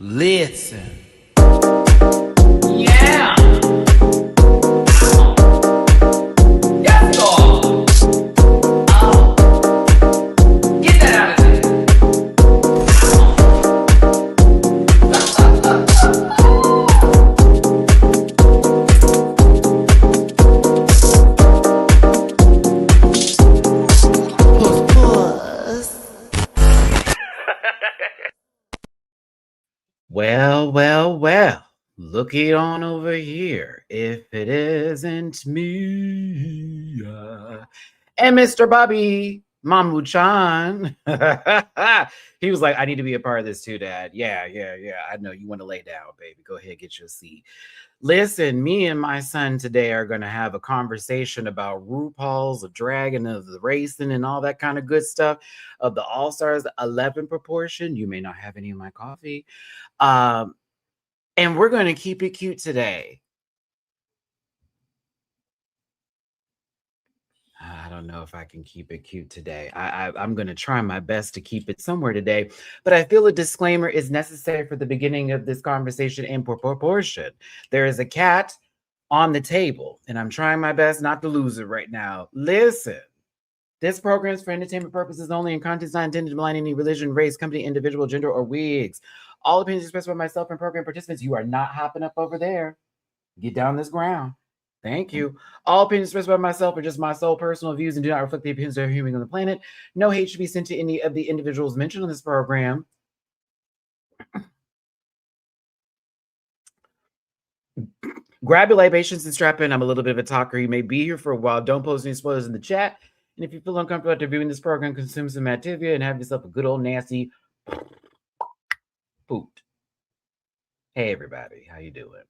Listen. Yeah. Yes, Lord. Oh. Get that out of there. Well. Looky on over here. If it isn't me. And Mr. Bobby Mamu-chan. He was like, I need to be a part of this too, Dad. Yeah. I know you want to lay down, baby. Go ahead, get your seat. Listen, me and my son today are going to have a conversation about RuPaul's, the dragon of the racing and all that kind of good stuff of the All-Stars 11 proportion. You may not have any of my coffee. And we're going to keep it cute today. I don't know if I can keep it cute today. I'm going to try my best to keep it somewhere today, but I feel a disclaimer is necessary for the beginning of this conversation in proportion. There is a cat on the table, and I'm trying my best not to lose it right now. Listen, this program is for entertainment purposes only, and content is not intended to malign any religion, race, company, individual, gender, or wigs. All opinions expressed by myself and program participants. You are not hopping up over there. Get down this ground. Thank you. All opinions expressed by myself are just my sole personal views and do not reflect the opinions of every human on the planet. No hate should be sent to any of the individuals mentioned on this program. Grab your libations and strap in. I'm a little bit of a talker. You may be here for a while. Don't post any spoilers in the chat. And if you feel uncomfortable after viewing this program, consume some Activia and have yourself a good old nasty poot. Hey, everybody. How you doing?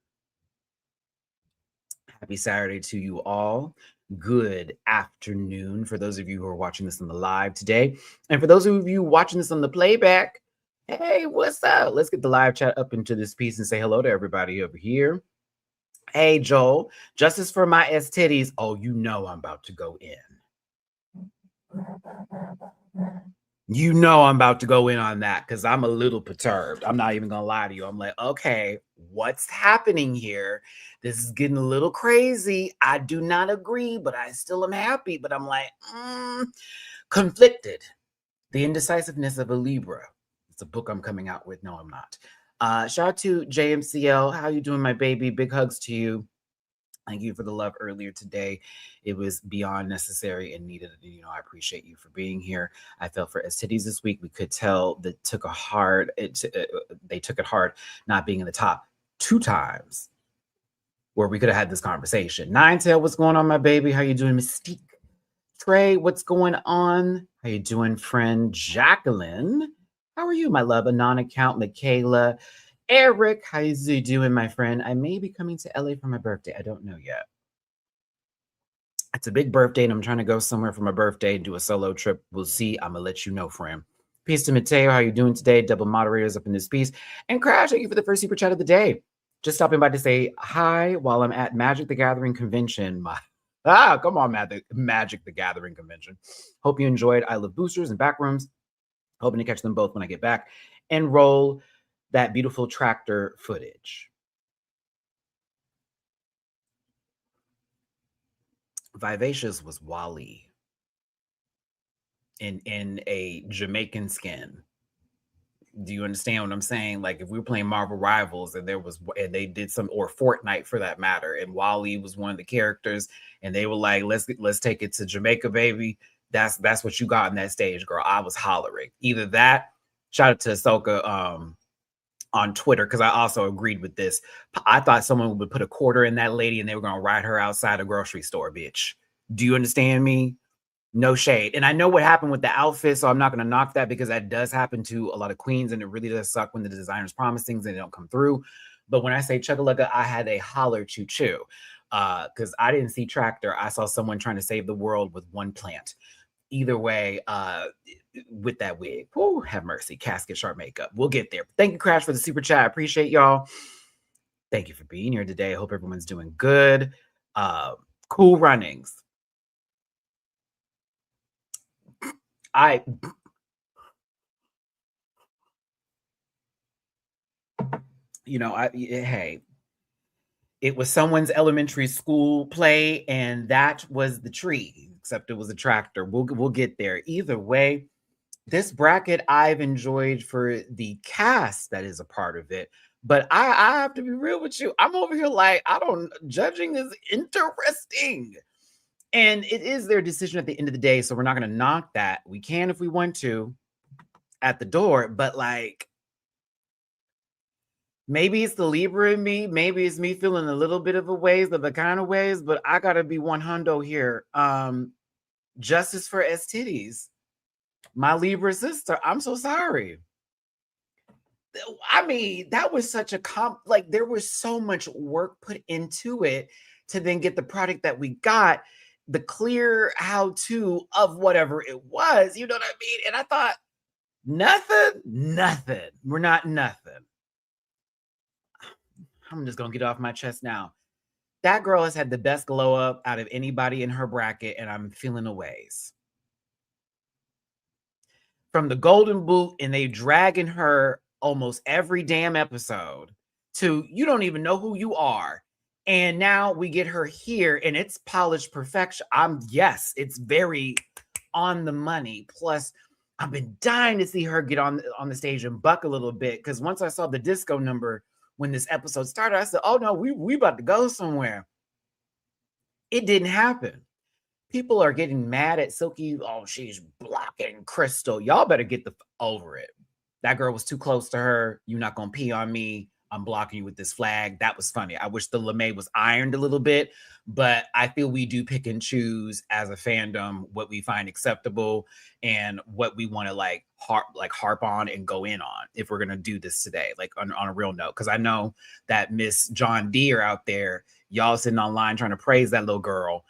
Happy Saturday to you all. Good afternoon for those of you who are watching this on the live today. And for those of you watching this on the playback, hey, what's up? Let's get the live chat up into this piece and say hello to everybody over here. Hey, Joel, justice for my S titties. Oh, you know I'm about to go in. You know I'm about to go in on that because I'm a little perturbed. I'm not even going to lie to you. I'm like, okay, what's happening here? This is getting a little crazy. I do not agree, but I still am happy. But I'm like, conflicted. The Indecisiveness of a Libra. It's a book I'm coming out with. No, I'm not. Shout out to JMCL. How you doing, my baby? Big hugs to you. Thank you for the love earlier today. It was beyond necessary and needed. You know, I appreciate you for being here. I felt for STDs this week. We could tell that they took it hard not being in the top 2 times where we could have had this conversation. Ninetail, what's going on, my baby? How you doing, Mystique? Trey, what's going on? How you doing, friend? Jacqueline, how are you, my love? A non-account, Michaela. Eric, how is you doing, my friend? I may be coming to LA for my birthday. I don't know yet. It's a big birthday, and I'm trying to go somewhere for my birthday and do a solo trip. We'll see. I'm going to let you know, friend. Peace to Mateo. How you doing today? Double moderators up in this piece. And Crash, thank you for the first super chat of the day. Just stopping by to say hi while I'm at Magic the Gathering convention. Come on, Magic the Gathering convention. Hope you enjoyed. I love boosters and backrooms. Hoping to catch them both when I get back and roll that beautiful tractor footage. Vivacious was Wally in a Jamaican skin. Do you understand what I'm saying? Like if we were playing Marvel Rivals and they did some, or Fortnite for that matter, and Wally was one of the characters, and they were like, let's take it to Jamaica, baby. That's what you got on that stage, girl. I was hollering. Either that. Shout out to Ahsoka on Twitter, because I also agreed with this. I thought someone would put a quarter in that lady and they were going to ride her outside a grocery store, bitch. Do you understand me? No shade. And I know what happened with the outfit, so I'm not going to knock that, because that does happen to a lot of queens, and it really does suck when the designers promise things and they don't come through. But when I say chugga-lugga, I had a holler choo-choo, because I didn't see tractor. I saw someone trying to save the world with one plant. Either way, with that wig, whoo, have mercy. Casket, sharp makeup. We'll get there. Thank you, Crash, for the super chat. I appreciate y'all. Thank you for being here today. I hope everyone's doing good. Cool runnings. hey, it was someone's elementary school play, and that was the tree, except it was a tractor. We'll get there. Either way, this bracket I've enjoyed for the cast that is a part of it. But I have to be real with you. I'm over here like, I don't, judging is interesting. And it is their decision at the end of the day. So we're not going to knock that. We can if we want to at the door. But like, maybe it's the Libra in me. Maybe it's me feeling a little bit of a ways, of the kind of ways. But I got to be one hundo here. Justice for S titties. My Libra sister. I'm so sorry. I mean, that was such a like there was so much work put into it to then get the product that we got, the clear how-to of whatever it was, you know what I mean? And I thought, nothing. We're not nothing. I'm just gonna get off my chest now. That girl has had the best glow up out of anybody in her bracket, and I'm feeling a ways. From the golden boot, and they dragging her almost every damn episode to you don't even know who you are. And now we get her here and it's polished perfection. Yes, it's very on the money. Plus, I've been dying to see her get on the stage and buck a little bit. Because once I saw the disco number when this episode started, I said, oh no, we about to go somewhere. It didn't happen. People are getting mad at Silky. Oh, she's blocking Crystal. Y'all better get over it. That girl was too close to her. You're not gonna pee on me. I'm blocking you with this flag. That was funny. I wish the LeMay was ironed a little bit, but I feel we do pick and choose as a fandom what we find acceptable and what we want to like harp on and go in on if we're gonna do this today, like on a real note. Because I know that Miss John Deere out there, y'all sitting online trying to praise that little girl,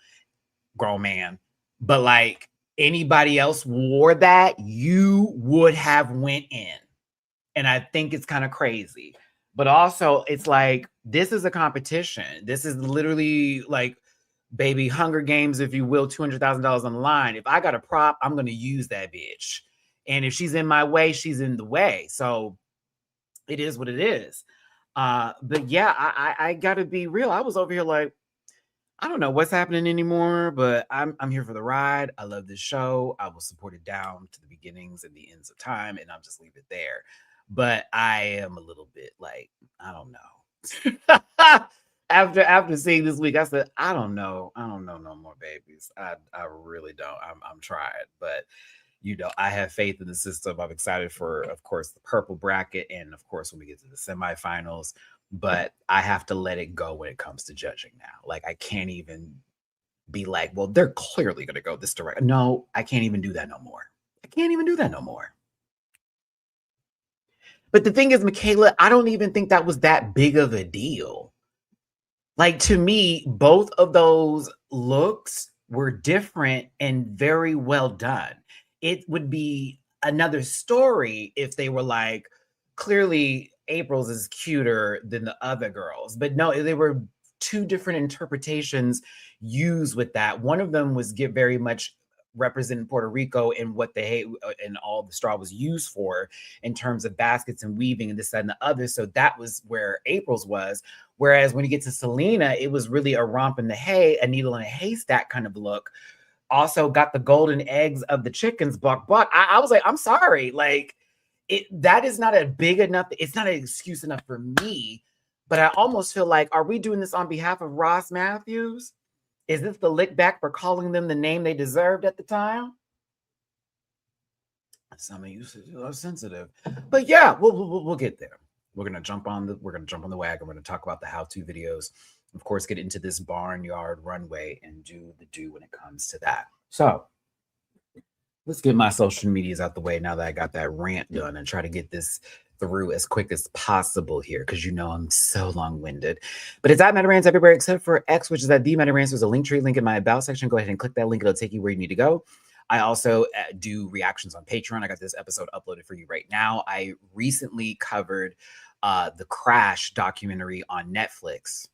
grown man, but like anybody else wore that, you would have went in. And I think it's kind of crazy. But also it's like this is a competition. This is literally like baby Hunger Games, if you will, $200,000 on the line. If I got a prop, I'm going to use that bitch. And if she's in my way, she's in the way. So it is what it is. But yeah, I gotta be real. I was over here like, I don't know what's happening anymore, but I'm here for the ride. I love this show. I will support it down to the beginnings and the ends of time, and I'll just leave it there. But I am a little bit like, I don't know. after seeing this week, I said, I don't know. I don't know no more babies. I really don't. I'm trying, but I have faith in the system. I'm excited for, of course, the purple bracket, and of course, when we get to the semifinals. But I have to let it go when it comes to judging now. Like I can't even be like, well, they're clearly going to go this direction. No, I can't even do that no more. I can't even do that no more. But the thing is, Michaela, I don't even think that was that big of a deal. Like to me, both of those looks were different and very well done. It would be another story if they were like, clearly April's is cuter than the other girls. But no, they were two different interpretations used with that. One of them was very much representing Puerto Rico and what they and all the straw was used for in terms of baskets and weaving and this, that, and the other. So that was where April's was. Whereas when you get to Selena, it was really a romp in the hay, a needle in a haystack kind of look. Also got the golden eggs of the chickens, buck. I was like, I'm sorry. Like, that is not a big enough, it's not an excuse enough for me. But I almost feel like, are we doing this on behalf of Ross Matthews? Is this the lick back for calling them the name they deserved at the time? Some of you are sensitive, but yeah, we'll get there. We're gonna jump on the wagon. We're gonna talk about the how-to videos, of course, get into this barnyard runway and do the do when it comes to that. So let's get my social medias out the way now that I got that rant done and try to get this through as quick as possible here because I'm so long-winded. But it's at Matty-Rants everywhere except for X, which is at the Matty-Rants. There's a link tree link in my about section. Go ahead and click that link. It'll take you where you need to go. I also do reactions on Patreon. I got this episode uploaded for you right now. I recently covered the Crash documentary on Netflix.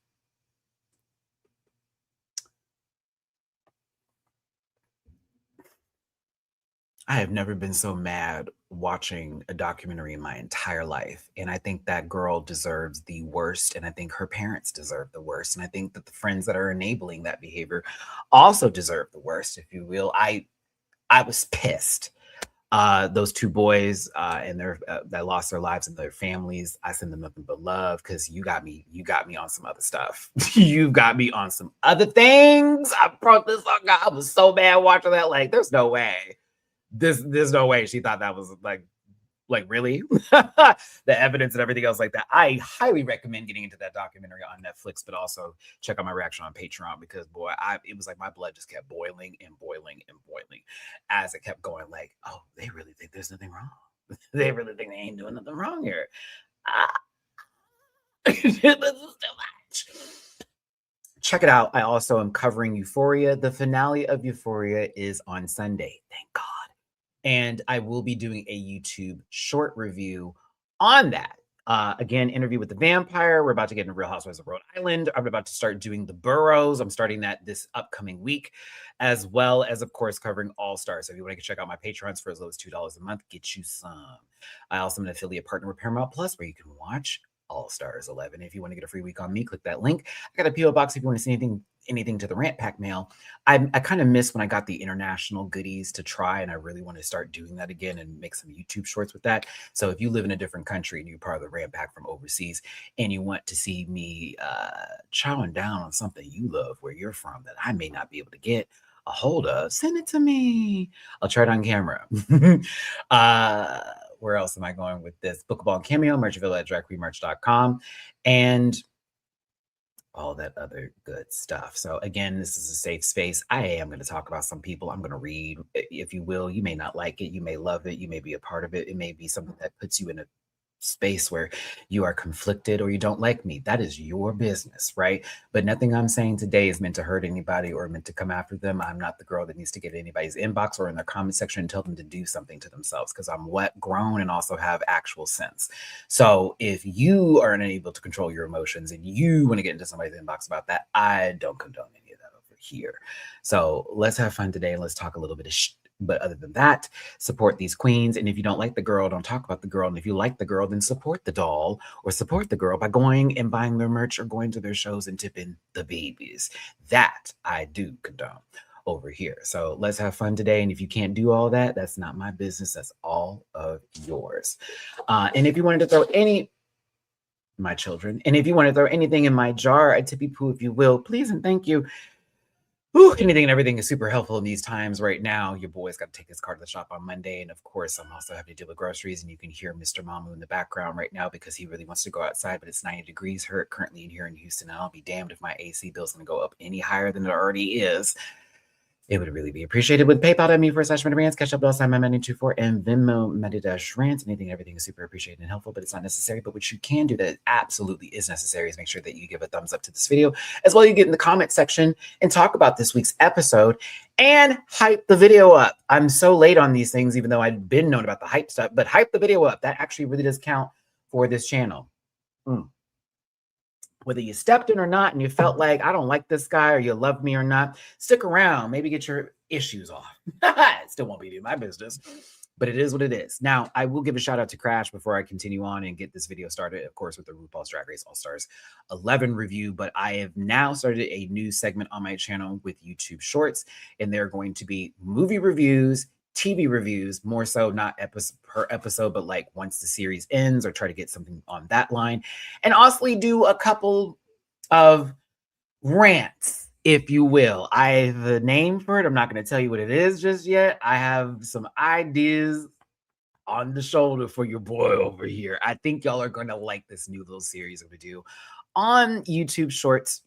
I have never been so mad watching a documentary in my entire life. And I think that girl deserves the worst. And I think her parents deserve the worst. And I think that the friends that are enabling that behavior also deserve the worst, if you will. I was pissed. Those two boys and their that lost their lives and their families, I send them nothing but love, because you got me on some other stuff. You got me on some other things. I brought this up. God, I was so mad watching that. Like, there's no way. There's no way she thought that was like really. The evidence and everything else like that. I highly recommend getting into that documentary on Netflix, but also check out my reaction on Patreon, because boy, it was like my blood just kept boiling and boiling and boiling as it kept going. Like, oh, they really think there's nothing wrong. They really think they ain't doing nothing wrong here. This is too much. Check it out. I also am covering Euphoria. The finale of Euphoria is on Sunday. Thank God. And I will be doing a YouTube short review on that. Again, Interview with the Vampire. We're about to get into Real Housewives of Rhode Island. I'm about to start doing the Boroughs. I'm starting that this upcoming week, as well as, of course, covering All Stars. So if you want to check out my Patrons for as low as $2 a month, get you some. I also am an affiliate partner with Paramount Plus, where you can watch All Stars 11. If you want to get a free week on me, click that link. I got a PO box if you want to see anything to the Rant Pack mail. I kind of miss when I got the international goodies to try, and I really want to start doing that again and make some YouTube shorts with that. So if you live in a different country and you're part of the Rant Pack from overseas, and you want to see me chowing down on something you love where you're from that I may not be able to get a hold of, send it to me. I'll try it on camera. Where else am I going with this? Bookable and Cameo, Merchville at dragqueenmerch.com, and all that other good stuff. So again, this is a safe space. I am going to talk about some people. I'm going to read, if you will. You may not like it. You may love it. You may be a part of it. It may be something that puts you in a space where you are conflicted or you don't like me. That is your business, right? But nothing I'm saying today is meant to hurt anybody or meant to come after them. I'm not the girl that needs to get anybody's inbox or in their comment section and tell them to do something to themselves, because I'm wet, grown, and also have actual sense. So if you are unable to control your emotions and you want to get into somebody's inbox about that, I don't condone any of that over here. So let's have fun today and let's talk a little bit of But other than that, support these queens. And if you don't like the girl, don't talk about the girl. And if you like the girl, then support the doll or support the girl by going and buying their merch or going to their shows and tipping the babies. That I do condone over here. So let's have fun today. And if you can't do all that, that's not my business. That's all of yours. And if you wanted to throw my children, and if you want to throw anything in my jar, a tippy poo, if you will, please and thank you. Ooh, anything and everything is super helpful in these times right now. Your boy's got to take his car to the shop on Monday. And of course, I'm also having to deal with groceries. And you can hear Mr. Mamu in the background right now because he really wants to go outside, but it's 90 degrees currently in here in Houston. And I'll be damned if my AC bill is going to go up any higher than it already is. It would really be appreciated with PayPal.me/Matty-Rants. Catch up also on my Matty-24 and Venmo Matty-Rants. Anything and everything is super appreciated and helpful, but it's not necessary. But what you can do that absolutely is necessary is make sure that you give a thumbs up to this video, as well as you get in the comment section and talk about this week's episode and hype the video up. I'm so late on these things, even though I've been known about the hype stuff, but hype the video up. That actually really does count for this channel. Whether you stepped in or not and you felt like, I don't like this guy, or you love me or not, stick around, maybe get your issues off. It still won't be my business, but it is what it is. Now, I will give a shout out to Crash before I continue on and get this video started, of course, with the RuPaul's Drag Race All Stars 11 review. But I have now started a new segment on my channel with YouTube Shorts, and they're going to be movie reviews, TV reviews, more so not per episode, but like once the series ends, or try to get something on that line, and also do a couple of rants, if you will. I have a name for it. I'm not going to tell you what it is just yet. I have some ideas on the shoulder for your boy over here. I think y'all are going to like this new little series I'm going to do on YouTube Shorts.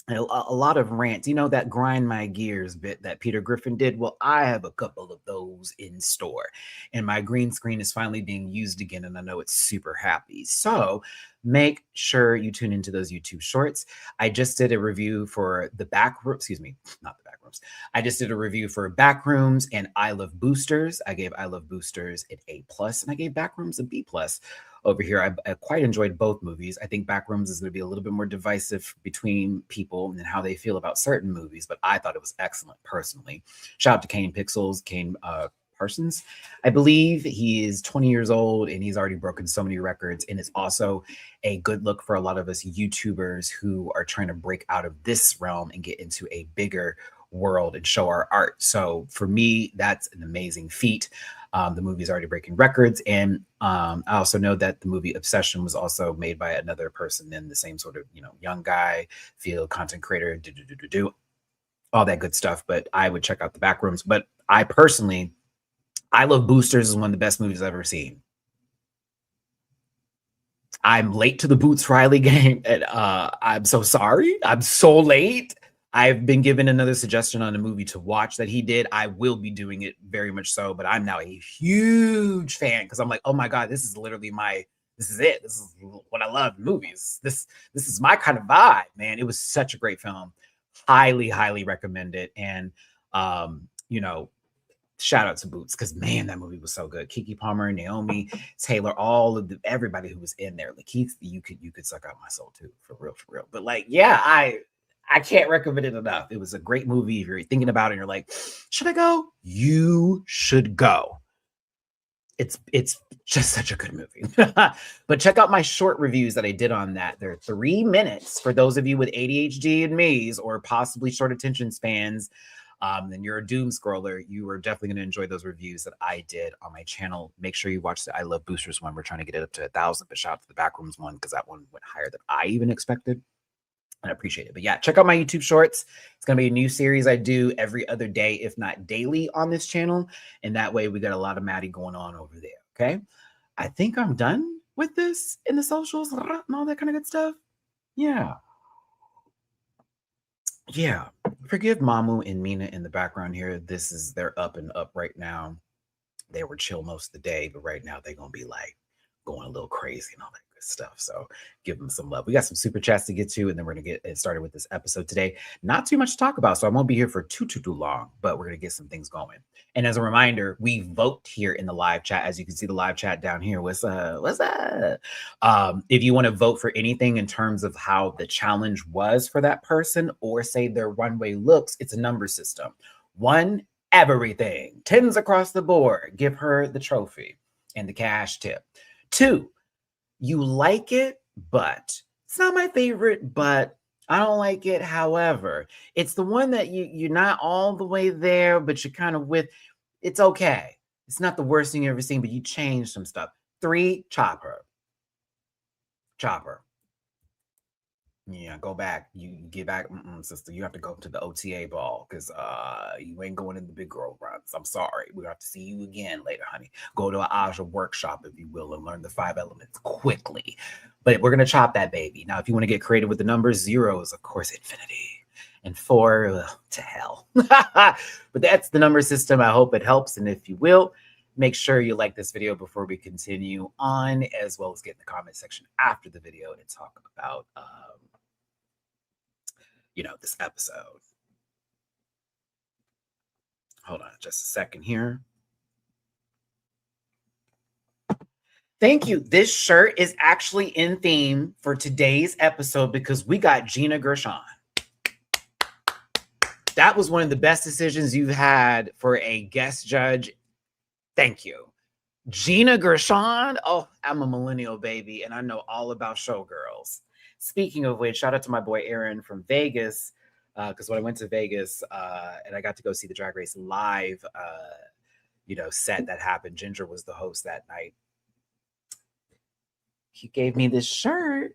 A lot of rants, that grind my gears bit that Peter Griffin did. Well, I have a couple of those in store, and my green screen is finally being used again, and I know it's super happy. So make sure you tune into those YouTube Shorts. I just did a review for the Backrooms. Excuse me, not the Backrooms. I just did a review for Backrooms and I Love Boosters. I gave I Love Boosters an A+, and I gave Backrooms a B+. Over here, I quite enjoyed both movies. I think Backrooms is going to be a little bit more divisive between people and how they feel about certain movies, but I thought it was excellent personally. Shout out to Kane Pixels, Kane Parsons, I believe. He is 20 years old and he's already broken so many records. And it's also a good look for a lot of us YouTubers who are trying to break out of this realm and get into a bigger world and show our art. So for me, that's an amazing feat. The movie's already breaking records. And I also know that the movie Obsession was also made by another person in the same sort of, young guy, field content creator, all that good stuff. But I would check out the Backrooms. But I personally, I Love Boosters is one of the best movies I've ever seen. I'm late to the Boots Riley game, and I'm so sorry. I'm so late. I've been given another suggestion on a movie to watch that he did. I will be doing it very much so, but I'm now a huge fan because I'm like, oh my God, this is literally this is it. This is what I love in movies. This is my kind of vibe, man. It was such a great film. Highly, highly recommend it. And, shout out to Boots because man, that movie was so good. Keke Palmer, Naomi, Taylor, everybody who was in there. Like you could suck out my soul too, for real. But like, yeah, I can't recommend it enough. It was a great movie. If you're thinking about it and you're like, should I go? You should go. It's just such a good movie. But check out my short reviews that I did on that. They're 3 minutes for those of you with ADHD and me's or possibly short attention spans. Then you're a doom scroller. You are definitely going to enjoy those reviews that I did on my channel. Make sure you watch the I Love Boosters one. We're trying to get it up to 1,000, but shout out to the Backrooms one because that one went higher than I even expected. And I appreciate it. But yeah, check out my YouTube shorts. It's going to be a new series I do every other day, if not daily, on this channel. And that way we got a lot of Maddie going on over there. Okay. I think I'm done with this in the socials and all that kind of good stuff. Yeah. Yeah. Forgive Mamu and Mina in the background here. They're up and up right now. They were chill most of the day, but right now they're going to be like going a little crazy and all that good stuff. So give them some love. We got some super chats to get to, and then we're going to get started with this episode today. Not too much to talk about, so I won't be here for too long, but we're going to get some things going. And as a reminder, we vote here in the live chat. As you can see the live chat down here. What's that? If you want to vote for anything in terms of how the challenge was for that person or say their runway looks, it's a number system. 1, everything. 10s across the board. Give her the trophy and the cash tip. 2, you like it, but it's not my favorite, but I don't like it. However, it's the one that you're not all the way there, but you're kind of with. It's okay. It's not the worst thing you've ever seen, but you changed some stuff. 3, chopper. Yeah, go back. You get back, sister. You have to go to the OTA ball because you ain't going in the big girl runs. I'm sorry. We have to see you again later, honey. Go to an Aja workshop, if you will, and learn the 5 elements quickly. But we're gonna chop that baby. Now, if you want to get creative with the numbers, 0 is of course infinity, and 4 to hell. But that's the number system. I hope it helps, and if you will, make sure you like this video before we continue on, as well as get in the comment section after the video and talk about this episode. Hold on just a second here. Thank you. This shirt is actually in theme for today's episode because we got Gina Gershon. That was one of the best decisions you've had for a guest judge. Thank you. Gina Gershon. Oh, I'm a millennial baby and I know all about showgirls. Speaking of which, shout out to my boy Aaron from Vegas. Because when I went to Vegas and I got to go see the Drag Race live, set that happened. Ginger was the host that night. He gave me this shirt.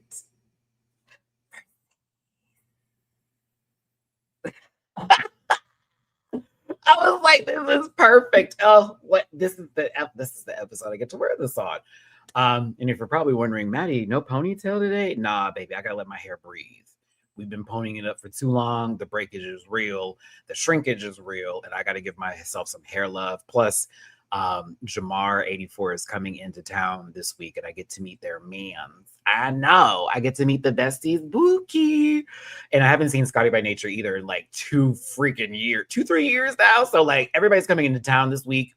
I was like, this is perfect. Oh, what? This is the episode I get to wear this on. And if you're probably wondering, Maddie, no ponytail today? Nah, baby, I gotta let my hair breathe. We've been ponying it up for too long. The breakage is real. The shrinkage is real. And I got to give myself some hair love. Plus, Jamar 84 is coming into town this week and I get to meet their mans. I know. I get to meet the besties, Bookie. And I haven't seen Scotty by Nature either in like 2-3 years now. So like everybody's coming into town this week.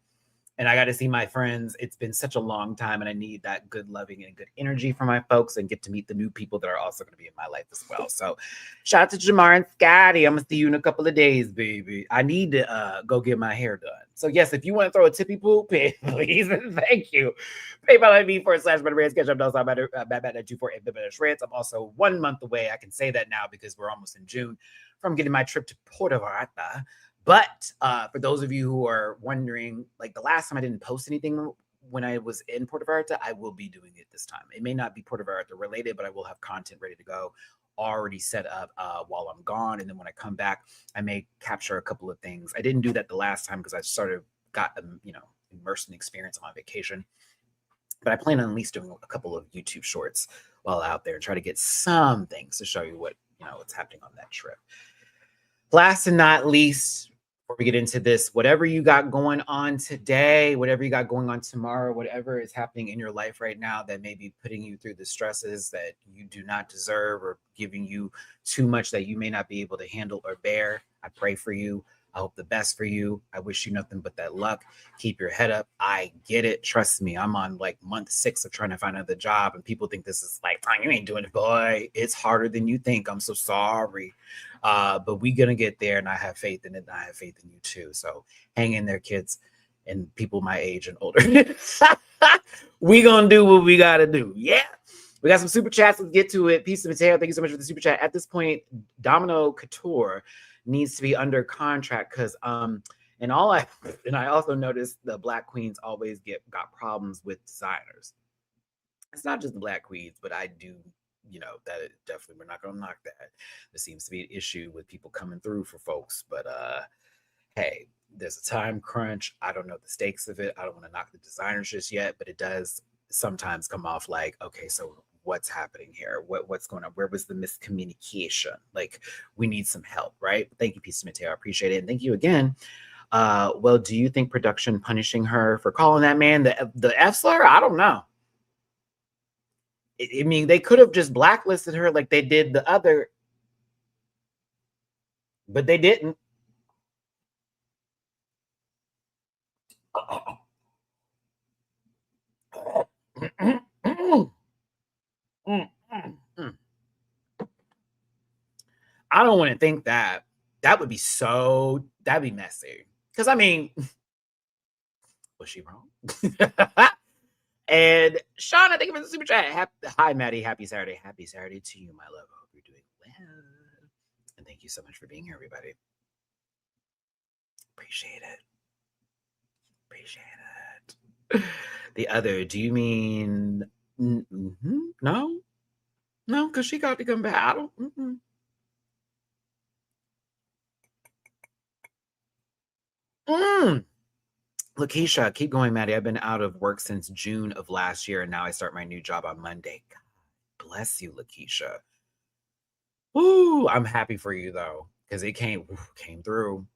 and I got to see my friends. It's been such a long time, and I need that good loving and good energy from my folks, and get to meet the new people that are also going to be in my life as well. So, shout out to Jamar and Scotty. I'm gonna see you in a couple of days, baby. I need to go get my hair done. So yes, if you want to throw a tippy pool, please and thank you. PayPal.me/Matty-Rants. Catch up those on Batman at 248 Rants. I'm also 1 month away. I can say that now because we're almost in June from getting my trip to Puerto Vallarta. But for those of you who are wondering, like the last time I didn't post anything when I was in Puerto Vallarta, I will be doing it this time. It may not be Puerto Vallarta related, but I will have content ready to go, already set up while I'm gone. And then when I come back, I may capture a couple of things. I didn't do that the last time because I sort of got, immersed in experience on my vacation. But I plan on at least doing a couple of YouTube shorts while out there and try to get some things to show you what's happening on that trip. Last and not least, before we get into this, whatever you got going on today, whatever you got going on tomorrow, whatever is happening in your life right now that may be putting you through the stresses that you do not deserve or giving you too much that you may not be able to handle or bear, I pray for you. I hope the best for you. I wish you nothing but that luck. Keep your head up. I get it. Trust me. I'm on like month 6 of trying to find another job, and people think this is like, you ain't doing it, boy. It's harder than you think. I'm so sorry. But we're going to get there, and I have faith in it, and I have faith in you too. So hang in there, kids, and people my age and older. We going to do what we got to do. Yeah. We got some super chats. Let's get to it. Peace to Mateo. Thank you so much for the super chat. At this point, Domino Couture needs to be under contract because and I also noticed the Black queens always got problems with designers. It's not just the Black queens, but I do that definitely, we're not gonna knock that. There seems to be an issue with people coming through for folks, but hey, there's a time crunch. I don't know the stakes of it. I don't want to knock the designers just yet, but it does sometimes come off like, okay, so what's happening here? What's going on? Where was the miscommunication? Like, we need some help, right? Thank you, Peace Mateo. I appreciate it. And thank you again. Well, do you think production punishing her for calling that man the F slur? I don't know. I mean, they could have just blacklisted her like they did the other, but they didn't. I don't want to think that. That'd be messy. Because I mean, was she wrong? And Shauna, thank you for the super chat. Hi, Maddie. Happy Saturday. Happy Saturday to you, my love. I hope you're doing well. And thank you so much for being here, everybody. Appreciate it. The other, do you mean no? No, because she got to come back. I don't. Lakeisha, keep going, Maddie. I've been out of work since June of last year, and now I start my new job on Monday. God bless you, Lakeisha. Ooh, I'm happy for you though, because it came through.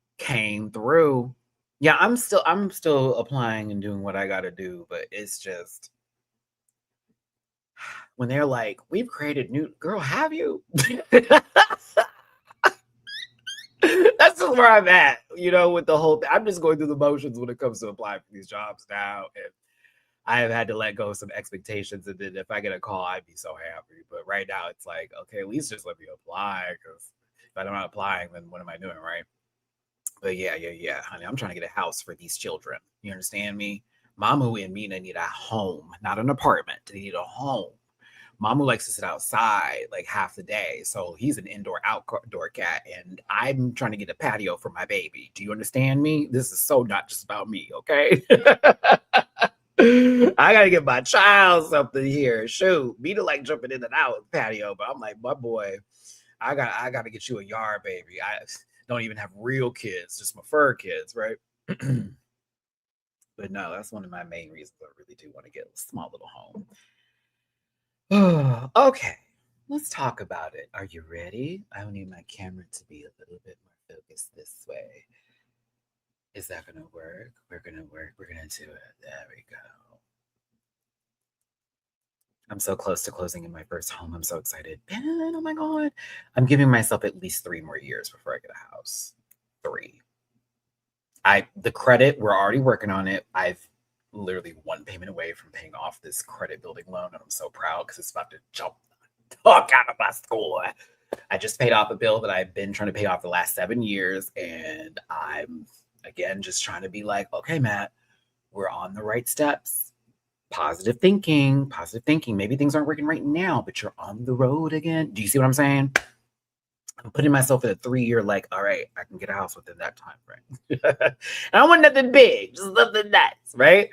Yeah, I'm still applying and doing what I got to do, but it's just when they're like, "We've created new," girl, have you? That's just where I'm at, with the whole thing. I'm just going through the motions when it comes to applying for these jobs now. And I have had to let go of some expectations. And then if I get a call, I'd be so happy. But right now it's like, okay, at least just let me apply. Because if I'm not applying, then what am I doing, right? But yeah, honey, I'm trying to get a house for these children. You understand me? Mamu and Mina need a home, not an apartment. They need a home. Mamu likes to sit outside like half the day. So he's an indoor outdoor cat. And I'm trying to get a patio for my baby. Do you understand me? This is so not just about me, okay? I gotta get my child something here. Shoot, Mina like jumping in and out of the patio, but I'm like, my boy, I gotta get you a yard, baby. I don't even have real kids, just my fur kids, right? But no, that's one of my main reasons I really do want to get a small little home. Okay, let's talk about it. Are you ready? I need my camera to be a little bit more focused this way. Is that going to work? We're going to work. We're going to do it. There we go. I'm so close to closing in my first home. I'm so excited. Ben, oh my God. I'm giving myself at least 3 more years before I get a house. 3. The credit, we're already working on it. I've literally one payment away from paying off this credit building loan, and I'm so proud because it's about to jump the fuck out of my score. I just paid off a bill that I've been trying to pay off the last 7 years, and I'm again just trying to be like, okay, Matt, we're on the right steps. Positive thinking, positive thinking. Maybe things aren't working right now, but you're on the road again. Do you see what I'm saying? I'm putting myself in a 3-year, like, all right, I can get a house within that time frame. I don't want nothing big, just something nice, right?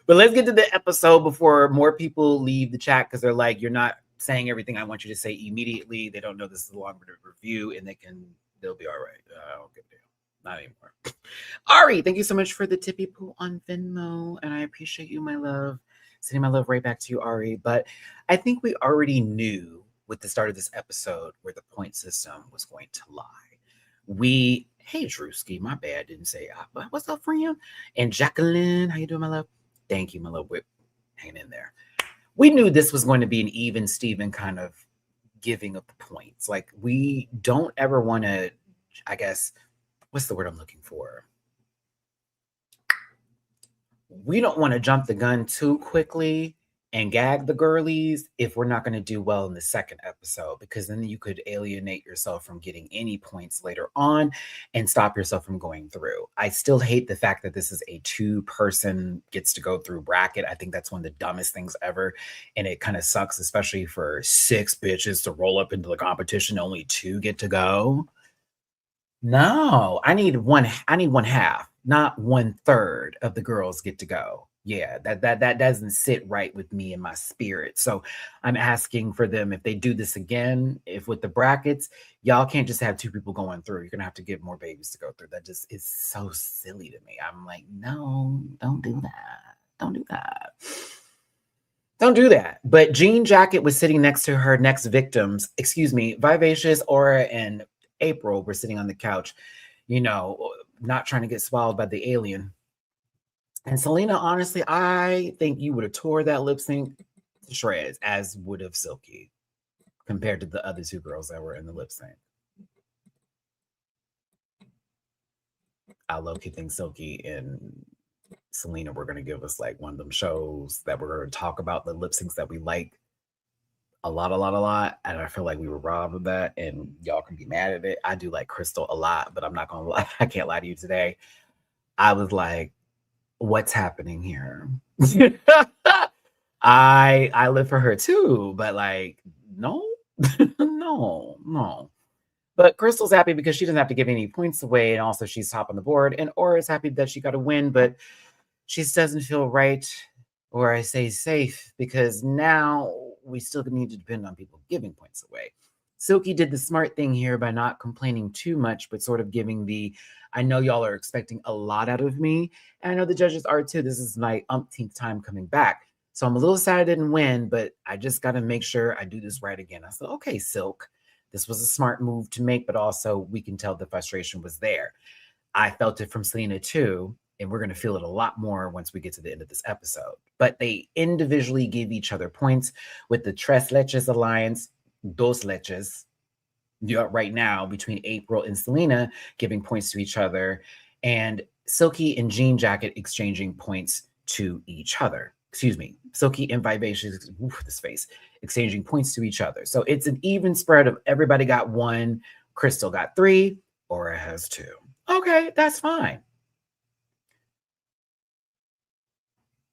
But let's get to the episode before more people leave the chat because they're like, you're not saying everything I want you to say immediately. They don't know this is a long review, and they'll be all right. Okay, not anymore. Ari, thank you so much for the tippy poo on Venmo, and I appreciate you, my love. Sending my love right back to you, Ari. But I think we already knew with the start of this episode where the point system was going to lie. Hey, Drewski, my bad, didn't say, what's up, friend? And Jacqueline, how you doing, my love? Thank you, my love, whip, hanging in there. We knew this was going to be an even Steven kind of giving of the points. Like, we don't ever want to, I guess, what's the word I'm looking for? We don't want to jump the gun too quickly and gag the girlies if we're not going to do well in the second episode, because then you could alienate yourself from getting any points later on and stop yourself from going through. I still hate the fact that this is a 2-person gets to go through bracket. I think that's one of the dumbest things ever. And it kind of sucks, especially for 6 bitches to roll up into the competition. Only 2 get to go. No, I need one half, not 1/3 of the girls get to go. Yeah, that doesn't sit right with me and my spirit. So I'm asking for them, if they do this again, if with the brackets, y'all can't just have 2 people going through. You're gonna have to give more babies to go through. That just is so silly to me. I'm like, no, don't do that. Don't do that. Don't do that. But Jean Jacket was sitting next to her next victims. Excuse me, Vivacious, Aura, and April were sitting on the couch, not trying to get swallowed by the alien. And Selena, honestly, I think you would have tore that lip sync to shreds, as would have Silky, compared to the other 2 girls that were in the lip sync. I low-key think Silky and Selena were going to give us like one of them shows that we're going to talk about the lip syncs that we like a lot. And I feel like we were robbed of that, and y'all can be mad at it. I do like Crystal a lot, but I'm not going to lie. I can't lie to you today. I was like, what's happening here? I live for her too, but like, no, no. But Crystal's happy because she doesn't have to give any points away, and also she's top on the board. And Aura's happy that she got a win, but she doesn't feel right, or I say safe, because now we still need to depend on people giving points away. Silky did the smart thing here by not complaining too much, but sort of giving I know y'all are expecting a lot out of me, and I know the judges are too. This is my umpteenth time coming back. So I'm a little sad I didn't win, but I just got to make sure I do this right again. I said, okay, Silk, this was a smart move to make, but also we can tell the frustration was there. I felt it from Selena too, and we're going to feel it a lot more once we get to the end of this episode. But they individually give each other points with the Tres Leches Alliance, Dos Leches, right now between April and Selena giving points to each other, and Silky and Jean Jacket exchanging points to each other. Excuse me, Silky and Vivacious, this face, exchanging points to each other. So it's an even spread of everybody got 1, Crystal got 3, Aura has 2. Okay, that's fine.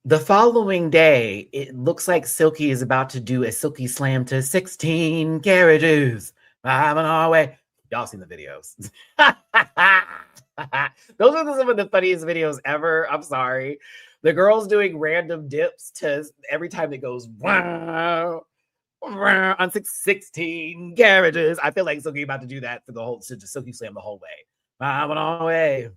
The following day, it looks like Silky is about to do a Silky Slam to 16 carriages. I'm on our way. Y'all seen the videos. Those are some of the funniest videos ever. I'm sorry. The girls doing random dips to every time it goes, wow, on 16 carriages. I feel like Silky about to do that for the whole Silky Slam the whole way. I'm on our way.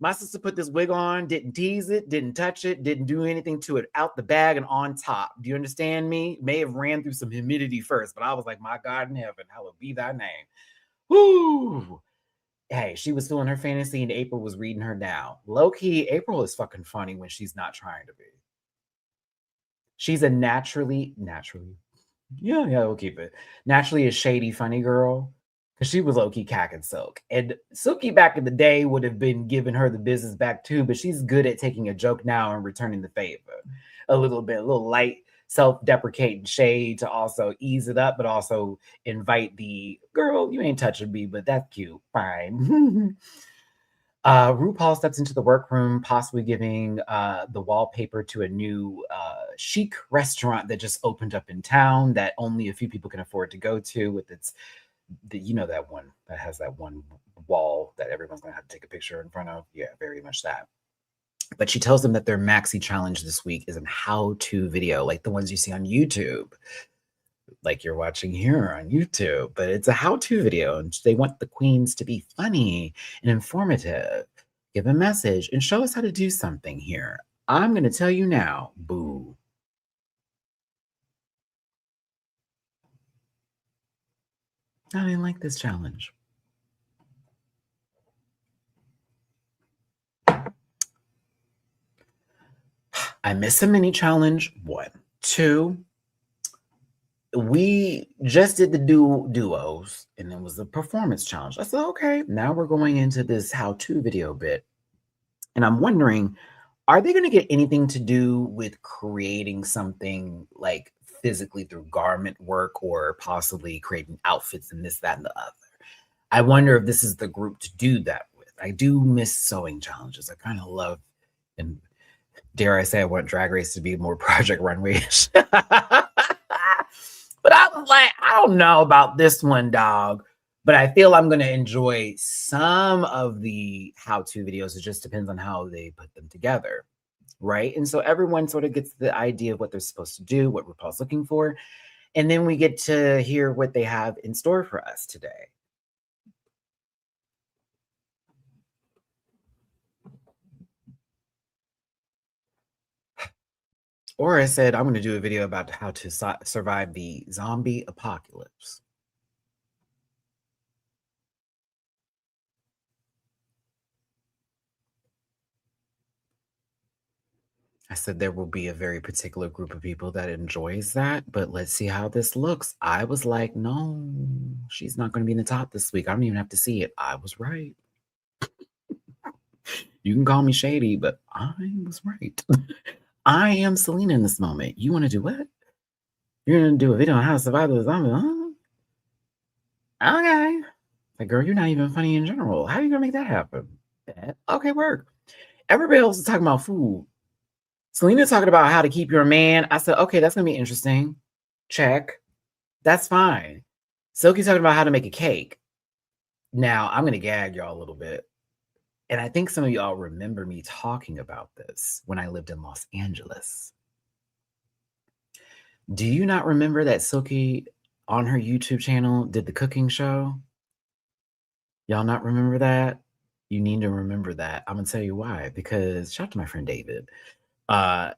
My sister put this wig on, didn't tease it, didn't touch it, didn't do anything to it, out the bag and on top. Do you understand me? May have ran through some humidity first, but I was like, my God in heaven, hallowed be thy name. Woo! Hey, she was feeling her fantasy and April was reading her down. Low-key, April is fucking funny when she's not trying to be. She's a naturally, yeah, we'll keep it. Naturally a shady, funny girl. because she was low-key cacking Silk. And Silky back in the day would have been giving her the business back too, but she's good at taking a joke now and returning the favor a little bit, a little light self-deprecating shade to also ease it up, but also invite the girl, you ain't touching me, but that's cute. Fine. RuPaul steps into the workroom, possibly giving the wallpaper to a new chic restaurant that just opened up in town that only a few people can afford to go to with its, that one that has that one wall that everyone's going to have to take a picture in front of. Yeah, very much that. But she tells them that their maxi challenge this week is a how-to video, like the ones you see on YouTube, like you're watching here on YouTube, but it's a how-to video, and they want the queens to be funny and informative, give a message, and show us how to do something here. I'm going to tell you now, boo. I didn't like this challenge. I miss a mini challenge. 1, 2. We just did the duos, and it was a performance challenge. I said, okay, now we're going into this how-to video bit. And I'm wondering, are they going to get anything to do with creating something like physically through garment work or possibly creating outfits and this, that, and the other? I wonder if this is the group to do that with. I do miss sewing challenges. I kind of love, and dare I say, I want Drag Race to be more Project Runway-ish. But I was like, I don't know about this one, dog. But I feel I'm going to enjoy some of the how-to videos. It just depends on how they put them together, right? And so everyone sort of gets the idea of what they're supposed to do, what RuPaul's looking for. And then we get to hear what they have in store for us today. Or I said, I'm going to do a video about how to survive the zombie apocalypse. I said there will be a very particular group of people that enjoys that, but let's see how this looks. I was like, no, she's not going to be in the top this week. I don't even have to see it. I was right. You can call me shady, but I was right. I am Selena in this moment. You want to do what? You're going to do a video on how to survive the zombie, huh? Okay. Like, girl, you're not even funny in general. How are you going to make that happen? Okay, work. Everybody else is talking about food. Selena's talking about how to keep your man. I said, okay, that's going to be interesting. Check. That's fine. Silky's talking about how to make a cake. Now, I'm going to gag y'all a little bit. And I think some of y'all remember me talking about this when I lived in Los Angeles. Do you not remember that Silky on her YouTube channel did the cooking show? Y'all not remember that? You need to remember that. I'm going to tell you why. Because shout out to my friend David.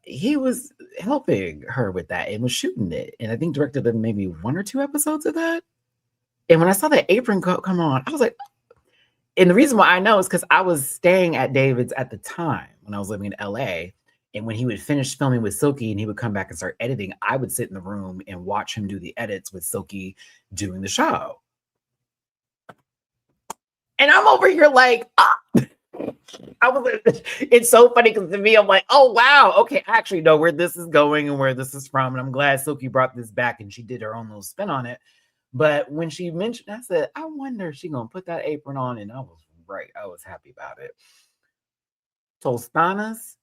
He was helping her with that and was shooting it. And I think directed maybe 1 or 2 episodes of that. And when I saw that apron come on, I was like, and the reason why I know is because I was staying at David's at the time when I was living in LA. And when he would finish filming with Silky and he would come back and start editing, I would sit in the room and watch him do the edits with Silky doing the show. And I'm over here like, it's so funny because to me, I'm like, oh, wow. Okay, I actually know where this is going and where this is from. And I'm glad Silky brought this back and she did her own little spin on it. But when she mentioned, I said, I wonder if she's going to put that apron on. And I was right. I was happy about it. Tostadas.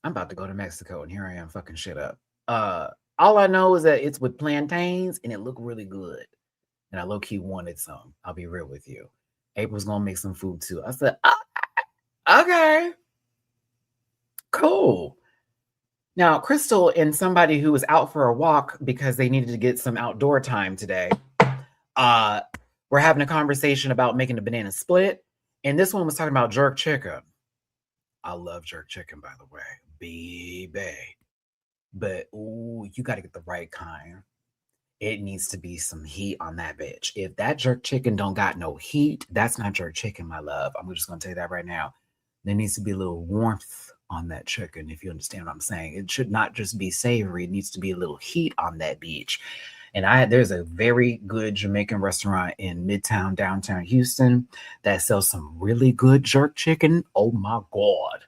I'm about to go to Mexico and here I am fucking shit up. All I know is that it's with plantains and it looked really good. And I low-key wanted some. I'll be real with you. April's going to make some food too. I said, okay. Cool. Now, Crystal and somebody who was out for a walk because they needed to get some outdoor time today, we're having a conversation about making a banana split. And this one was talking about jerk chicken. I love jerk chicken, by the way. Baby. But, ooh, you got to get the right kind. It needs to be some heat on that bitch. If that jerk chicken don't got no heat, that's not jerk chicken, my love. I'm just going to tell you that right now. There needs to be a little warmth on that chicken, if you understand what I'm saying. It should not just be savory. It needs to be a little heat on that bitch. And there's a very good Jamaican restaurant in Midtown, downtown Houston that sells some really good jerk chicken. Oh my God.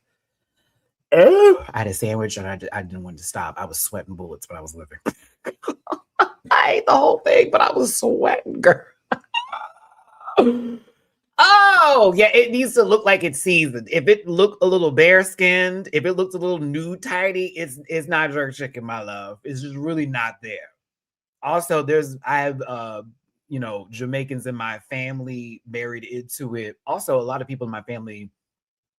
Oh, I had a sandwich and I didn't want to stop. I was sweating bullets, but I was living. I ate the whole thing, but I was sweating, girl. Oh, yeah, it needs to look like it's seasoned. If it looked a little bare skinned, if it looks a little nude tidy, it's not jerk chicken, my love. It's just really not there. Also, I have Jamaicans in my family married into it. Also, a lot of people in my family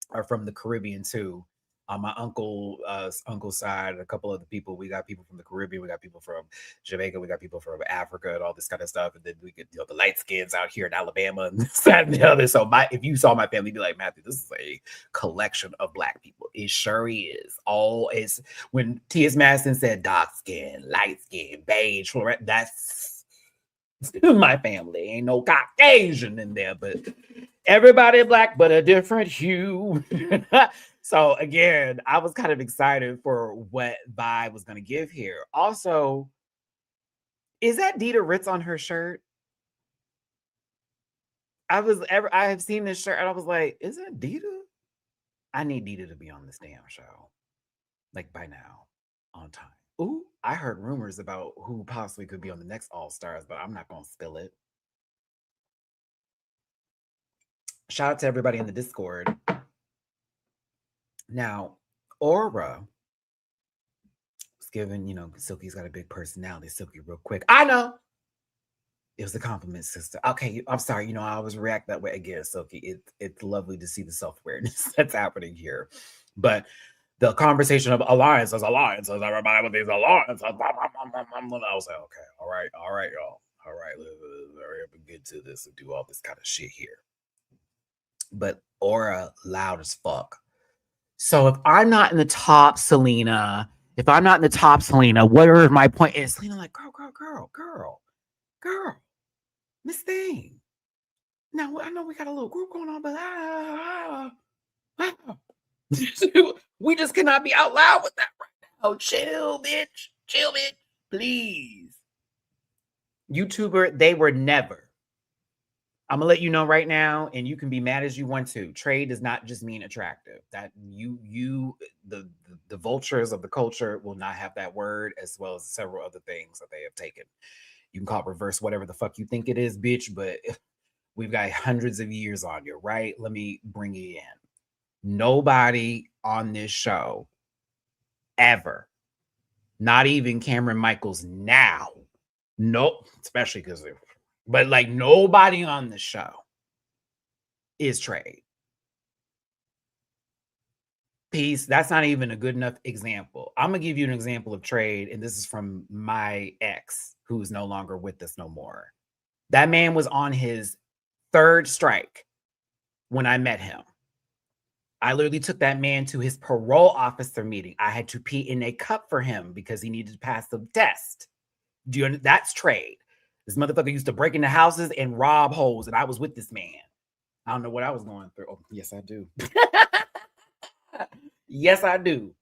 are from the Caribbean too. On my uncle's side, a couple other people. We got people from the Caribbean. We got people from Jamaica. We got people from Africa and all this kind of stuff. And then we get the light skins out here in Alabama and this, that, and the other. So if you saw my family, you'd be like, Matthew, this is a collection of Black people. It sure is. When T.S. Madison said dark skin, light skin, beige, fluorescent, that's my family. Ain't no Caucasian in there, but everybody Black, but a different hue. So again, I was kind of excited for what Vi was going to give here. Also, is that Dita Ritz on her shirt? I have seen this shirt and I was like, is that Dita? I need Dita to be on this damn show. Like by now, on time. Ooh, I heard rumors about who possibly could be on the next All Stars, but I'm not going to spill it. Shout out to everybody in the Discord. Now, Aura was given, Silky's got a big personality. Silky, real quick. I know. It was a compliment, sister. Okay, I'm sorry. I always react that way again, Silky. It's lovely to see the self-awareness that's happening here. But the conversation of alliances, everybody with these alliances. I was like, okay, all right, y'all. All right, let's hurry up and get to this and do all this kind of shit here. But Aura loud as fuck. So if I'm not in the top, Selena, what are my point? And Selena like, girl, Miss Thing. Now I know we got a little group going on, but we just cannot be out loud with that right now. Chill, bitch, please. YouTuber, they were never. I'm gonna let you know right now, and you can be mad as you want to. Trade does not just mean attractive. That the vultures of the culture will not have that word, as well as several other things that they have taken. You can call it reverse whatever the fuck you think it is, bitch, but we've got hundreds of years on you, right? Let me bring you in. Nobody on this show ever, not even Cameron Michaels now, nope, especially because but like nobody on the show is Trade. Peace. That's not even a good enough example. I'm going to give you an example of Trade, and this is from my ex, who's no longer with us no more. That man was on his third strike when I met him. I literally took that man to his parole officer meeting. I had to pee in a cup for him because he needed to pass the test. That's Trade. This motherfucker used to break into houses and rob hoes, and I was with this man. I don't know what I was going through. Oh, yes, I do. Yes, I do.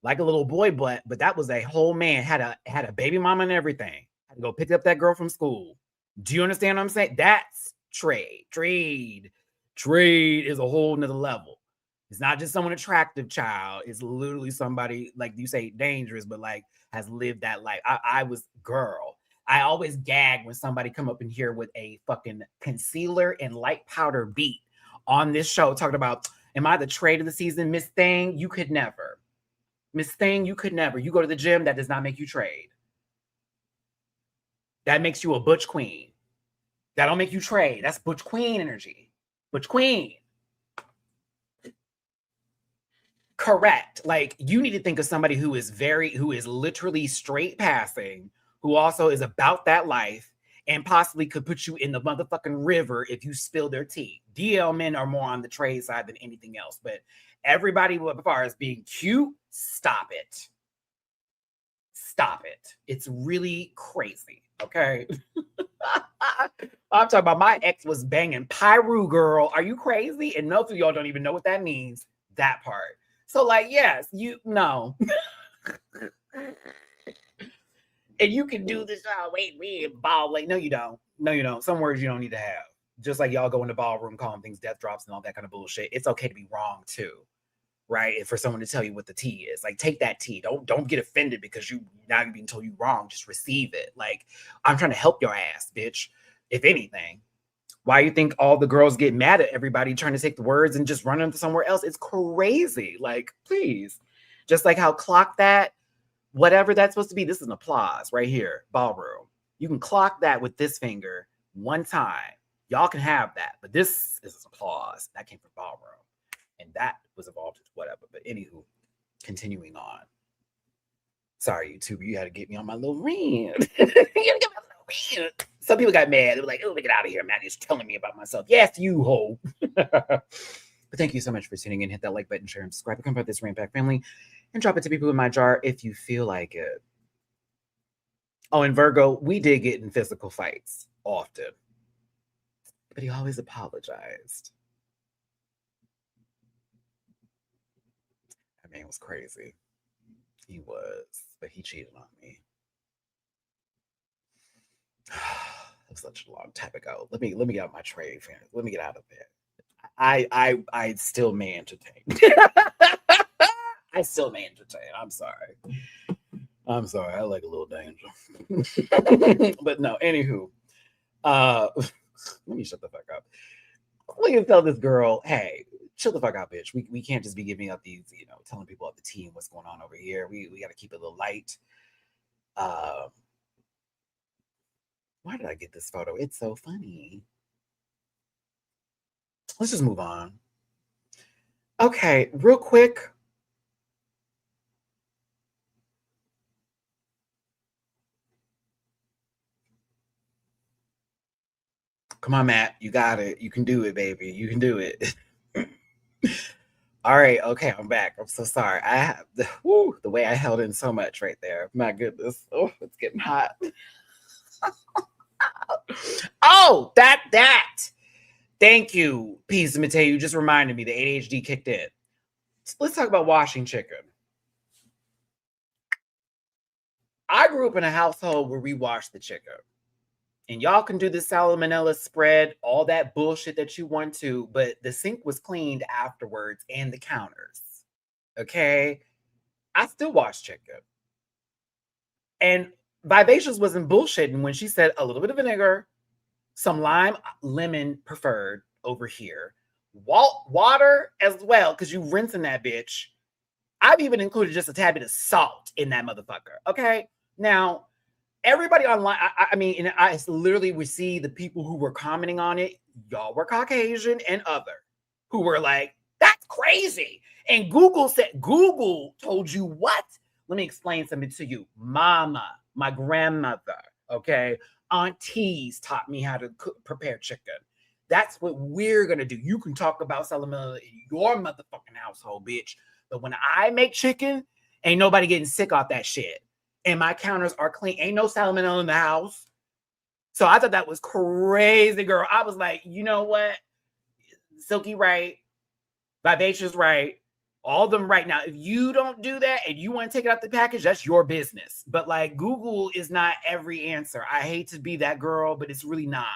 Like a little boy butt, but that was a whole man. Had a baby mama and everything. Had to go pick up that girl from school. Do you understand what I'm saying? That's Trade. Trade is a whole nother level. It's not just someone attractive, child. It's literally somebody, like you say, dangerous, but like has lived that life. I was girl. I always gag when somebody come up in here with a fucking concealer and light powder beat on this show talking about, am I the Trade of the season? Miss Thing, you could never. Miss Thing, you could never. You go to the gym, that does not make you Trade. That makes you a butch queen. That don't make you Trade. That's butch queen energy. Butch queen. Correct. Like, you need to think of somebody who is literally straight passing, who also is about that life, and possibly could put you in the motherfucking river if you spill their tea. DL men are more on the Trade side than anything else, but everybody, as far as being cute, stop it. Stop it. It's really crazy, okay? I'm talking about my ex was banging Pyru, girl. Are you crazy? And most of y'all don't even know what that means, that part. So, like, yes, you know. And you can do this. Oh, wait, we ball. Like, no, you don't. No, you don't. Some words you don't need to have. Just like y'all go in the ballroom calling things death drops and all that kind of bullshit. It's okay to be wrong too, right? And for someone to tell you what the tea is, like, take that tea. Don't get offended because you now you're being told you wrong. Just receive it. Like, I'm trying to help your ass, bitch. If anything, why you think all the girls get mad at everybody trying to take the words and just run them somewhere else? It's crazy. Like, please, just like how clock that. Whatever that's supposed to be, this is an applause right here, ballroom. You can clock that with this finger one time. Y'all can have that, but this is an applause. That came from ballroom. And that was evolved into whatever. But anywho, continuing on. Sorry, YouTuber, you had to get me on my little rant. You gotta get my little rant. Some people got mad. They were like, oh, get out of here. Matty's telling me about myself. Yes, you ho. But thank you so much for tuning in. Hit that like button, share, and subscribe. Become part of this Rant Pack family. And drop it to people in my jar if you feel like it. Oh, and Virgo, we did get in physical fights often. But he always apologized. That man was crazy. He was. But he cheated on me. That was such a long time ago. Let me get out my tray, fam. Let me get out of there. I still may entertain. I still may entertain. I'm sorry. I like a little danger. But no, anywho. Let me shut the fuck up. We can tell this girl, hey, chill the fuck out, bitch. We can't just be giving out these, telling people at the team what's going on over here. We got to keep it a little light. Why did I get this photo? It's so funny. Let's just move on. Okay, real quick. Come on, Matt. You got it. You can do it, baby. You can do it. All right. Okay, I'm back. I'm so sorry. I have the way I held in so much right there. My goodness. Oh, it's getting hot. Oh, that. Thank you, Peace Mateo. You just reminded me the ADHD kicked in. Let's talk about washing chicken. I grew up in a household where we washed the chicken. And y'all can do the salmonella spread, all that bullshit that you want to, but the sink was cleaned afterwards and the counters. Okay? I still wash chicken. And Vivacious wasn't bullshitting when she said a little bit of vinegar, some lime, lemon preferred over here, water as well, because you rinsing that bitch. I've even included just a tad bit of salt in that motherfucker. Okay? Now, everybody online, I literally would see the people who were commenting on it. Y'all were Caucasian and other who were like, that's crazy. And Google told you what? Let me explain something to you. Mama, my grandmother, okay, aunties taught me how to prepare chicken. That's what we're going to do. You can talk about salmonella in your motherfucking household, bitch. But when I make chicken, ain't nobody getting sick off that shit. And my counters are clean. Ain't no salmonella in the house. So I thought that was crazy, girl. I was like, you know what? Silky right. Vivacious right. All of them right. Now, if you don't do that and you want to take it out the package, that's your business. But like, Google is not every answer. I hate to be that girl, but it's really not.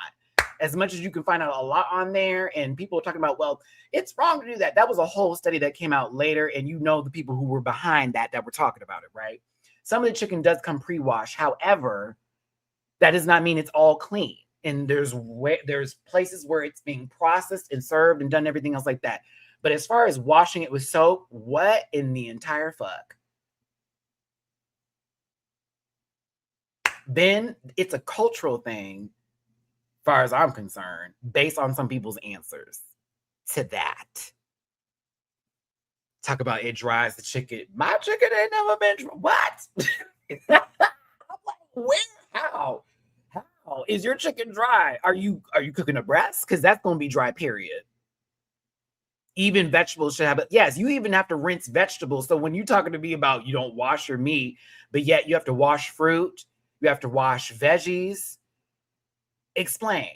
As much as you can find out a lot on there and people are talking about, well, it's wrong to do that. That was a whole study that came out later. And you know the people who were behind that were talking about it, right? Some of the chicken does come pre-washed. However, that does not mean it's all clean. And there's places where it's being processed and served and done everything else like that. But as far as washing it with soap, what in the entire fuck? Then it's a cultural thing, as far as I'm concerned, based on some people's answers to that. Talk about it dries the chicken. My chicken ain't never been dry. What? I'm like, where? How is your chicken dry? Are you cooking a breast? Because that's gonna be dry, period. Even vegetables should have it. Yes, you even have to rinse vegetables. So when you're talking to me about you don't wash your meat, but yet you have to wash fruit, you have to wash veggies. Explain.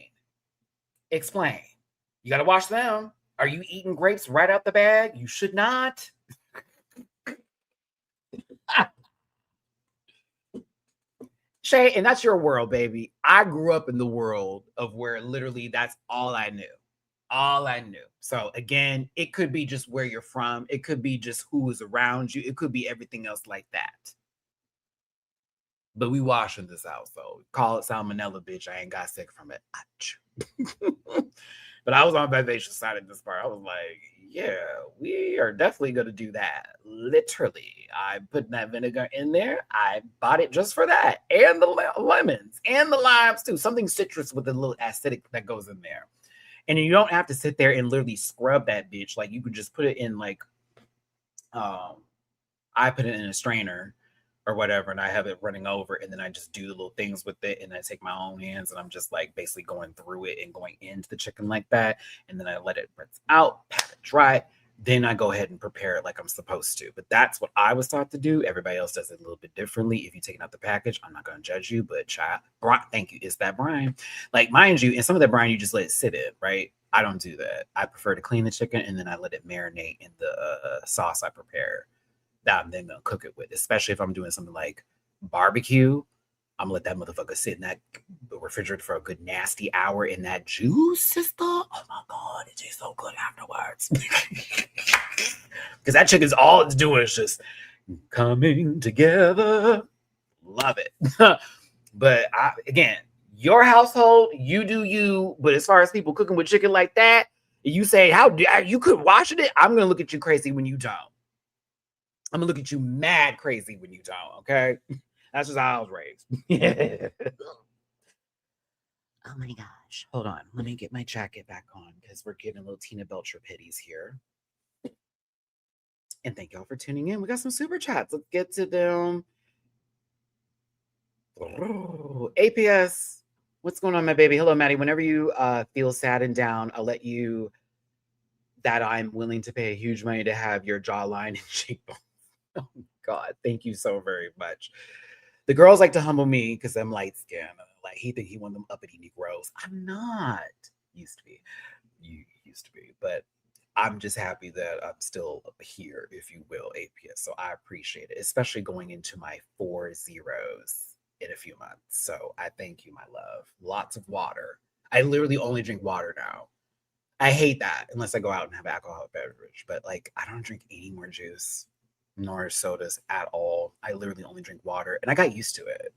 You gotta wash them. Are you eating grapes right out the bag? You should not. Shay, and that's your world, baby. I grew up in the world of where literally that's all I knew. All I knew. So again, it could be just where you're from. It could be just who is around you. It could be everything else like that. But we washing this out, so call it salmonella, bitch. I ain't got sick from it. But I was on vivacious side of this part. I was like, yeah, we are definitely going to do that. Literally. I put that vinegar in there. I bought it just for that. And the lemons and the limes too. Something citrus with a little acidic that goes in there. And you don't have to sit there and literally scrub that bitch. Like you could just put it in like, I put it in a strainer or whatever, and I have it running over, and then I just do the little things with it, and I take my own hands, and I'm just like basically going through it and going into the chicken like that, and then I let it rinse out, pat it dry, then I go ahead and prepare it like I'm supposed to. But that's what I was taught to do. Everybody else does it a little bit differently. If you take it out the package, I'm not going to judge you, but child, thank you. It's that brine. Like, mind you, and some of that brine, you just let it sit in, right? I don't do that. I prefer to clean the chicken, and then I let it marinate in the sauce I prepare that I'm then gonna cook it with, especially if I'm doing something like barbecue. I'm gonna let that motherfucker sit in that refrigerator for a good nasty hour in that juice, sister. Oh my God, it tastes so good afterwards. Because that chicken's all it's doing is just coming together. Love it. But again, your household, you do you. But as far as people cooking with chicken like that, you say, how do you could wash it? I'm gonna look at you crazy when you don't. I'm gonna look at you mad crazy when you don't, okay? That's just how I was raised. Oh my gosh. Hold on. Let me get my jacket back on because we're getting a little Tina Belcher pitties here. And thank y'all for tuning in. We got some super chats. Let's get to them. Oh, APS. What's going on, my baby? Hello, Maddie. Whenever you feel sad and down, I'll let you that I'm willing to pay a huge money to have your jawline and cheekbone. Oh God, thank you so very much. The girls like to humble me because I'm light skinned. Like he think he one of them uppity Negroes. I'm not. Used to be. You used to be. But I'm just happy that I'm still here, if you will, APS. So I appreciate it, especially going into my 4 zeros in a few months. So I thank you, my love. Lots of water. I literally only drink water now. I hate that unless I go out and have alcoholic beverage. But like, I don't drink any more juice nor sodas at all. I literally only drink water, and I got used to it.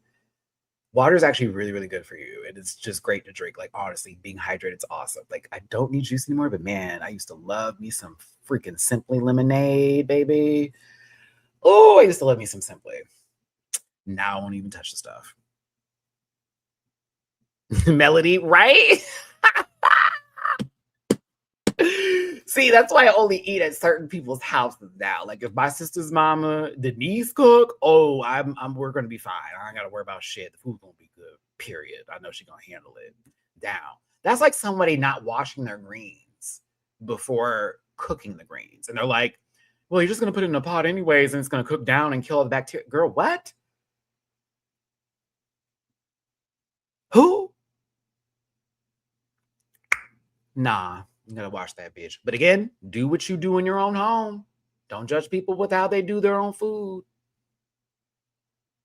Water is actually really, really good for you. And it's just great to drink. Like, honestly, being hydrated is awesome. Like, I don't need juice anymore, but man, I used to love me some freaking Simply lemonade, baby. Oh, I used to love me some Simply. Now I won't even touch the stuff. Melody, right? See, that's why I only eat at certain people's houses now. Like if my sister's mama, Denise cook, we're gonna be fine. I ain't gotta worry about shit. The food's gonna be good. Period. I know she's gonna handle it down. That's like somebody not washing their greens before cooking the greens, and they're like, "Well, you're just gonna put it in a pot anyways, and it's gonna cook down and kill all the bacteria." Girl, what? Who? Nah. You gotta wash that bitch. But again, do what you do in your own home. Don't judge people with how they do their own food.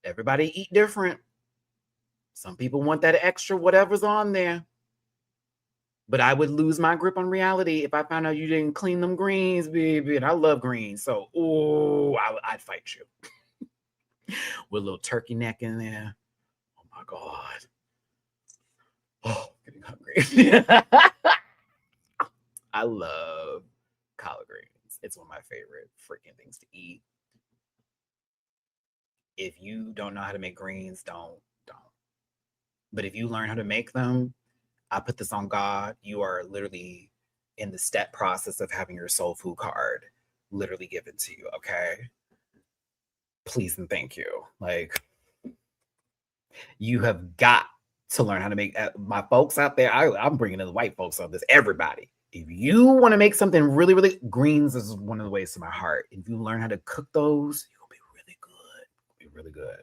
Everybody eat different. Some people want that extra whatever's on there. But I would lose my grip on reality if I found out you didn't clean them greens, baby. And I love greens. So, I'd fight you. With a little turkey neck in there. Oh my God. Oh, getting hungry. I love collard greens. It's one of my favorite freaking things to eat. If you don't know how to make greens, don't. But if you learn how to make them, I put this on God. You are literally in the step process of having your soul food card literally given to you, okay? Please and thank you. Like, you have got to learn how to make my folks out there. I'm bringing in the white folks on this, everybody. If you want to make something really, really, greens is one of the ways to my heart. If you learn how to cook those, you'll be really good. You'll be really good.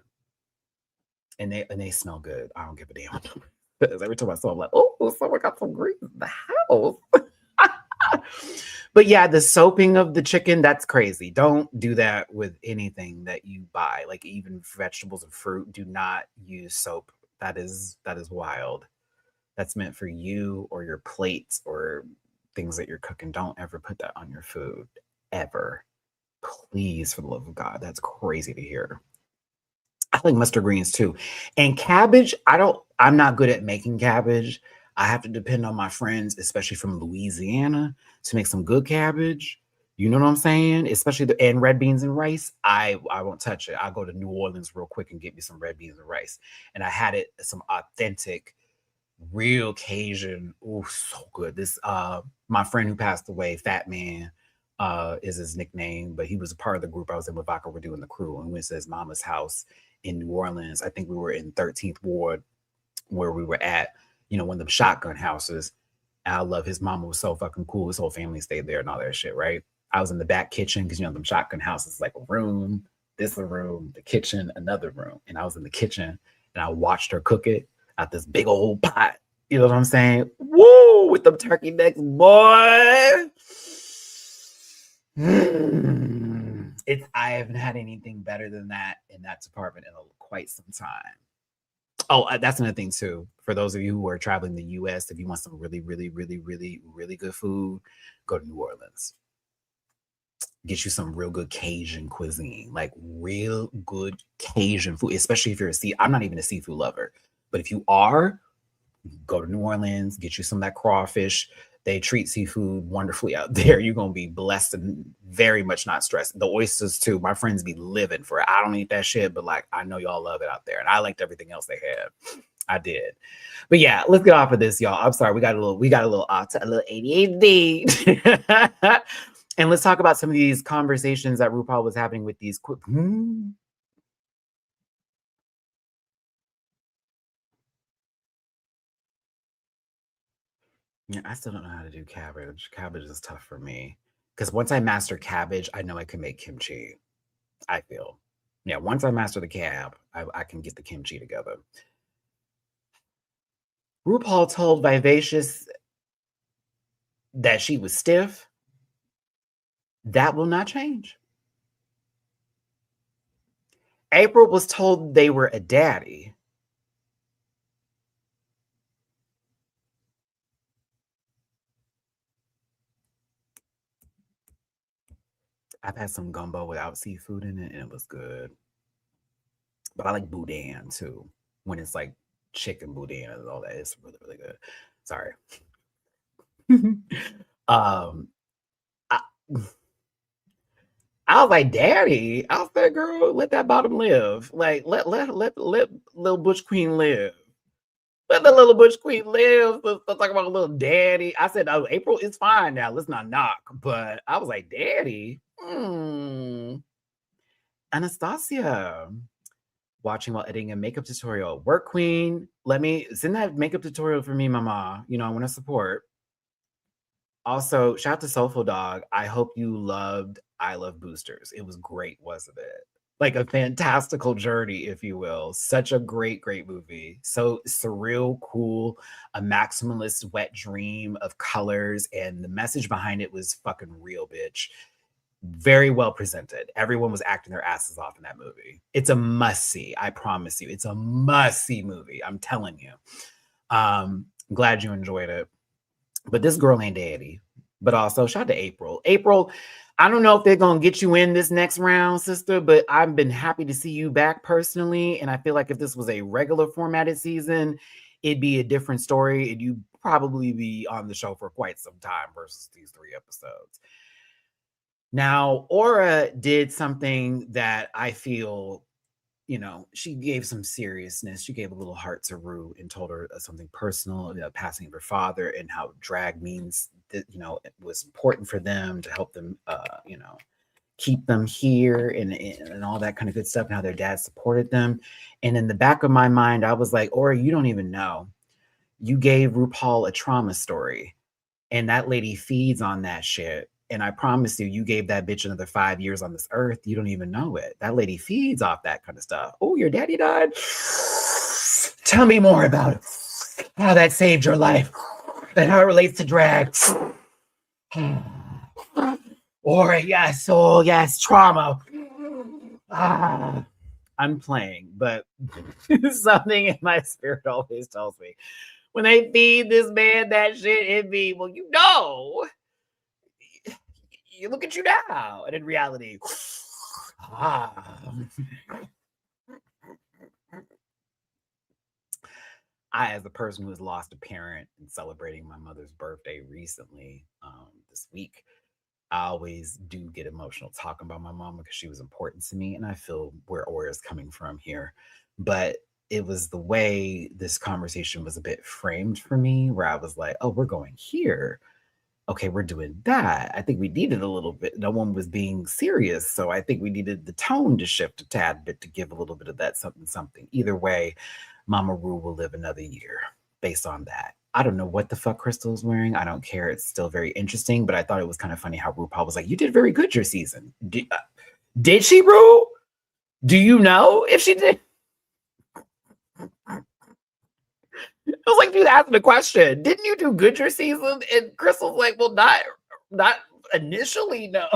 And they smell good. I don't give a damn. Because every time I saw them, I'm like, oh, someone got some greens in the house. But yeah, the soaping of the chicken, that's crazy. Don't do that with anything that you buy. Like even vegetables and fruit, do not use soap. That is wild. That's meant for you or your plates or things that you're cooking. Don't ever put that on your food. Ever. Please, for the love of God. That's crazy to hear. I like mustard greens too. And cabbage, I'm not good at making cabbage. I have to depend on my friends, especially from Louisiana, to make some good cabbage. You know what I'm saying? Especially and red beans and rice. I won't touch it. I'll go to New Orleans real quick and get me some red beans and rice. And I had it some authentic, real Cajun. Oh, so good. This my friend who passed away, Fat Man, is his nickname, but he was a part of the group I was in with Vodka. We're doing the crew, and we went to his mama's house in New Orleans. I think we were in 13th Ward where we were at, one of them shotgun houses. And I love his mama was so fucking cool. His whole family stayed there and all that shit, right? I was in the back kitchen because them shotgun houses like a room, this a room, the kitchen, another room. And I was in the kitchen and I watched her cook it out this big old pot. You know what I'm saying? Woo! With them turkey necks, boy. I haven't had anything better than that in that department in quite some time. Oh, that's another thing too. For those of you who are traveling the U.S., if you want some really, really, really, really, really good food, go to New Orleans. Get you some real good Cajun cuisine, like real good Cajun food, especially if you're I'm not even a seafood lover, but if you are, go to New Orleans, get you some of that crawfish. They treat seafood wonderfully out there. You're going to be blessed and very much not stressed. The oysters too. My friends be living for it. I don't eat that shit, but like, I know y'all love it out there. And I liked everything else they had. I did. But yeah, let's get off of this, y'all. I'm sorry. We got a little ADHD. And let's talk about some of these conversations that RuPaul was having with these quick. Yeah, I still don't know how to do cabbage. Cabbage is tough for me. Because once I master cabbage, I know I can make kimchi. I feel. Yeah, once I master the cab, I can get the kimchi together. RuPaul told Vivacious that she was stiff. That will not change. April was told they were a daddy. I've had some gumbo without seafood in it, and it was good. But I like boudin too. When it's like chicken boudin and all that, it's really, really good. Sorry. I, I was like, Daddy. I was like, girl, let that bottom live. Like, let little Butch Queen live. Let the little Butch Queen live. Let's talk about a little daddy. I said, oh, April is fine now. Let's not knock. But I was like, Daddy. Anastasia. Watching while editing a makeup tutorial. Work queen. Let me send that makeup tutorial for me, mama. I want to support. Also, shout out to Soulful Dog. I hope you loved I Love Boosters. It was great, wasn't it? Like a fantastical journey, if you will. Such a great, great movie. So surreal, cool, a maximalist wet dream of colors. And the message behind it was fucking real, bitch. Very well presented. Everyone was acting their asses off in that movie. It's a must-see. I promise you. It's a must-see movie. I'm telling you. Glad you enjoyed it. But this girl ain't daddy. But also, shout out to April. April, I don't know if they're going to get you in this next round, sister, but I've been happy to see you back personally. And I feel like if this was a regular formatted season, it'd be a different story. And you'd probably be on the show for quite some time versus these 3 episodes. Now, Aura did something that I feel, she gave some seriousness. She gave a little heart to Rue and told her something personal, passing of her father and how drag means that, it was important for them to help them, keep them here and all that kind of good stuff and how their dad supported them. And in the back of my mind, I was like, Aura, you don't even know. You gave RuPaul a trauma story and that lady feeds on that shit. And I promise you, you gave that bitch another 5 years on this earth. You don't even know it. That lady feeds off that kind of stuff. Oh, your daddy died? Tell me more about it. How that saved your life and how it relates to drag. Or yes, oh yes, trauma. I'm playing, but something in my spirit always tells me when they feed this man that shit, it be, well, you look at you now. And in reality, I, as a person who has lost a parent and celebrating my mother's birthday recently, this week, I always do get emotional talking about my mom because she was important to me, and I feel where Aura is coming from here. But it was the way this conversation was a bit framed for me, where I was like, "Oh, we're going here. Okay, we're doing that." I think we needed a little bit. No one was being serious, so I think we needed the tone to shift a tad bit to give a little bit of that something something. Either way, Mama Ru will live another year based on that. I don't know what the fuck Crystal's wearing. I don't care. It's still very interesting, but I thought it was kind of funny how RuPaul was like, "You did very good your season." Did she, Ru? Do you know if she did? I was like, dude, ask the question. Didn't you do good your season? And Crystal's like, well, not initially, no.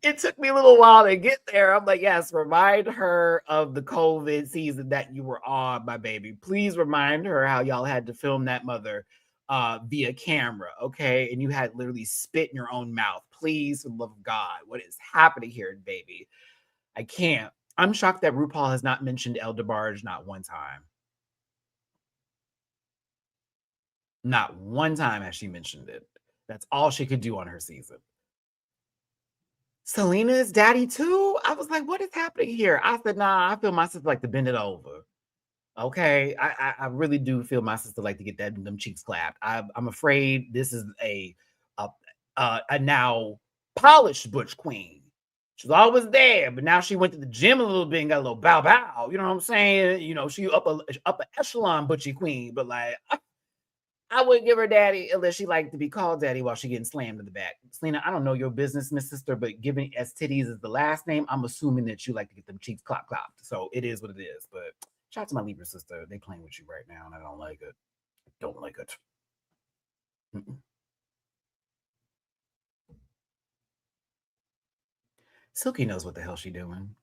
It took me a little while to get there. I'm like, yes, remind her of the COVID season that you were on, my baby. Please remind her how y'all had to film that mother via camera, okay? And you had literally spit in your own mouth. Please, for the love of God, what is happening here, baby? I can't. I'm shocked that RuPaul has not mentioned El DeBarge not one time. Not one time has she mentioned it. That's all she could do on her season. Selena's daddy too? I was like, what is happening here? I said, nah, I feel my sister like to bend it over. Okay. I really do feel my sister like to get them cheeks clapped. I'm afraid this is a now polished Butch Queen. She's always there, but now she went to the gym a little bit and got a little bow bow. You know what I'm saying? You know, she up a echelon Butchie Queen, but like I wouldn't give her daddy unless she liked to be called daddy while she getting slammed in the back. Selena, I don't know your business, Miss Sister, but given S titties is the last name, I'm assuming that you like to get them cheeks clopped. So it is what it is. But shout out to my Libra sister. They playing with you right now, and I don't like it. Don't like it. Mm-mm. Silky knows what the hell she doing.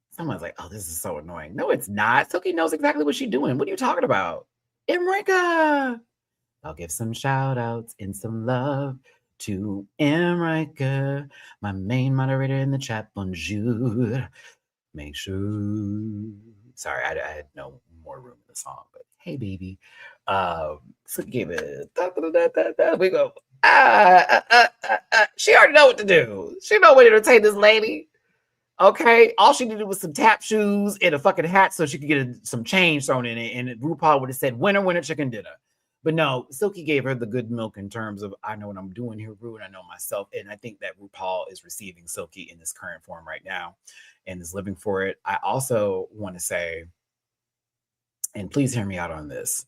Someone's like, oh, this is so annoying. No, it's not. Silky knows exactly what she's doing. What are you talking about? Emrika. I'll give some shout outs and some love to Emrika, my main moderator in the chat. Bonjour. Make sure. Sorry, I had no more room in the song, but hey, baby. So give it. We go. She already know what to do. She know what to entertain this lady. Okay, all she needed was some tap shoes and a fucking hat so she could get some change thrown in it, and RuPaul would have said, "Winner, winner, chicken dinner." But no, Silky gave her the good milk in terms of I know what I'm doing here, Ru, and I know myself, and I think that RuPaul is receiving Silky in this current form right now, and is living for it. I also want to say, and please hear me out on this.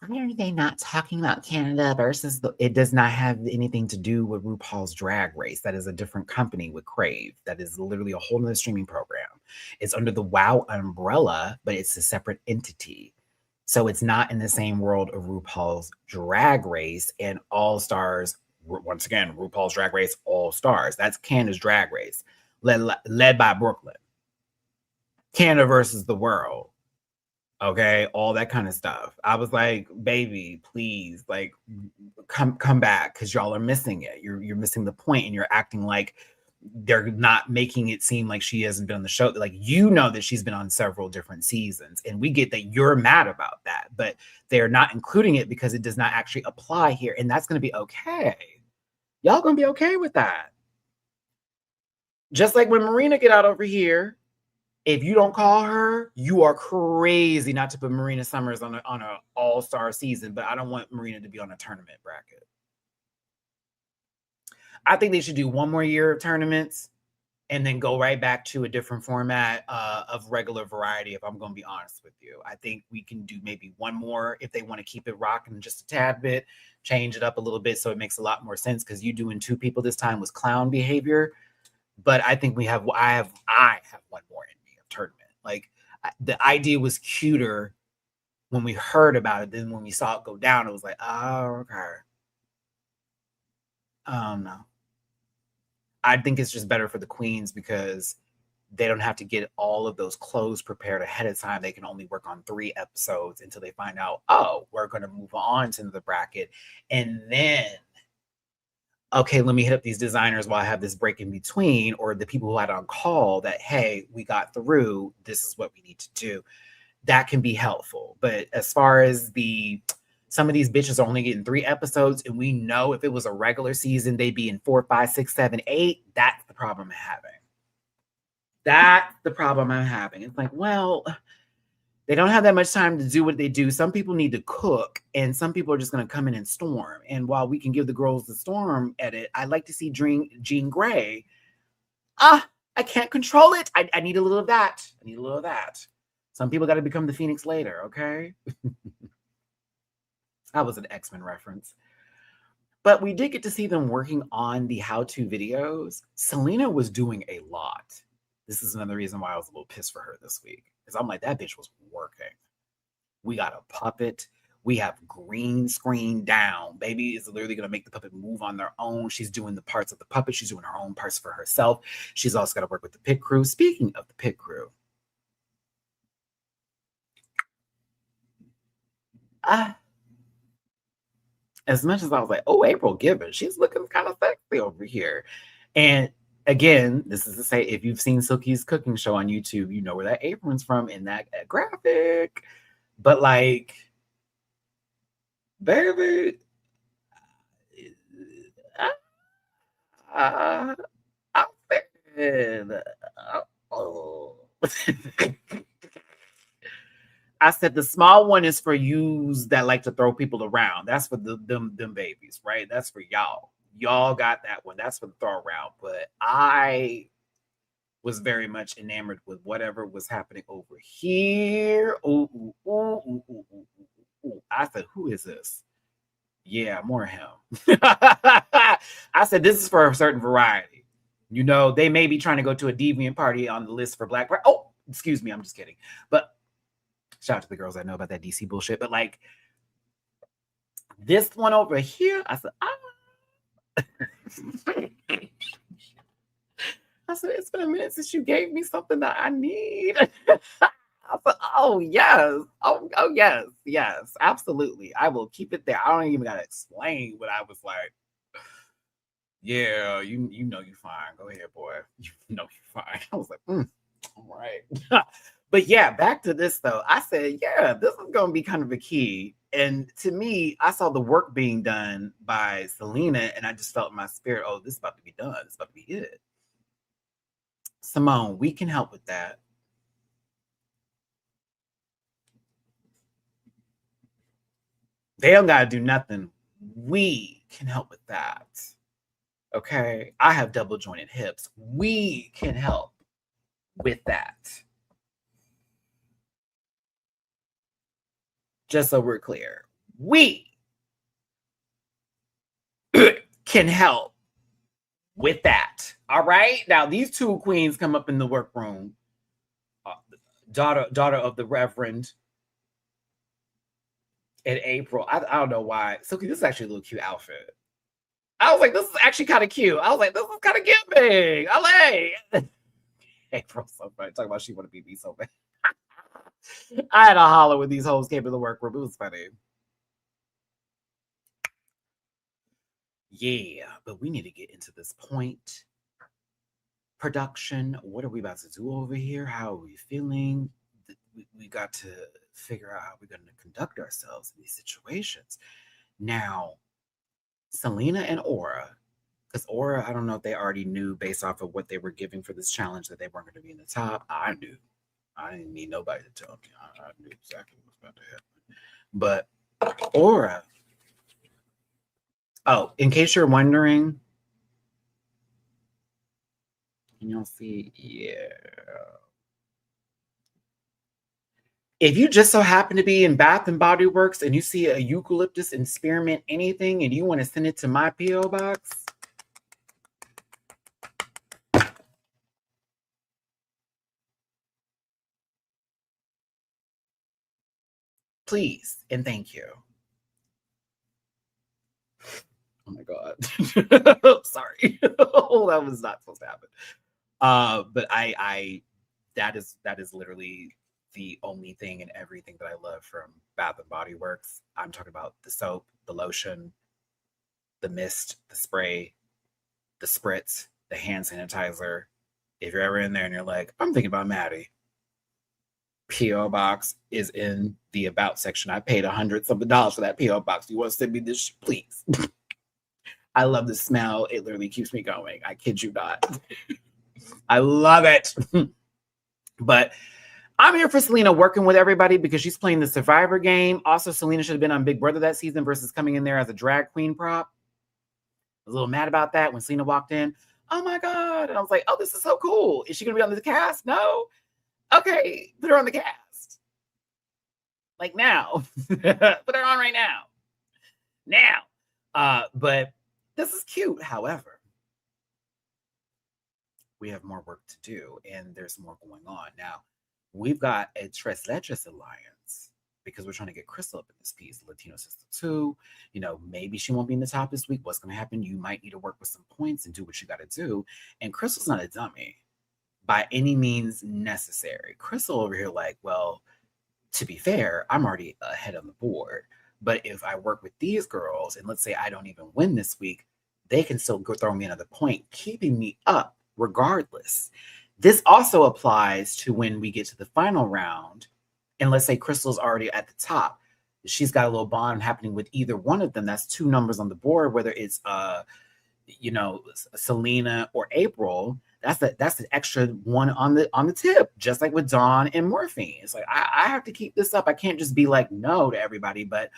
Why are they not talking about Canada versus it does not have anything to do with RuPaul's Drag Race. That is a different company with Crave. That is literally a whole nother streaming program. It's under the WoW umbrella, but it's a separate entity. So it's not in the same world of RuPaul's Drag Race and All Stars. Once again, RuPaul's Drag Race All Stars. That's Canada's Drag Race, led by Brooklyn. Canada versus the world. Okay, all that kind of stuff. I was like, baby, please, like, come back because y'all are missing it. You're missing the point, and you're acting like they're not making it seem like she hasn't been on the show. Like, you know that she's been on several different seasons, and we get that you're mad about that, but they're not including it because it does not actually apply here, and that's going to be okay. Y'all gonna be okay with that. Just like when Marina get out over here. If you don't call her, you are crazy not to put Marina Summers on a all-star season, but I don't want Marina to be on a tournament bracket. I think they should do one more year of tournaments and then go right back to a different format of regular variety, if I'm going to be honest with you. I think we can do maybe one more if they want to keep it rocking just a tad bit, change it up a little bit so it makes a lot more sense because you doing two people this time was clown behavior. But I think I have one more in me of tournament. Like the idea was cuter when we heard about it, then when we saw it go down, it was like, oh, okay. No. I think it's just better for the queens because they don't have to get all of those clothes prepared ahead of time. They can only work on 3 episodes until they find out, oh, we're going to move on to the bracket. And then, okay, let me hit up these designers while I have this break in between, or the people who had on call that, hey, we got through. This is what we need to do. That can be helpful. But as far as some of these bitches are only getting 3 episodes, and we know if it was a regular season, they'd be in 4, 5, 6, 7, 8. That's the problem I'm having. That's the problem I'm having. It's like, well, they don't have that much time to do what they do. Some people need to cook, and some people are just going to come in and storm. And while we can give the girls the storm edit, I like to see Jean Grey. I can't control it. I need a little of that. I need a little of that. Some people got to become the Phoenix later, okay? That was an X-Men reference. But we did get to see them working on the how-to videos. Selena was doing a lot. This is another reason why I was a little pissed for her this week. Because I'm like, that bitch was working. We got a puppet. We have green screen down. Baby is literally going to make the puppet move on their own. She's doing the parts of the puppet. She's doing her own parts for herself. She's also got to work with the pit crew. Speaking of the pit crew, as much as I was like, oh, April Gibbons, she's looking kind of sexy over here. And again, this is to say, if you've seen Silky's cooking show on YouTube, you know where that apron's from in that graphic. But like, baby, I'm thinking, oh. I said the small one is for yous that like to throw people around. That's for them babies, right? That's for y'all. Y'all got that one. That's for the throw around. But I was very much enamored with whatever was happening over here. Ooh, ooh, ooh, ooh, ooh, ooh, ooh. I said, who is this? Yeah, more him. I said, this is for a certain variety. You know, they may be trying to go to a deviant party on the list for Black. Oh, excuse me. I'm just kidding. But shout out to the girls that know about that DC bullshit. But like this one over here, I said, I said, it's been a minute since you gave me something that I need. I said, oh yes. Oh yes, yes, absolutely. I will keep it there. I don't even gotta explain what I was like. Yeah, you know you're fine. Go ahead, boy. You know you're fine. I was like, all right. But yeah, back to this though. I said, yeah, this is going to be kind of a key. And to me, I saw the work being done by Selena, and I just felt in my spirit, oh, this is about to be done. It's about to be it. Simone, we can help with that. They don't got to do nothing. We can help with that. Okay. I have double jointed hips. We can help with that. Just so we're clear, we can help with that. All right. Now, these 2 queens come up in the workroom. Daughter of the Reverend and April. I don't know why. So this is actually a little cute outfit. I was like, this is actually kind of cute. I was like, this is kind of giving. LA. April's so funny. Talking about she want to be me so bad. I had a holler when these hoes came in the workroom. It was funny. Yeah, but we need to get into this point. Production. What are we about to do over here? How are we feeling? We got to figure out how we're going to conduct ourselves in these situations. Now, Selena and Aura, because Aura, I don't know if they already knew based off of what they were giving for this challenge that they weren't going to be in the top. I knew. I didn't need nobody to tell me. I knew exactly what was about to happen. But Aura, oh, in case you're wondering, can y'all see? Yeah. If you just so happen to be in Bath and Body Works and you see a eucalyptus and spearmint anything and you want to send it to my P.O. box, Please and thank you. Oh my God. Sorry. Oh, that was not supposed to happen. But that is literally the only thing and everything that I love from Bath and Body Works. I'm talking about the soap, the lotion, the mist, the spray, the spritz, the hand sanitizer. If you're ever in there and you're like, I'm thinking about Matty, PO box is in the about section. I paid $100-something for that PO box. You want to send me this? Please. I love the smell. It literally keeps me going. I kid you not. I love it. But I'm here for Selena working with everybody because she's playing the Survivor game. Also, Selena should have been on Big Brother that season versus coming in there as a drag queen prop. I was a little mad about that when Selena walked in. Oh my God. And I was like, oh, this is so cool. Is she going to be on the cast? No. Okay. Put her on the cast. Like now. Put her on right now. Now. But this is cute. However, we have more work to do and there's more going on. Now, we've got a Tres Leches alliance because we're trying to get Crystal up in this piece, Latino Sister 2. You know, maybe she won't be in the top this week. What's going to happen? You might need to work with some points and do what you got to do. And Crystal's not a dummy by any means necessary. Crystal over here like, well, to be fair, I'm already ahead on the board. But if I work with these girls and let's say I don't even win this week, they can still go throw me another point, keeping me up regardless. This also applies to when we get to the final round. And let's say Crystal's already at the top. She's got a little bond happening with either one of them. That's two numbers on the board, whether it's Selena or April. That's an extra one on the tip, just like with Dawn and Morphine. It's like I have to keep this up. I can't just be like no to everybody, but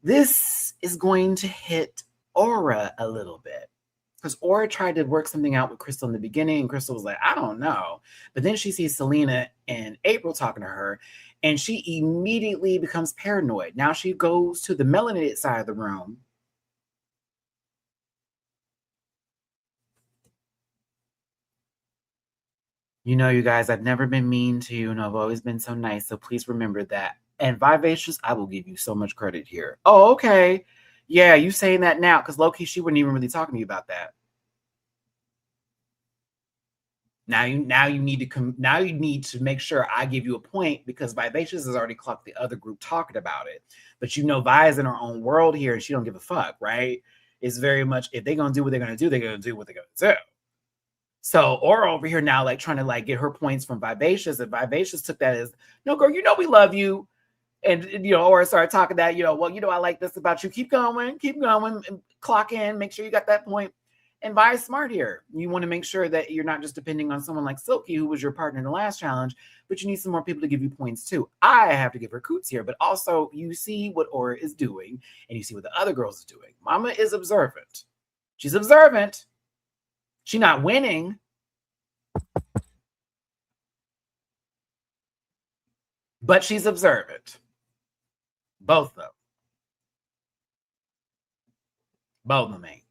this is going to hit Aura a little bit. Because Aura tried to work something out with Crystal in the beginning, and Crystal was like, I don't know. But then she sees Selena and April talking to her, and she immediately becomes paranoid. Now she goes to the melanated side of the room. You know, you guys, I've never been mean to you, and I've always been so nice, so please remember that. And Vivacious, I will give you so much credit here. Oh, okay. Yeah, you saying that now, because low-key, she wasn't even really talking to you about that. Now you need to make sure I give you a point because Vivacious has already clocked the other group talking about it. But you know, Vi's in her own world here and she don't give a fuck, right? It's very much if they're gonna do what they're gonna do, they're gonna do what they're gonna do. So Aura over here now, like trying to like get her points from Vivacious, and Vivacious took that as no girl, you know we love you. And you know, Aura started talking that, well, I like this about you. Keep going, and clock in, make sure you got that point. And Vi is smart here. You want to make sure that you're not just depending on someone like Silky, who was your partner in the last challenge, but you need some more people to give you points too. I have to give her coots here, but also you see what Aura is doing and you see what the other girls is doing. Mama is observant. She's observant. She's not winning. But she's observant. Both of them. Both of them ain't.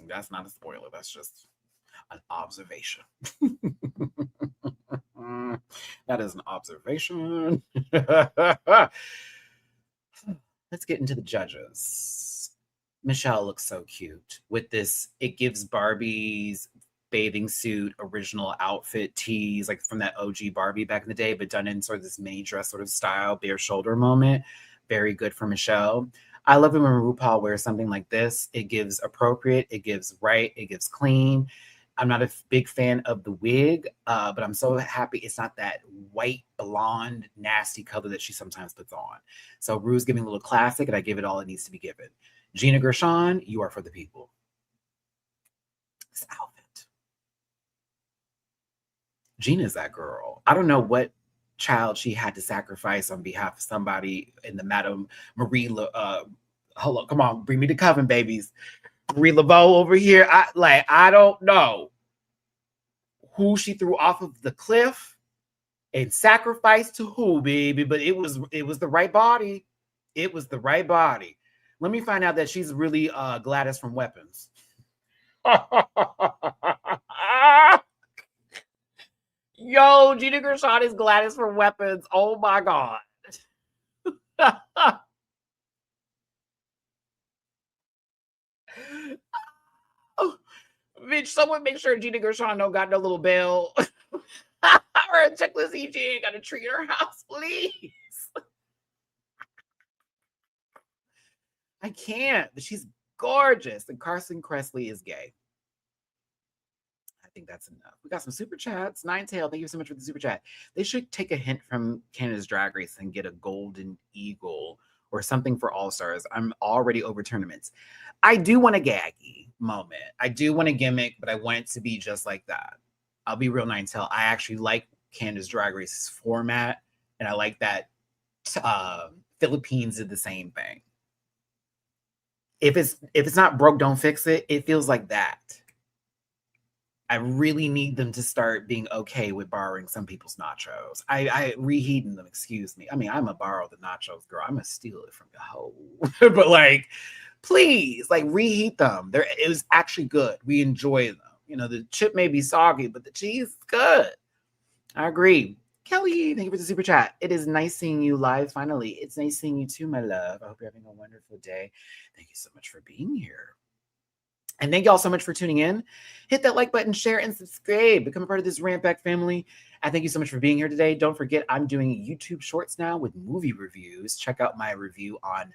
That's not a spoiler. That's just an observation. That is an observation. Let's get into the judges. Michelle looks so cute with this. It gives Barbie's bathing suit original outfit tease, like from that OG Barbie back in the day, but done in sort of this mini dress sort of style, bare shoulder moment. Very good for Michelle. I love it when RuPaul wears something like this. It gives appropriate, it gives right, it gives clean. I'm not a big fan of the wig, but I'm so happy it's not that white, blonde, nasty color that she sometimes puts on. So Ru's giving a little classic, and I give it all it needs to be given. Gina Gershon, you are for the people. This outfit. Gina's that girl. I don't know what child she had to sacrifice on behalf of somebody in the Madame Marie. Hello, come on, bring me the coven, babies. Marie Laveau over here. I don't know who she threw off of the cliff and sacrificed to who, baby, but it was the right body. It was the right body. Let me find out that she's really Gladys from Weapons. Yo, Oh, Gina Gershon is Gladys from Weapons. Oh my God. Oh, bitch, someone make sure Gina Gershon don't got no little bell or a checklist EG ain't got a tree in her house, please. I can't, but she's gorgeous. And Carson Kressley is gay. I think that's enough. We got some super chats. Ninetail, thank you so much for the super chat. They should take a hint from Canada's Drag Race and get a golden eagle or something for All Stars. I'm already over tournaments. I do want a gaggy moment. I do want a gimmick, but I want it to be just like that. I'll be real, Ninetail. I actually like Canada's Drag Race's format, and I like that Philippines did the same thing. If it's not broke, don't fix it. It feels like that. I really need them to start being okay with borrowing some people's nachos. I reheating them, excuse me. I mean, I'm a borrow the nachos girl. I'm gonna steal it from your hoe. But like, please, like reheat them. It was actually good. We enjoy them. You know, the chip may be soggy, but the cheese is good. I agree. Kelly, thank you for the super chat. It is nice seeing you live finally. It's nice seeing you too, my love. I hope you're having a wonderful day. Thank you so much for being here. And thank y'all so much for tuning in. Hit that like button, share, and subscribe. Become a part of this Rant Back family. And thank you so much for being here today. Don't forget, I'm doing YouTube shorts now with movie reviews. Check out my review on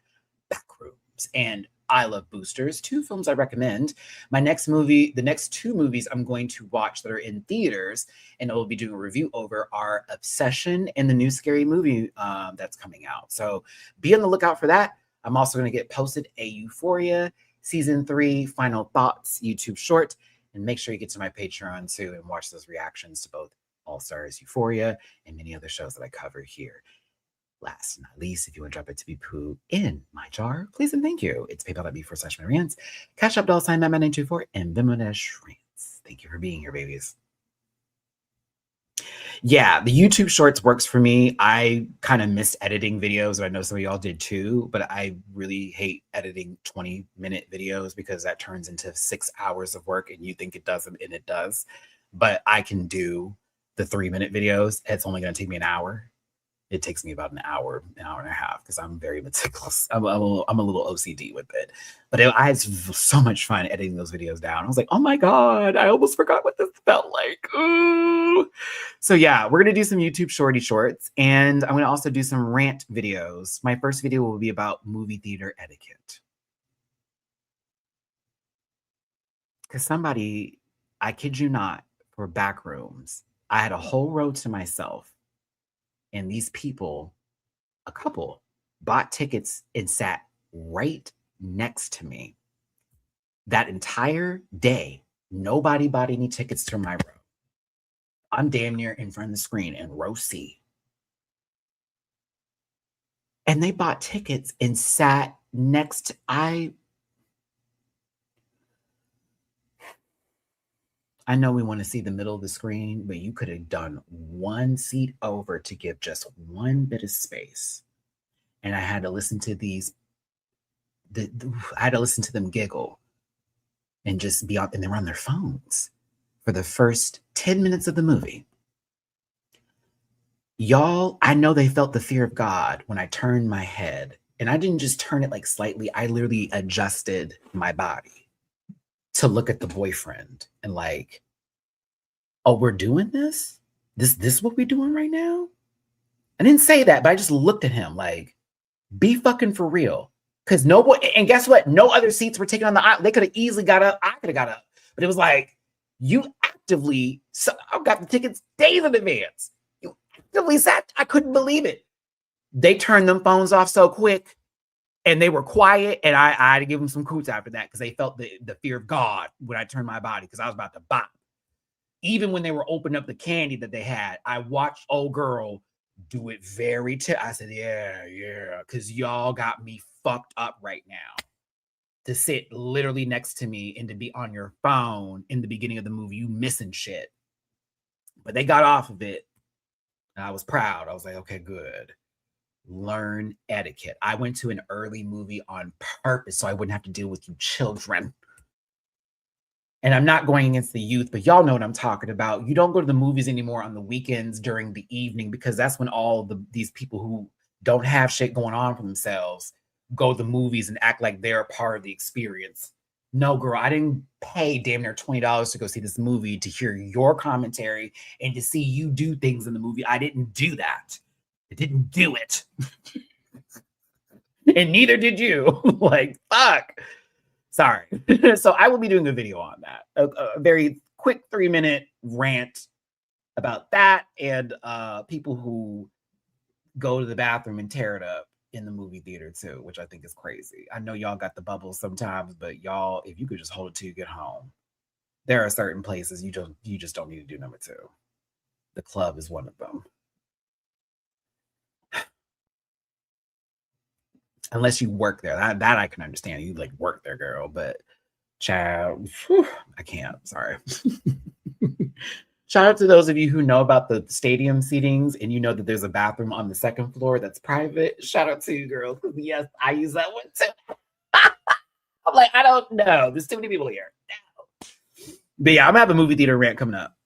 Backrooms and I Love Boosters, 2 films I recommend. My next movie, the next 2 movies I'm going to watch that are in theaters and I will be doing a review over are Obsession and the new Scary Movie that's coming out. So be on the lookout for that. I'm also going to get posted a Euphoria Season 3 Final Thoughts YouTube short. And make sure you get to my Patreon too and watch those reactions to both All Stars, Euphoria, and many other shows that I cover here. Last but not least, if you want to drop it to be poo in my jar, please and thank you. It's paypal.me/Matty-Rants, Cash App $Matt924, and Venmo-Rants. Thank you for being here, babies. Yeah, the YouTube shorts works for me. I kind of miss editing videos. I know some of y'all did too, but I really hate editing 20-minute videos because that turns into 6 hours of work and you think it doesn't, and it does. But I can do the 3-minute videos. It's only going to take me an hour. It takes me about an hour and a half because I'm very meticulous. I'm a little OCD with it. But I had so much fun editing those videos down. I was like, oh my God, I almost forgot what this felt like. Ooh. So yeah, we're going to do some YouTube shorty shorts. And I'm going to also do some rant videos. My first video will be about movie theater etiquette. Because somebody, I kid you not, for Backrooms, I had a whole row to myself. And these people, a couple, bought tickets and sat right next to me. That entire day, nobody bought any tickets to my row. I'm damn near in front of the screen in row C. And they bought tickets and sat next to, I know we want to see the middle of the screen, but you could have done one seat over to give just one bit of space. And I had to listen to I had to listen to them giggle and just be out, and they were on their phones for the first 10 minutes of the movie. Y'all, I know they felt the fear of God when I turned my head, and I didn't just turn it like slightly. I literally adjusted my body to look at the boyfriend and like, oh, we're doing this? This what we're doing right now? I didn't say that, but I just looked at him like, be fucking for real. Because and guess what? No other seats were taken on the aisle. They could have easily got up. I could have got up. But it was like, you actively, I got the tickets days in advance. You actively sat. I couldn't believe it. They turned them phones off so quick and they were quiet. And I had to give them some coots after that because they felt the fear of God when I turned my body because I was about to bop. Even when they were opening up the candy that they had, I watched old girl do it very I said, yeah, because y'all got me fucked up right now. To sit literally next to me and to be on your phone in the beginning of the movie, you missing shit. But they got off of it, and I was proud. I was like, okay, good. Learn etiquette. I went to an early movie on purpose so I wouldn't have to deal with you children. And I'm not going against the youth, but y'all know what I'm talking about. You don't go to the movies anymore on the weekends during the evening because that's when all these people who don't have shit going on for themselves go to the movies and act like they're a part of the experience. No, girl, I didn't pay damn near $20 to go see this movie to hear your commentary and to see you do things in the movie. I didn't do that. I didn't do it. And neither did you. Like, fuck. Sorry. So I will be doing a video on that. A very quick 3-minute rant about that and people who go to the bathroom and tear it up in the movie theater too, which I think is crazy. I know y'all got the bubbles sometimes, but y'all, if you could just hold it till you get home, there are certain places you just don't need to do number 2. The club is one of them. Unless you work there. That I can understand. You like work there, girl, but child, whew, I can't. Sorry. Shout out to those of you who know about the stadium seatings and you know that there's a bathroom on the second floor that's private. Shout out to you, girls. Yes, I use that one too. I'm like, I don't know. There's too many people here. No. But yeah, I'm gonna have a movie theater rant coming up.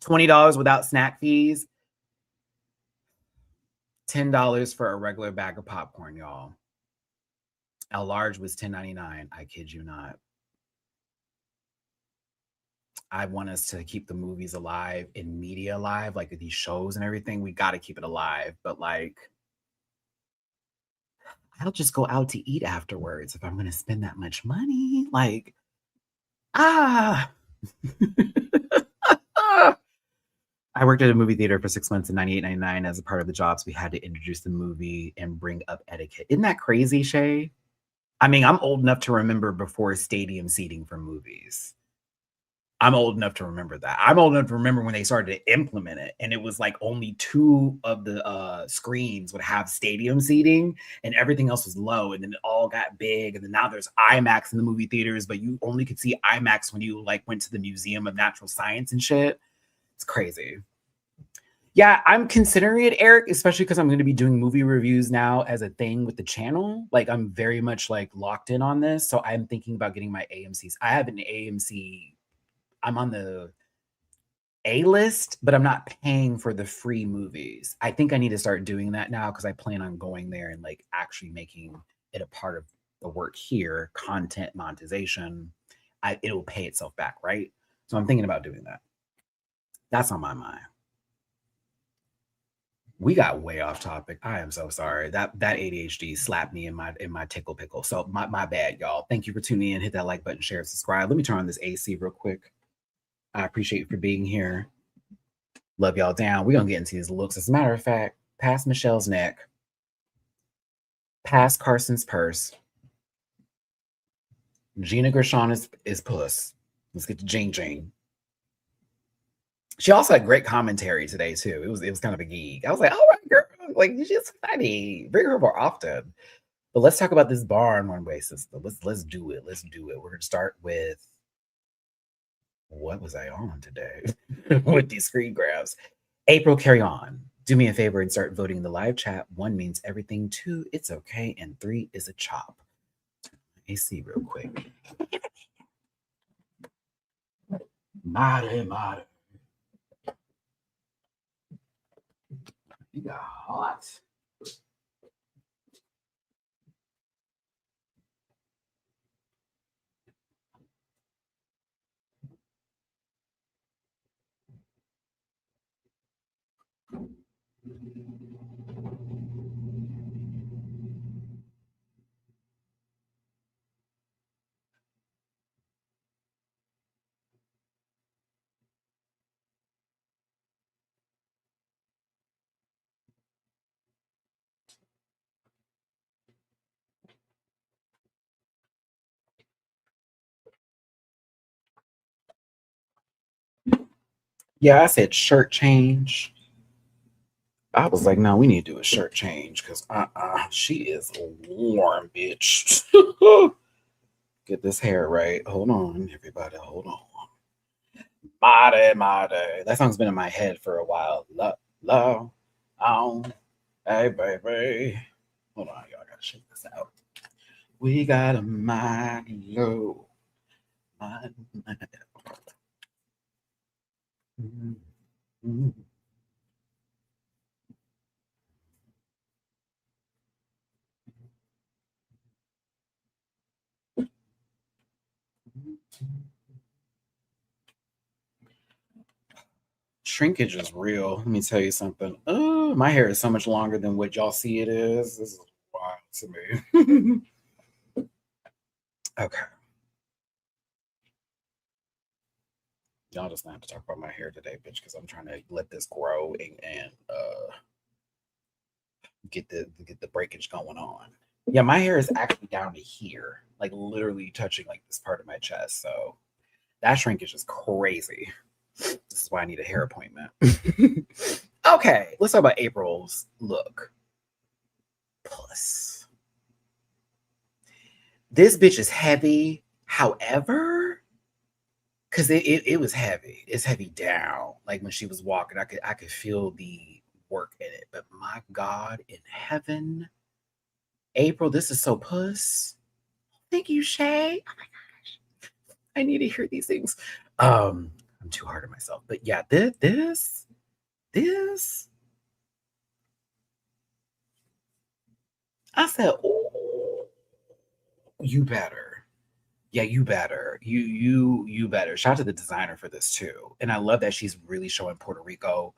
$20 without snack fees. $10 for a regular bag of popcorn, y'all. A large was $10.99. I kid you not. I want us to keep the movies alive and media alive, like these shows and everything. We got to keep it alive. But like, I'll just go out to eat afterwards if I'm going to spend that much money. Like, I worked at a movie theater for 6 months in $98.99 as a part of the jobs. We had to introduce the movie and bring up etiquette. Isn't that crazy, Shay? I mean, I'm old enough to remember before stadium seating for movies. I'm old enough to remember that. I'm old enough to remember when they started to implement it, and it was like only 2 of the screens would have stadium seating, and everything else was low. And then it all got big, and then now there's IMAX in the movie theaters, but you only could see IMAX when you like went to the Museum of Natural Science and shit. It's crazy. Yeah, I'm considering it, Eric, especially because I'm going to be doing movie reviews now as a thing with the channel. Like, I'm very much like locked in on this, so I'm thinking about getting my AMCs. I have an AMC. I'm on the A list, but I'm not paying for the free movies. I think I need to start doing that now because I plan on going there and like actually making it a part of the work here, content monetization. It'll pay itself back, right? So I'm thinking about doing that. That's on my mind. We got way off topic. I am so sorry. That ADHD slapped me in my tickle pickle. So my bad, y'all. Thank you for tuning in. Hit that like button, share, subscribe. Let me turn on this AC real quick. I appreciate you for being here. Love y'all down. We're going to get into these looks. As a matter of fact, past Michelle's neck, past Carson's purse. Gina Gershon is puss. Let's get to Jing. She also had great commentary today, too. It was kind of a geek. I was like, all right, girl. Like, she's funny. Bring her more often. But let's talk about this bar on Runway system. Let's do it. Let's do it. We're going to start with what was I on today with these screen grabs? April, carry on. Do me a favor and start voting in the live chat. 1 means everything. 2, it's okay. And 3 is a chop. AC real quick. Mare. You got hot. Yeah, I said shirt change. I was like, no, we need to do a shirt change because she is warm, bitch. Get this hair right. Hold on, everybody. Hold on. Mare. That song's been in my head for a while. Love, hey, baby. Hold on, y'all. I gotta shake this out. We got a mighty low. Shrinkage is real. Let me tell you something. Oh, my hair is so much longer than what y'all see it is. This is wild to me. Okay. Y'all just not have to talk about my hair today, bitch, because I'm trying to let this grow and get the breakage going on. Yeah, my hair is actually down to here, like literally touching like this part of my chest. So that shrinkage is crazy. This is why I need a hair appointment. Okay, let's talk about April's look. Puss. This bitch is heavy. However, because it was heavy. It's heavy down. Like when she was walking, I could feel the work in it. But my God in heaven, April, this is so puss. Thank you, Shay. Oh my gosh, I need to hear these things. I'm too hard on myself, but yeah, this. I said, oh, you better. Yeah, you better. You better. Shout out to the designer for this too. And I love that she's really showing Puerto Rico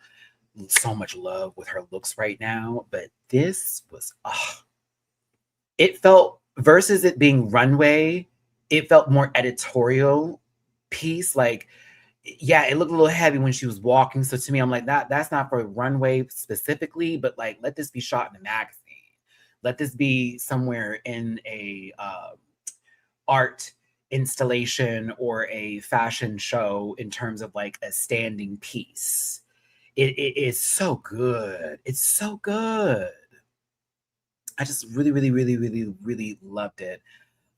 so much love with her looks right now. But this was it felt versus it being runway, it felt more editorial piece. Like, yeah, it looked a little heavy when she was walking. So to me, I'm like, that's not for runway specifically, but like let this be shot in a magazine. Let this be somewhere in a art installation or a fashion show in terms of like a standing piece. It is so good. It's so good. I just really, really, really, really, really loved it.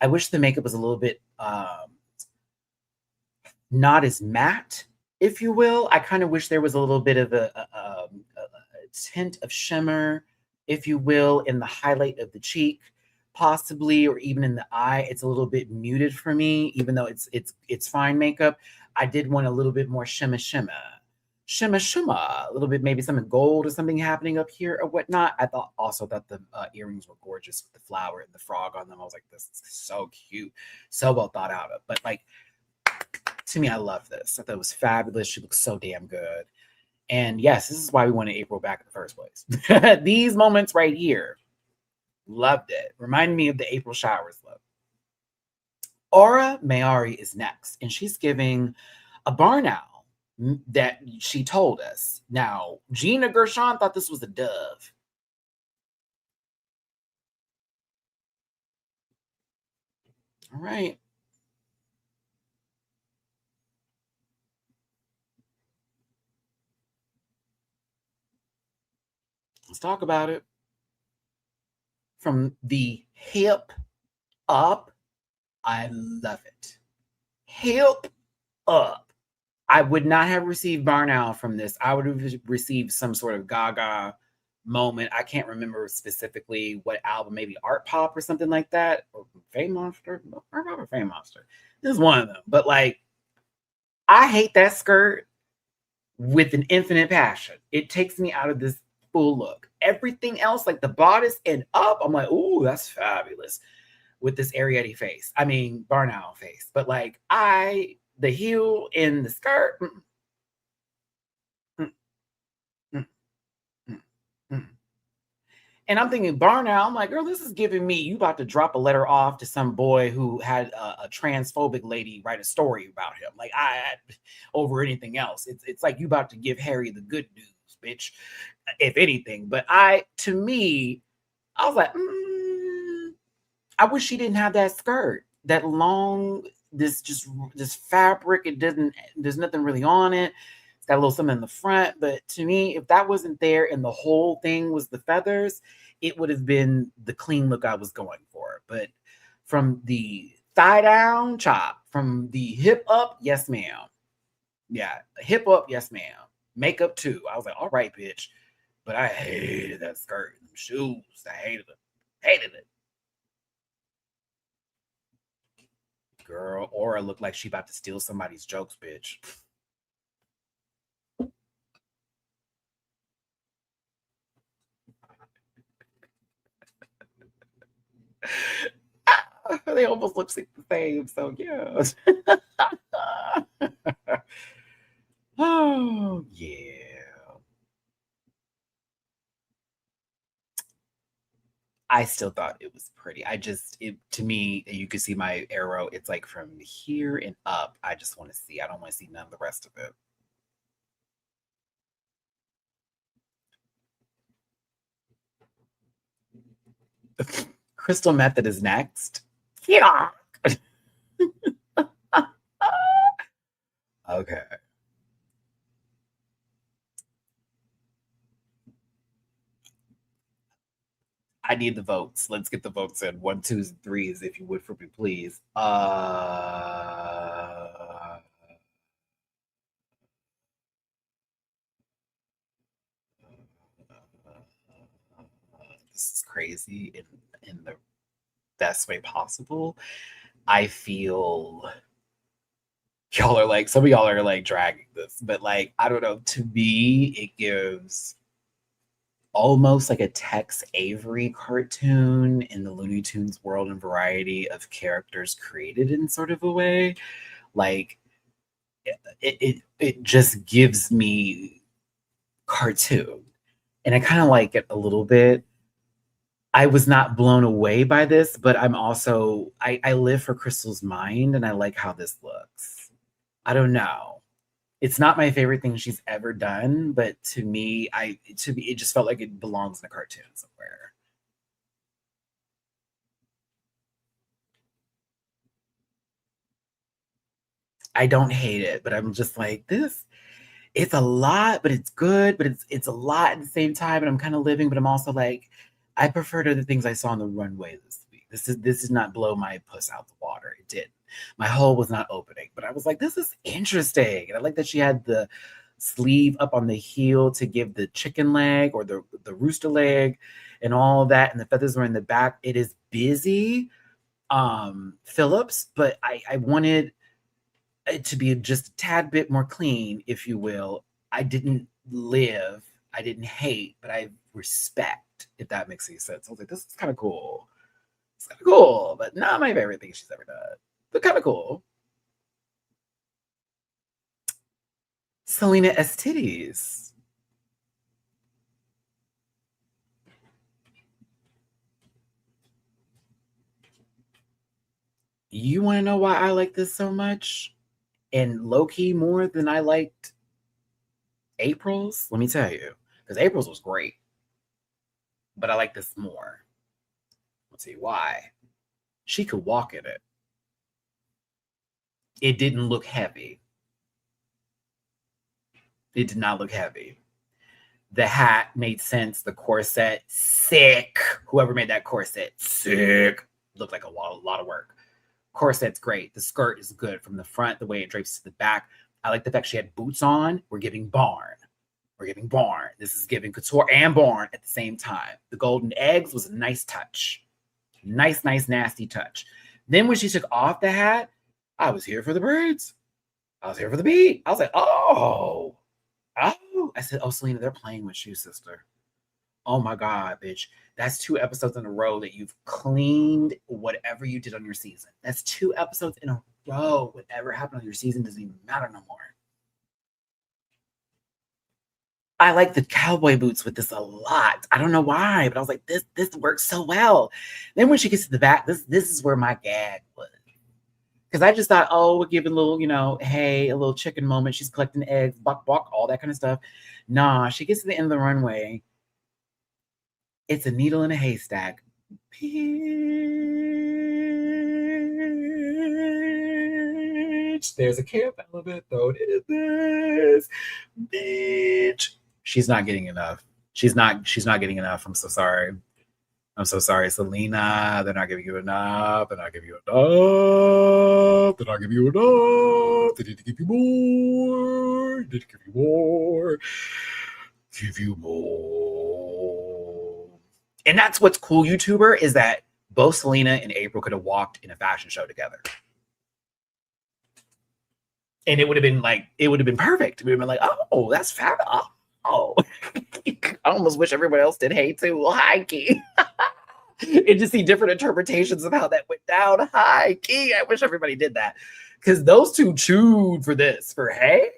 I wish the makeup was a little bit not as matte, if you will. I kind of wish there was a little bit of a tint of shimmer, if you will, in the highlight of the cheek, possibly, or even in the eye. It's a little bit muted for me, even though it's fine makeup. I did want a little bit more shimmer, a little bit, maybe something gold or something happening up here or whatnot. I thought also that the earrings were gorgeous with the flower and the frog on them. I was like, this is so cute, so well thought out of. But like, to me, I love this. I thought it was fabulous. She looks so damn good. And yes, this is why we wanted April back in the first place. These moments right here, loved it. Reminded me of the April Showers look. Aura Mayari is next, and she's giving a barn owl that she told us. Now, Gina Gershon thought this was a dove. All right. Let's talk about it. From the hip up, I love it. Hip up. I would not have received Barn Owl from this. I would have received some sort of Gaga moment. I can't remember specifically what album, maybe Art Pop or something like that, or Fame Monster. Art Pop or Fame Monster. This is one of them. But like, I hate that skirt with an infinite passion. It takes me out of this full look. Everything else, like the bodice and up, I'm like, ooh, that's fabulous with this Ariete face. I mean, Barn Owl face. But like, the heel and the skirt. Mm, mm, mm, mm. And I'm thinking Barn Owl. I'm like, girl, this is giving me, you about to drop a letter off to some boy who had a transphobic lady write a story about him. Like, over anything else. It's like you about to give Harry the good news, bitch, if anything. But to me, I was like, I wish she didn't have that skirt, that long, this fabric. There's nothing really on it. It's got a little something in the front. But to me, if that wasn't there and the whole thing was the feathers, it would have been the clean look I was going for. But from the thigh down, chop. From the hip up, yes, ma'am. Yeah, hip up, yes, ma'am. Makeup too. I was like, all right, bitch. But I hated that skirt and shoes. I hated it. Hated it. Girl, Aura looked like she about to steal somebody's jokes, bitch. They almost lip sync the same, so yeah. Oh, yeah. I still thought it was pretty. To me, you could see my arrow. It's like from here and up. I just want to see. I don't want to see none of the rest of it. Crystal Method is next. Yeah. Okay. I need the votes. Let's get the votes in. 1, 2s, and 3s, if you would, for me, please. This is crazy in the best way possible. I feel y'all are like, some of y'all are like dragging this, but like, I don't know. To me, it gives almost like a Tex Avery cartoon in the Looney Tunes world and variety of characters created in sort of a way. Like, it just gives me cartoon, and I kind of like it a little bit. I was not blown away by this, but I live for Crystal's mind, and I like how this looks. I don't know. It's not my favorite thing she's ever done, but to me, it just felt like it belongs in a cartoon somewhere. I don't hate it, but I'm just like, this it's a lot, but it's good, but it's a lot at the same time. And I'm kind of living, but I'm also like, I prefer to the things I saw on the runway this week. This did not blow my puss out the water. It didn't. My hole was not opening, but I was like, this is interesting. And I like that she had the sleeve up on the heel to give the chicken leg or the rooster leg and all of that. And the feathers were in the back. It is busy, Phillips, but I wanted to be just a tad bit more clean, if you will. I didn't live, I didn't hate, but I respect, if that makes any sense. I was like, this is kind of cool. It's kind of cool, but not my favorite thing she's ever done, but kind of cool. Selena Estides. You want to know why I like this so much? And low key more than I liked April's? Let me tell you. Because April's was great. But I like this more. Let's see why. She could walk in it. It didn't look heavy. It did not look heavy. The hat made sense. The corset, sick. Whoever made that corset, sick. Looked like a lot of work. Corset's great. The skirt is good from the front, the way it drapes to the back. I like the fact she had boots on. We're giving barn. We're giving barn. This is giving couture and barn at the same time. The golden eggs was a nice touch. Nice, nasty touch. Then when she took off the hat, I was here for the braids. I was here for the beat. I was like, oh. I said, oh, Selena, they're playing with you, sister. Oh my God, bitch. That's 2 episodes in a row that you've cleaned whatever you did on your season. That's 2 episodes in a row. Whatever happened on your season doesn't even matter no more. I like the cowboy boots with this a lot. I don't know why, but I was like, this works so well. Then when she gets to the back, this is where my gag was. Because I just thought, oh, we're giving a little, hey, a little chicken moment. She's collecting eggs, buck, all that kind of stuff. Nah, she gets to the end of the runway. It's a needle in a haystack. Bitch, there's a camp element thrown in this. Bitch. She's not getting enough. She's not getting enough. I'm so sorry. I'm so sorry, Selena. They're not giving you enough. They're not giving you enough. They're not giving you enough. They need to give you more. They need to give you more. Give you more. And that's what's cool, YouTuber, is that both Selena and April could have walked in a fashion show together. And it would have been like, it would have been perfect. We would have been like, oh, that's fabulous. Oh, I almost wish everybody else did hey too. Well, hi, Key. And just see different interpretations of how that went down. Hi, Key. I wish everybody did that. Because those two chewed for this, for hey,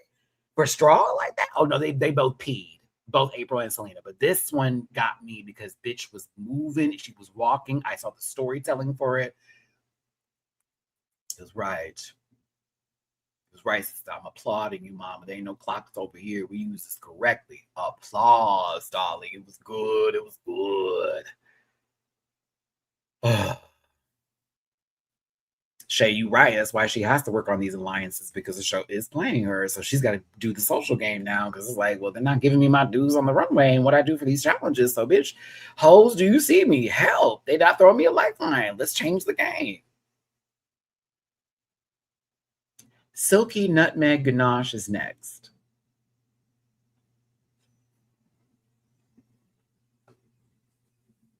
for straw like that. Oh no, they both peed, both April and Selena. But this one got me because bitch was moving. She was walking. I saw the storytelling for it. It was right. It was right, sister. I'm applauding you, mama. There ain't no clocks over here. We use this correctly. Applause, darling. It was good. It was good. Shay, you right. That's why she has to work on these alliances, because the show is playing her. So she's got to do the social game now, because it's like, well, they're not giving me my dues on the runway and what I do for these challenges. So, bitch, hoes, do you see me? Help. They not throwing me a lifeline. Let's change the game. Silky Nutmeg Ganache is next.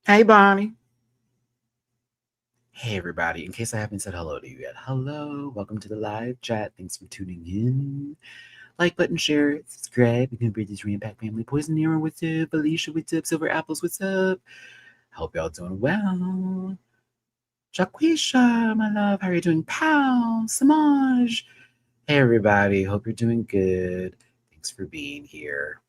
Hey, Bonnie. Hey, everybody. In case I haven't said hello to you yet, hello. Welcome to the live chat. Thanks for tuning in. Like button, share, subscribe. You can be this Impact family. Poison Nero, what's up? Alicia, what's up? Silver Apples, what's up? Hope y'all doing well. Jaquisha, my love, how are you doing? Pow, Samaj. Hey, everybody. Hope you're doing good. Thanks for being here.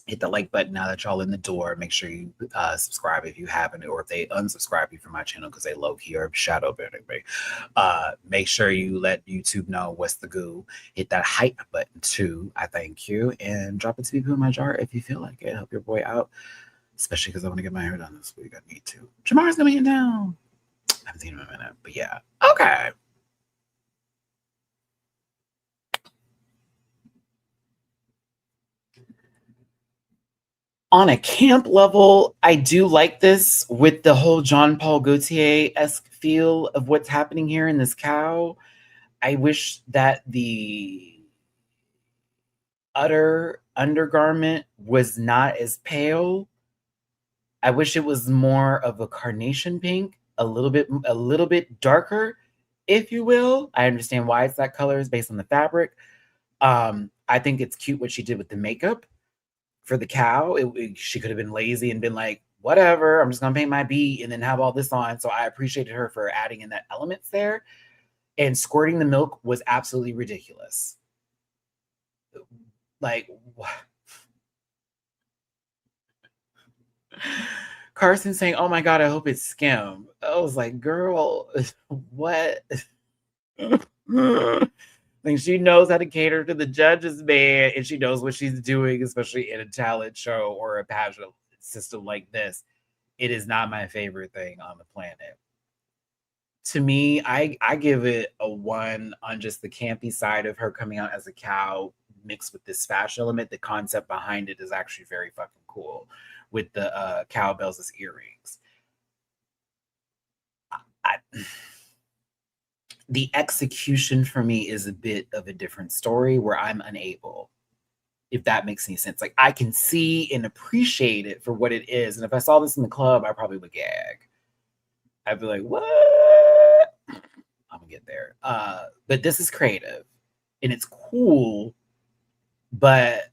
Hit the like button now that y'all in the door. Make sure you subscribe if you haven't, or if they unsubscribe you from my channel because they low-key are shadow banning me. Make sure you let YouTube know what's the goo. Hit that hype button too. I thank you. And drop a TP in my jar if you feel like it. Help your boy out, especially because I want to get my hair done this week. I need to. Jamar's coming in now. I haven't seen him in a minute, but yeah. Okay. On a camp level, I do like this with the whole John Paul Gaultier-esque feel of what's happening here in this cow. I wish that the undergarment was not as pale. I wish it was more of a carnation pink, a little bit darker, if you will. I understand why it's that color, is based on the fabric. I think it's cute what she did with the makeup for the cow. She could have been lazy and been like, whatever, I'm just gonna paint my beat and then have all this on. So I appreciated her for adding in that elements there. And squirting the milk was absolutely ridiculous. Like, Carson saying, oh my God, I hope it's skim. I was like, girl, what? Like, she knows how to cater to the judges, man, and she knows what she's doing, especially in a talent show or a pageant system like this. It is not my favorite thing on the planet. To me, I give it a 1 on just the campy side of her coming out as a cow mixed with this fashion element. The concept behind it is actually very fucking cool, with the cowbells as earrings. The execution for me is a bit of a different story, where I'm unable, if that makes any sense. Like, I can see and appreciate it for what it is. And if I saw this in the club, I probably would gag. I'd be like, what? I'm gonna get there. But this is creative and it's cool, but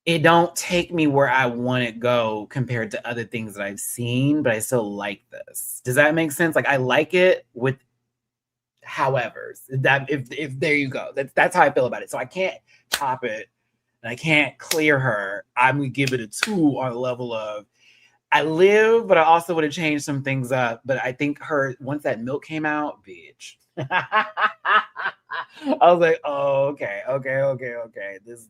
it don't take me where I want to go compared to other things that I've seen, but I still like this. Does that make sense? Like, I like it with howevers. That if there you go. That's how I feel about it. So I can't top it and I can't clear her. I'm gonna give it a 2 on the level of I live, but I also would have changed some things up. But I think her, once that milk came out, bitch. I was like, oh, okay. This.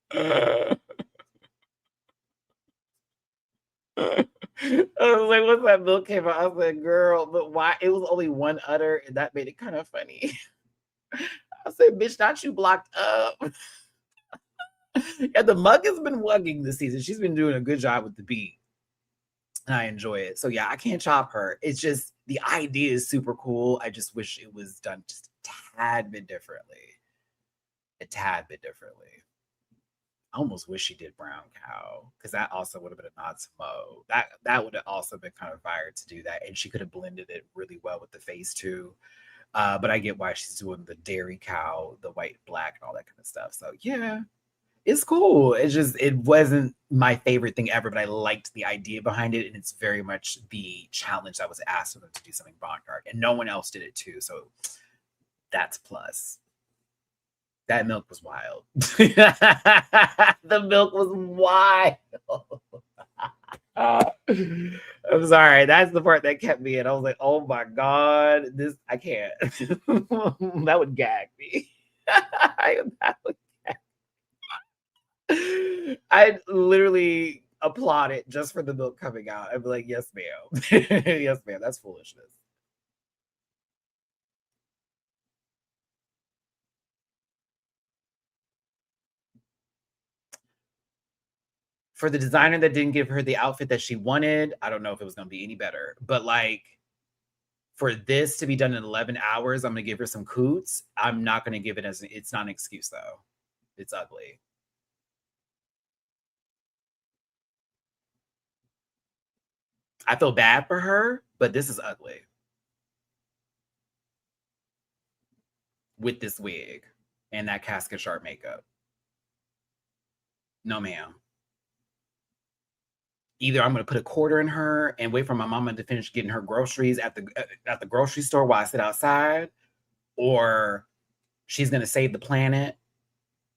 I was like, once that milk came out, I was like, girl, but why? It was only one udder, and that made it kind of funny. I said, bitch, not you blocked up. Yeah, the mug has been wugging this season. She's been doing a good job with the beat, and I enjoy it. So yeah, I can't chop her. It's just the idea is super cool. I just wish it was done just a tad bit differently. I almost wish she did brown cow because that also would have been a nod to Mo. That would have also been kind of fire to do that, and she could have blended it really well with the face too. But I get why she's doing the dairy cow, the white, black, and all that kind of stuff. So yeah, it's cool. It's just it wasn't my favorite thing ever, but I liked the idea behind it, and it's very much the challenge that was asked of them to do something Backyard, and no one else did it too. So that's plus. That milk was wild. The milk was wild. I'm sorry. That's the part that kept me in. I was like, oh my God, this I can't. That would gag me. I'd literally applaud it just for the milk coming out. I'd be like, yes, ma'am. Yes, ma'am. That's foolishness. For the designer that didn't give her the outfit that she wanted, I don't know if it was going to be any better. But like for this to be done in 11 hours, I'm going to give her some coots. I'm not going to give it as it's not an excuse though. It's ugly. I feel bad for her, but this is ugly. With this wig and that casket sharp makeup. No, ma'am. Either I'm going to put a quarter in her and wait for my mama to finish getting her groceries at the grocery store while I sit outside, or she's going to save the planet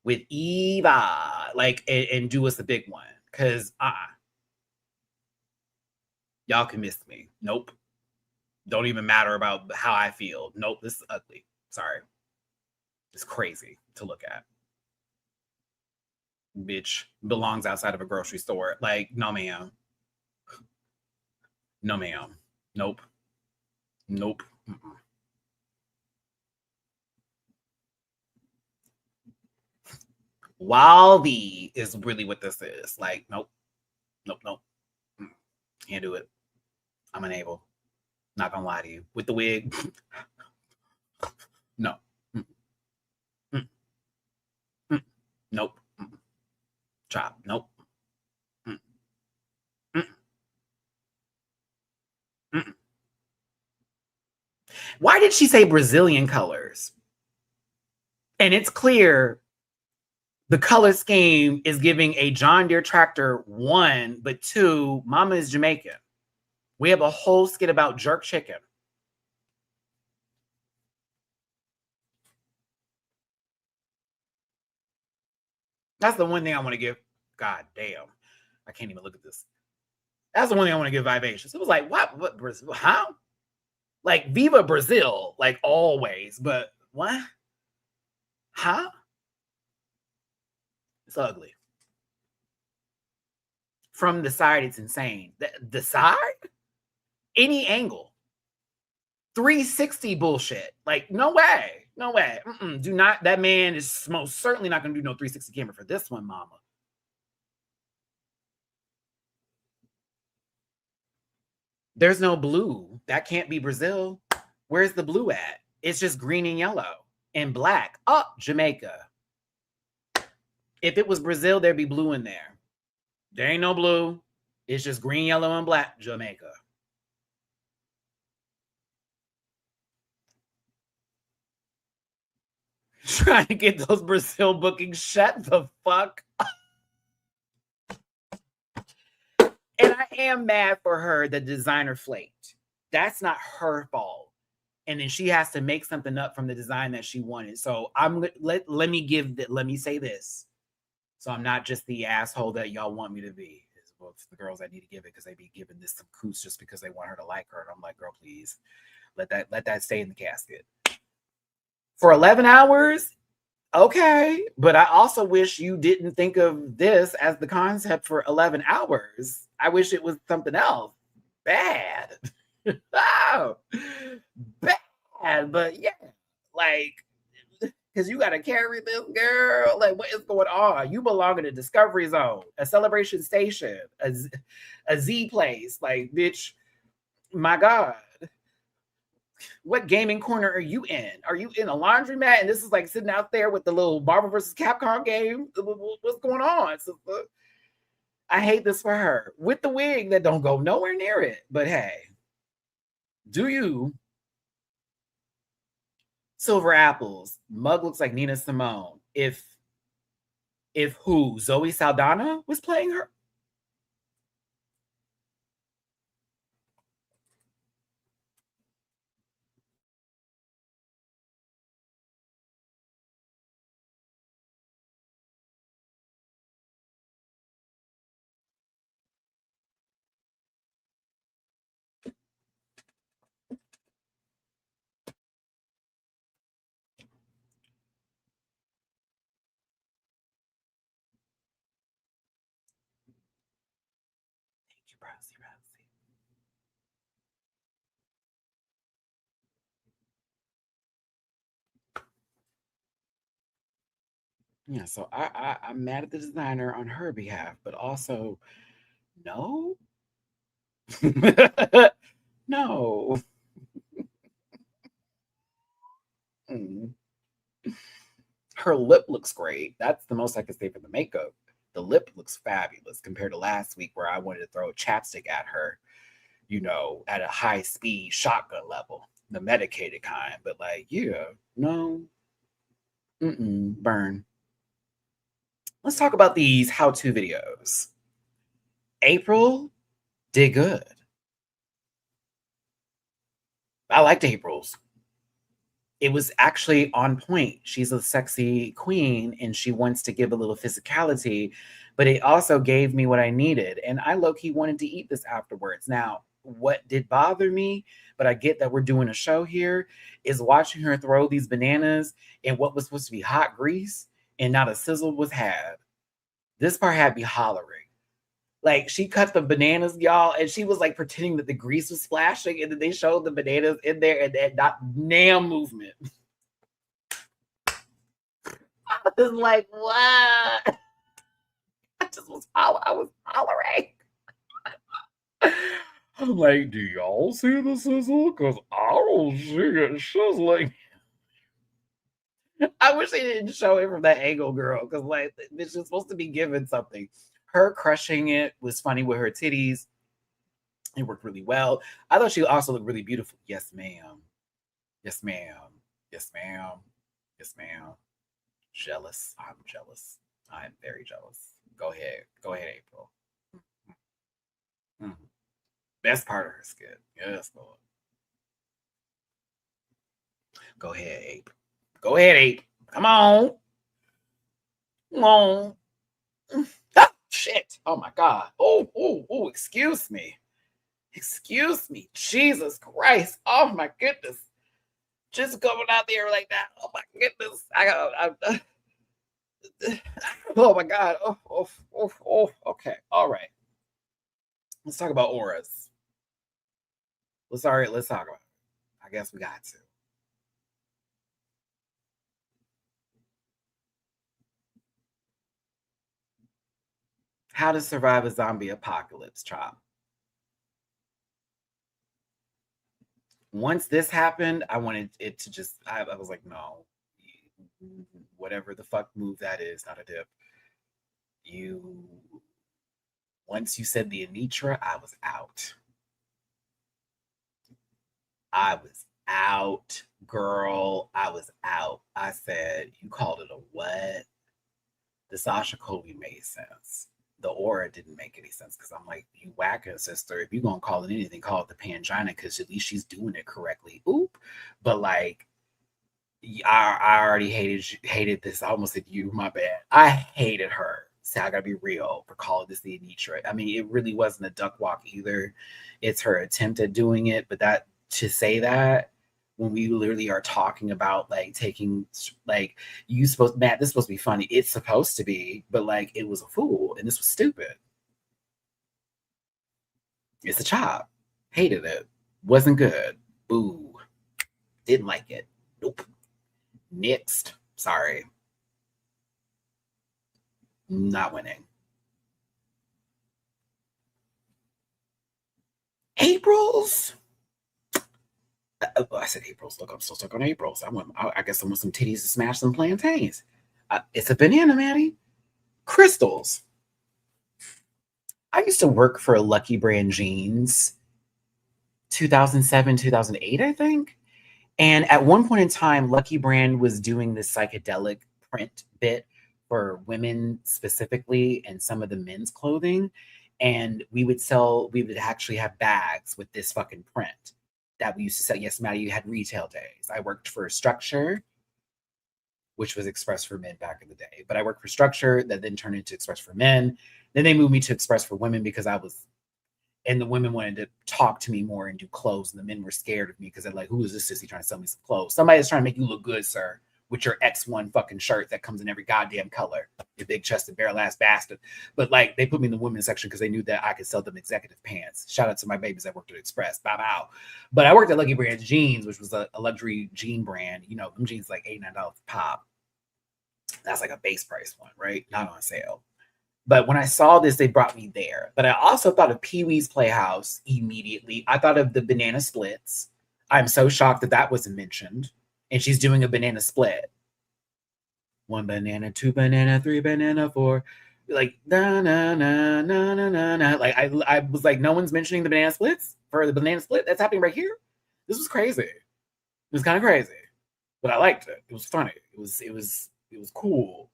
with Eva, like, and do us a big one. Because y'all can miss me. Nope. Don't even matter about how I feel. Nope, this is ugly. Sorry. It's crazy to look at. Bitch belongs outside of a grocery store. Like, no, ma'am. No, ma'am. Nope. Nope. Mm-mm. Wildy is really what this is. Like, nope. Nope, nope. Can't do it. I'm unable. Not gonna lie to you. With the wig, no. Nope. Chop. Nope. Why did she say Brazilian colors? And it's clear the color scheme is giving a John Deere tractor, one, but two, mama is Jamaican. We have a whole skit about jerk chicken. That's the one thing I want to give. God damn. I can't even look at this. That's the one thing I want to give Vivacious. It was like, what Brazil? How? Like, Viva Brazil, like always, but what? Huh? It's ugly. From the side, it's insane. The side? Any angle. 360 bullshit. Like, no way. No way. Do not. That man is most certainly not going to do no 360 camera for this one, mama. There's no blue. That can't be Brazil. Where's the blue at? It's just green and yellow and black. Oh, Jamaica. If it was Brazil, there'd be blue in there. There ain't no blue. It's just green, yellow, and black. Jamaica. Trying to get those Brazil bookings. Shut the fuck up. And I am mad for her that designer flaked. That's not her fault. And then she has to make something up from the design that she wanted. So let me say this. So I'm not just the asshole that y'all want me to be. Well, it's the girls I need to give it because they be giving this some coots just because they want her to like her. And I'm like, girl, please let that stay in the casket. For 11 hours, okay. But I also wish you didn't think of this as the concept for 11 hours. I wish it was something else. Bad. Oh, bad. But yeah, like, because you got to carry this girl. Like, what is going on? You belong in a Discovery Zone, a Celebration Station, a Z place. Like, bitch, my God. What gaming corner are you in? Are you in a laundromat and this is like sitting out there with the little Marvel versus Capcom game? What's going on? So, I hate this for her with the wig that don't go nowhere near it. But hey, do you? Silver apples. Mug looks like Nina Simone. If who? Zoe Saldana was playing her? Thank you, Rousey. Yeah, so I'm mad at the designer on her behalf, but also no, no. Mm. Her lip looks great. That's the most I can say for the makeup. The lip looks fabulous compared to last week where I wanted to throw chapstick at her, at a high speed shotgun level, the medicated kind. But like, yeah, no, burn. Let's talk about these how-to videos. April did good. I liked April's. It was actually on point. She's a sexy queen and she wants to give a little physicality, but it also gave me what I needed. And I low key wanted to eat this afterwards. Now, what did bother me, but I get that we're doing a show here, is watching her throw these bananas in what was supposed to be hot grease and not a sizzle was had. This part had me hollering. Like she cut the bananas, y'all, and she was like pretending that the grease was splashing, and then they showed the bananas in there and that not damn movement. I was like, what? I was hollering. I'm like, do y'all see the sizzle? Because I don't see it sizzling. I wish they didn't show it from that angle, girl, because like this is supposed to be given something. Her crushing it was funny with her titties. It worked really well. I thought she also looked really beautiful. Yes, ma'am. Yes, ma'am. Yes, ma'am. Yes, ma'am. Jealous. I'm jealous. I'm very jealous. Go ahead. Go ahead, April. Mhm. Best part of her skin. Yes, Lord. Go ahead, Ape. Go ahead, Ape. Come on. Come on. Ah, shit. Oh my God. Oh, excuse me. Excuse me. Jesus Christ. Oh my goodness. Just going out there like that. Oh my goodness. Oh my God. Oh. Okay. All right. Let's talk about auras. Let's talk about it. I guess we got to. How to survive a zombie apocalypse, Chop. Once this happened, I wanted it to just, I was like, no, whatever the fuck move that is, not a dip. You, once you said the Anitra, I was out. I was out, girl. I was out. I said, you called it a what? The Sasha Colby made sense. The aura didn't make any sense because I'm like, you whacker sister. If you're gonna call it anything, call it the Pangina because at least she's doing it correctly. Oop. But like, I already hated this. I almost said you, my bad. I hated her. So I gotta be real for calling this the Anitra. I mean, it really wasn't a duck walk either. It's her attempt at doing it, but that to say that when we literally are talking about like taking like you supposed Matt, this is supposed to be funny. It's supposed to be, but like it was a fool and this was stupid. It's a chop. Hated it. Wasn't good. Boo. Didn't like it. Nope. Next. Sorry. Not winning. April's. I said April's. Look, I'm still stuck on April's. I guess I want some titties to smash some plantains. It's a banana, Maddie. Crystals. I used to work for Lucky Brand Jeans, 2007, 2008, I think. And at one point in time, Lucky Brand was doing this psychedelic print bit for women specifically and some of the men's clothing. And we would actually have bags with this fucking print that we used to sell. Yes, Maddie, you had retail days. I worked for Structure, which was Express for Men back in the day. But I worked for Structure that then turned into Express for Men. Then they moved me to Express for Women because and the women wanted to talk to me more and do clothes. And the men were scared of me because they're like, who is this sissy trying to sell me some clothes? Somebody's trying to make you look good, sir, with your X1 fucking shirt that comes in every goddamn color. You big chested, barrel ass bastard. But like, they put me in the women's section because they knew that I could sell them executive pants. Shout out to my babies that worked at Express. Bow bow. But I worked at Lucky Brand Jeans, which was a luxury jean brand. You know, them jeans like $89 a pop. That's like a base price one, right? Not on sale. But when I saw this, they brought me there. But I also thought of Pee-wee's Playhouse immediately. I thought of the banana splits. I'm so shocked that that wasn't mentioned. And she's doing a banana split. 1 banana, 2 banana, 3 banana, 4. Like, na, na, na, na, na, na, na. Like, I was like, no one's mentioning the banana splits for the banana split that's happening right here. This was crazy. It was kind of crazy. But I liked it. It was funny. It was cool.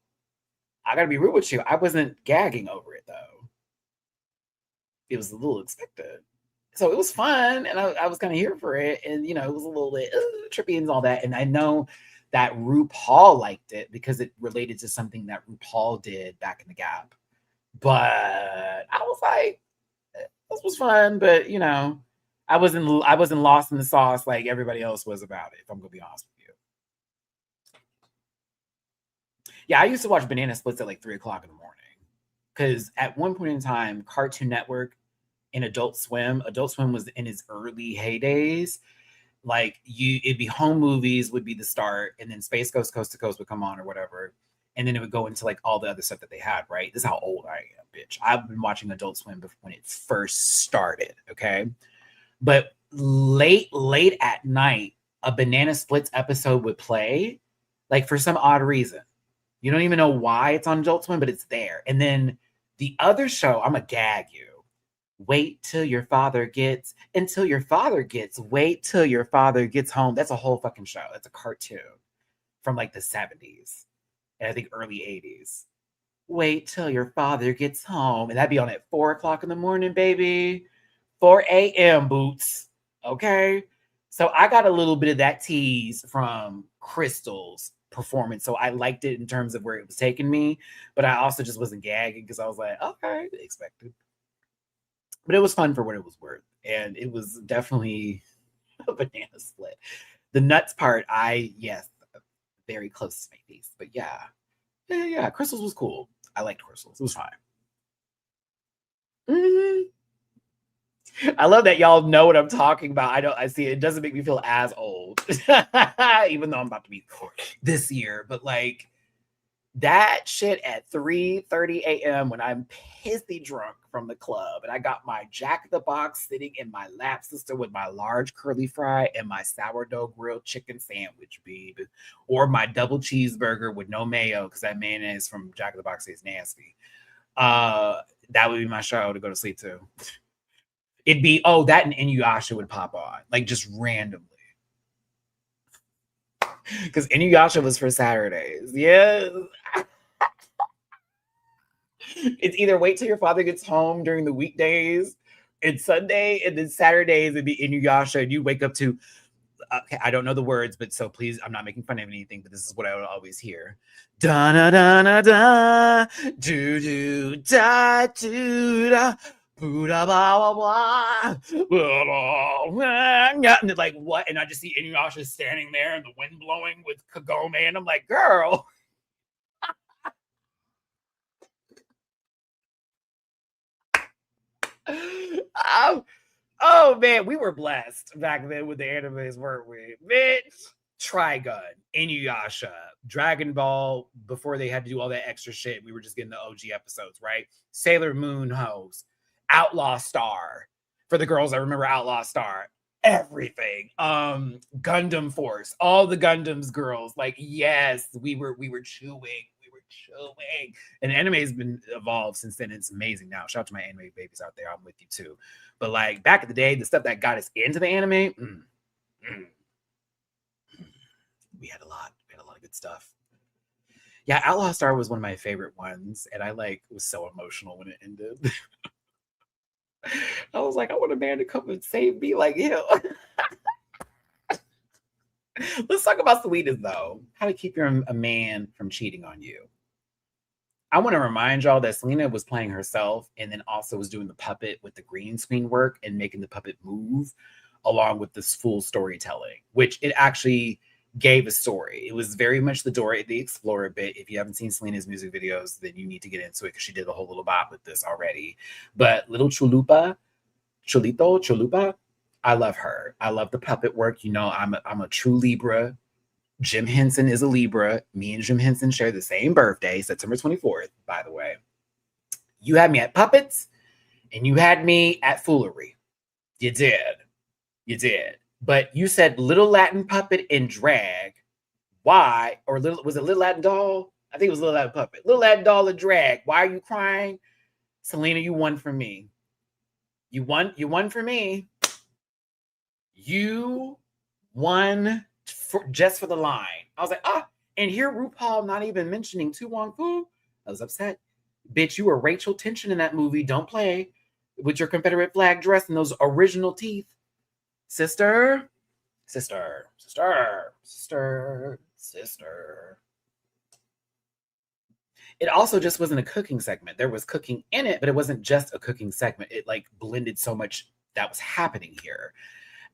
I gotta be real with you. I wasn't gagging over it though. It was a little expected. So it was fun and I was kind of here for it. And, you know, it was a little bit trippy and all that. And I know that RuPaul liked it because it related to something that RuPaul did back in the Gap. But I was like, this was fun. But, you know, I wasn't lost in the sauce like everybody else was about it, if I'm gonna be honest with you. Yeah, I used to watch banana splits at like 3:00 in the morning. Because at one point in time, Cartoon Network and Adult Swim was in its early heydays. Like it'd be home movies would be the start, and then Space Ghost Coast to Coast would come on or whatever. And then it would go into like all the other stuff that they had, right? This is how old I am, bitch. I've been watching Adult Swim when it first started, okay? But late at night, a Banana Splits episode would play, like for some odd reason. You don't even know why it's on Adult Swim, but it's there. And then the other show, I'm going to gag you. Wait till your father gets home. That's a whole fucking show. That's a cartoon from like the 70s and I think early 80s. Wait till your father gets home. And that'd be on at 4:00 in the morning, baby. 4 a.m. boots. Okay. So I got a little bit of that tease from Crystal's performance. So I liked it in terms of where it was taking me, but I also just wasn't gagging because I was like, okay, expected. But it was fun for what it was worth. And it was definitely a banana split. The nuts part, very close to my face. But yeah. Crystals was cool. I liked Crystals. It was fine. Mm-hmm. I love that y'all know what I'm talking about. I see it doesn't make me feel as old, even though I'm about to be 40 this year. But like that shit at 3:30 a.m. when I'm pissy drunk from the club and I got my Jack in the Box sitting in my lap, sister, with my large curly fry and my sourdough grilled chicken sandwich, babe, or my double cheeseburger with no mayo because that mayonnaise from Jack in the Box is nasty. That would be my show to go to sleep to. It'd be, that and Inuyasha would pop on, like just randomly. Because Inuyasha was for Saturdays. Yes. It's either wait till your father gets home during the weekdays, it's Sunday, and then Saturdays it'd be Inuyasha, and you wake up to, okay, I don't know the words, but so please, I'm not making fun of anything, but this is what I would always hear. Da da da da da, do do da do da. Blah, blah, blah, blah, blah. And like, what? And I just see Inuyasha standing there and the wind blowing with Kagome. And I'm like, girl. Oh, man. We were blessed back then with the animes, weren't we? Bitch. Trigun, Inuyasha, Dragon Ball, before they had to do all that extra shit. We were just getting the OG episodes, right? Sailor Moon Hose. Outlaw Star, for the girls that remember Outlaw Star. everything. Gundam Force, all the Gundams girls. Like, yes, we were chewing. And anime has been evolved since then. It's amazing now. Shout out to my anime babies out there. I'm with you too. But like back in the day, the stuff that got us into the anime, we had a lot. We had a lot of good stuff. Yeah, Outlaw Star was one of my favorite ones, and I like was so emotional when it ended. I was like, I want a man to come and save me like him. Let's talk about Selena's though. How to keep a man from cheating on you. I want to remind y'all that Selena was playing herself and then also was doing the puppet with the green screen work and making the puppet move along with this full storytelling, which it actually gave a story. It was very much the Dora the Explorer bit. If you haven't seen Selena's music videos, then you need to get into it because she did a whole little bop with this already. But little Cholupa, I love her. I love the puppet work. You know, I'm a true Libra. Jim Henson is a Libra. Me and Jim Henson share the same birthday, September 24th, by the way. You had me at puppets and you had me at foolery. You did. But you said little Latin puppet in drag. Why? Or was it little Latin doll? I think it was little Latin puppet. Little Latin doll in drag. Why are you crying? Selena, you won for me. You won for me. You won just for the line. I was like, and here RuPaul not even mentioning Tu Wong Fu. I was upset. Bitch, you were Rachel Tension in that movie. Don't play with your Confederate flag dress and those original teeth. Sister. It also just wasn't a cooking segment. There was cooking in it, but it wasn't just a cooking segment. It like blended so much that was happening here.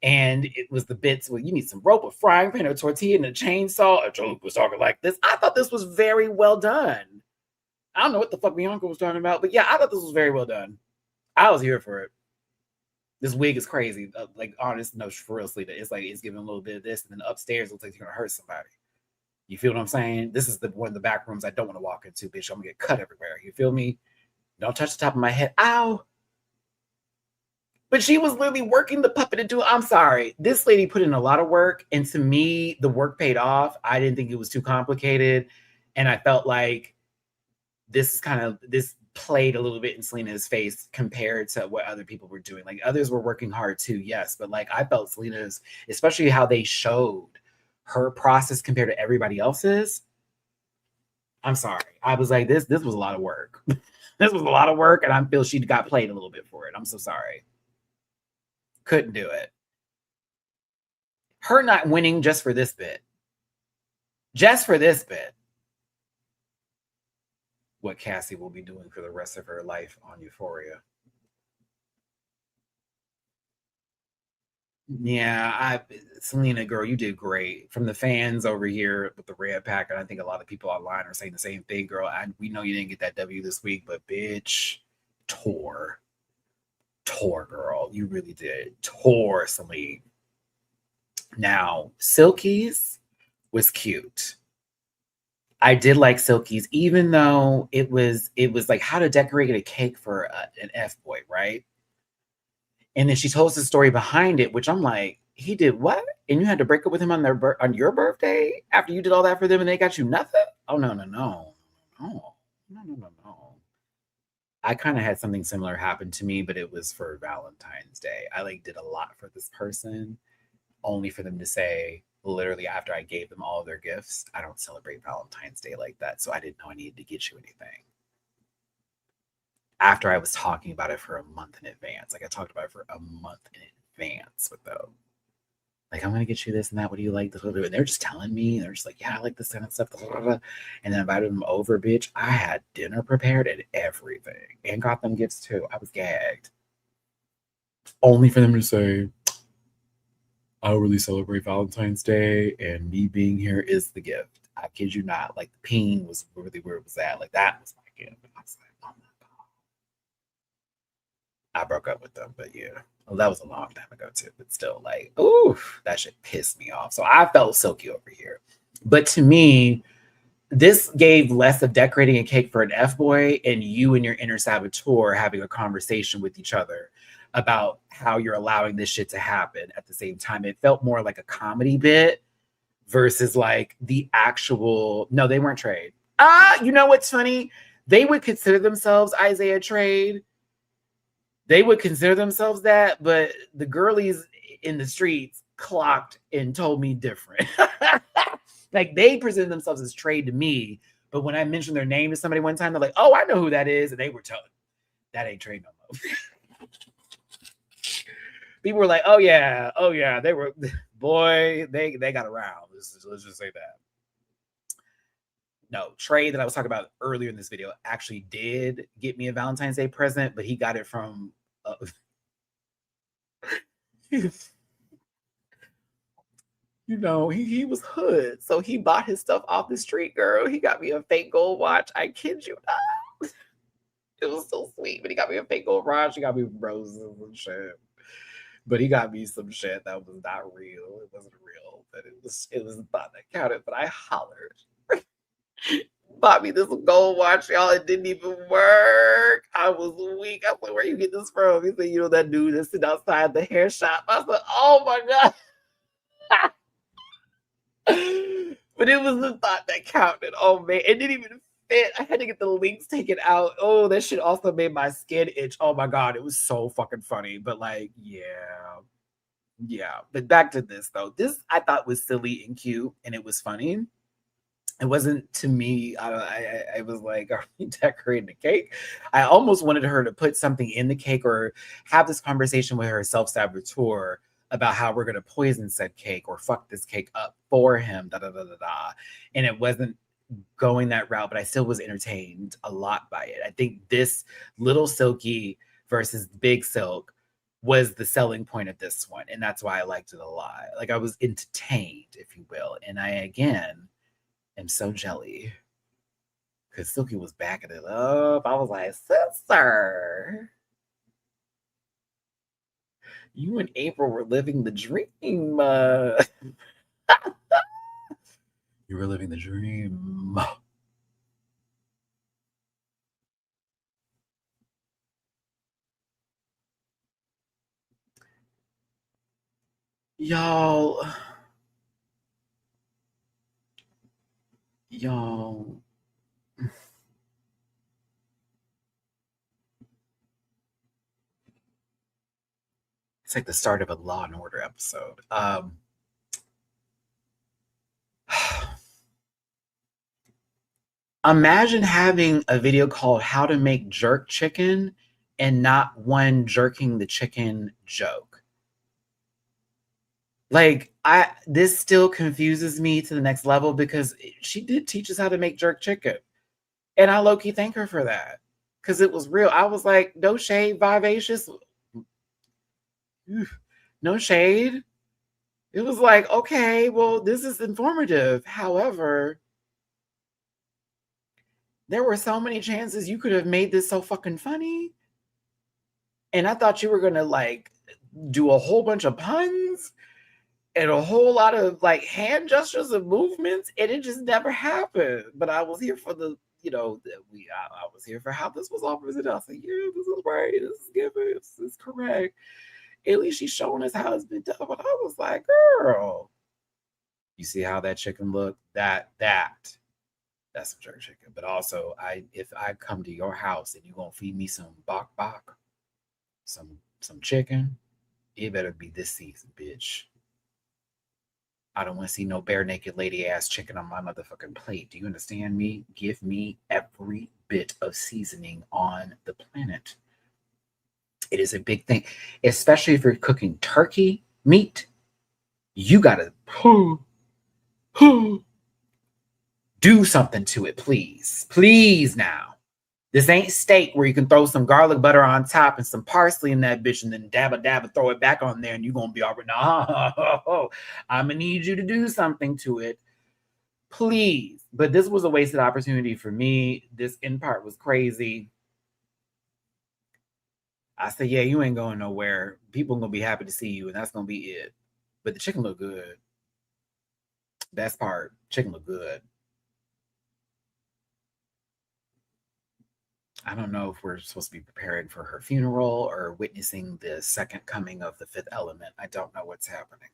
And it was the bits where you need some rope, a frying pan, a tortilla, and a chainsaw. Chalupa was talking like this. I thought this was very well done. I don't know what the fuck Bianca was talking about, but yeah, I thought this was very well done. I was here for it. This wig is crazy. Like, honest, no, for real, Sleeta. It's like it's giving a little bit of this, and then upstairs looks like you're gonna hurt somebody. You feel what I'm saying? This is one of the back rooms I don't want to walk into, bitch. I'm gonna get cut everywhere. You feel me? Don't touch the top of my head. Ow! But she was literally working the puppet into it. I'm sorry. This lady put in a lot of work, and to me, the work paid off. I didn't think it was too complicated, and I felt like this played a little bit in Selena's face compared to what other people were doing. Like, others were working hard too, yes, but like I felt Selena's, especially how they showed her process compared to everybody else's. I'm sorry. I was like, this was a lot of work. This was a lot of work, and I feel she got played a little bit for it. I'm so sorry. Couldn't do it. Her not winning just for this bit. What Cassie will be doing for the rest of her life on Euphoria. Yeah, Selena, girl, you did great. From the fans over here with the red pack, and I think a lot of people online are saying the same thing, girl. We know you didn't get that W this week, but bitch, tore, girl. You really did. Tore, Selena. Now, Silky's was cute. I did like Silky's, even though it was like how to decorate a cake for an F-boy, right? And then she told us the story behind it, which I'm like, he did what? And you had to break up with him on your birthday after you did all that for them, and they got you nothing? Oh no. I kind of had something similar happen to me, but it was for Valentine's Day. I like did a lot for this person, only for them to say, literally after I gave them all of their gifts, I don't celebrate Valentine's Day like that, so I didn't know I needed to get you anything. After I was talking about it for a month in advance. Like, I talked about it for a month in advance with them. Like, I'm going to get you this and that. What do you like? And they're just telling me. They're just like, yeah, I like this kind of stuff. And then I invited them over, bitch. I had dinner prepared and everything. And got them gifts, too. I was gagged. Only for them to say, I don't really celebrate Valentine's Day, and me being here is the gift. I kid you not. Like, the peen was really where it was at. Like, that was my gift. I was like, oh my God. I broke up with them, but yeah. Well, that was a long time ago, too. But still, like, ooh, that shit pissed me off. So I felt silky over here. But to me, this gave less of decorating a cake for an F-boy and you and your inner saboteur having a conversation with each other. about how you're allowing this shit to happen at the same time. It felt more like a comedy bit versus like the actual, no, they weren't trade. You know what's funny? They would consider themselves Isaiah trade. They would consider themselves that, but the girlies in the streets clocked and told me different. Like they presented themselves as trade to me, but when I mentioned their name to somebody one time, they're like, "Oh, I know who that is," and they were telling that ain't trade no more. People were like, "Oh yeah, they were boy, they got around." Let's just say that. No, Trey that I was talking about earlier in this video actually did get me a Valentine's Day present, but he got it from you know, he was hood, so he bought his stuff off the street, girl. He got me a fake gold watch. I kid you not. It was so sweet, but he got me a fake gold watch. He got me roses and shit. But he got me some shit that was not real. It wasn't real, but it was the thought that counted. But I hollered. Bought me this gold watch, y'all. It didn't even work. I was weak. I was like, where you get this from? He said, you know, that dude that's sitting outside the hair shop. I said, oh my God. But it was the thought that counted. Oh man, it didn't even fit. I had to get the links taken out. Oh, that shit also made my skin itch. Oh my God, it was so fucking funny. But like, yeah. But back to this though. This I thought was silly and cute, and it was funny. It wasn't to me. I was like, are we decorating the cake? I almost wanted her to put something in the cake or have this conversation with her self-saboteur about how we're going to poison said cake or fuck this cake up for him, da da da da da. And it wasn't going that route, but I still was entertained a lot by it. I think this Little Silky versus Big Silk was the selling point of this one. And that's why I liked it a lot. Like I was entertained, if you will. And I, again, am so jelly because Silky was backing it up. I was like, sister, you and April were living the dream. You were living the dream. Y'all. It's like the start of a Law and Order episode. Imagine having a video called How to Make Jerk Chicken and not one jerking the chicken joke. Like, this still confuses me to the next level because she did teach us how to make jerk chicken. And I low-key thank her for that. Because it was real. I was like, no shade, vivacious. No shade. It was like, okay, well, this is informative. However, there were so many chances you could have made this so fucking funny. And I thought you were gonna like do a whole bunch of puns and a whole lot of like hand gestures and movements, and it just never happened. But I was here for the, I was here for how this was all presented. I was like, yeah, this is right, this is given, this is correct. At least she's showing us how it's been done. But I was like, girl, you see how that chicken looked? That's some jerk chicken. But also, if I come to your house and you're gonna feed me some bok, some chicken, it better be this season, bitch. I don't want to see no bare naked lady ass chicken on my motherfucking plate. Do you understand me? Give me every bit of seasoning on the planet. It is a big thing, especially if you're cooking turkey meat. You gotta do something to it, please. Please now. This ain't steak where you can throw some garlic butter on top and some parsley in that bitch and then dab throw it back on there and you're gonna be all right. No, I'm gonna need you to do something to it. Please. But this was a wasted opportunity for me. This end part was crazy. I said, yeah, you ain't going nowhere. People are gonna be happy to see you, and that's gonna be it. But the chicken looked good. Best part, chicken looked good. I don't know if we're supposed to be preparing for her funeral or witnessing the second coming of the fifth element. I don't know what's happening.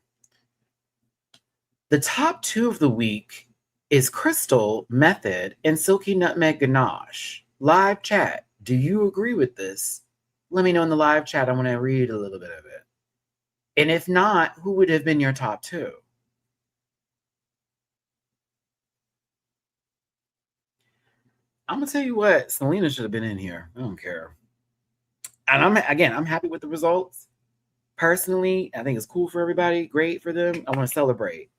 The top two of the week is Crystal, Method, and Silky Nutmeg Ganache. Live chat. Do you agree with this? Let me know in the live chat. I want to read a little bit of it. And if not, who would have been your top two? I'm gonna tell you what, Selena should have been in here. I don't care. And I'm happy with the results. Personally, I think it's cool for everybody, great for them. I want to celebrate.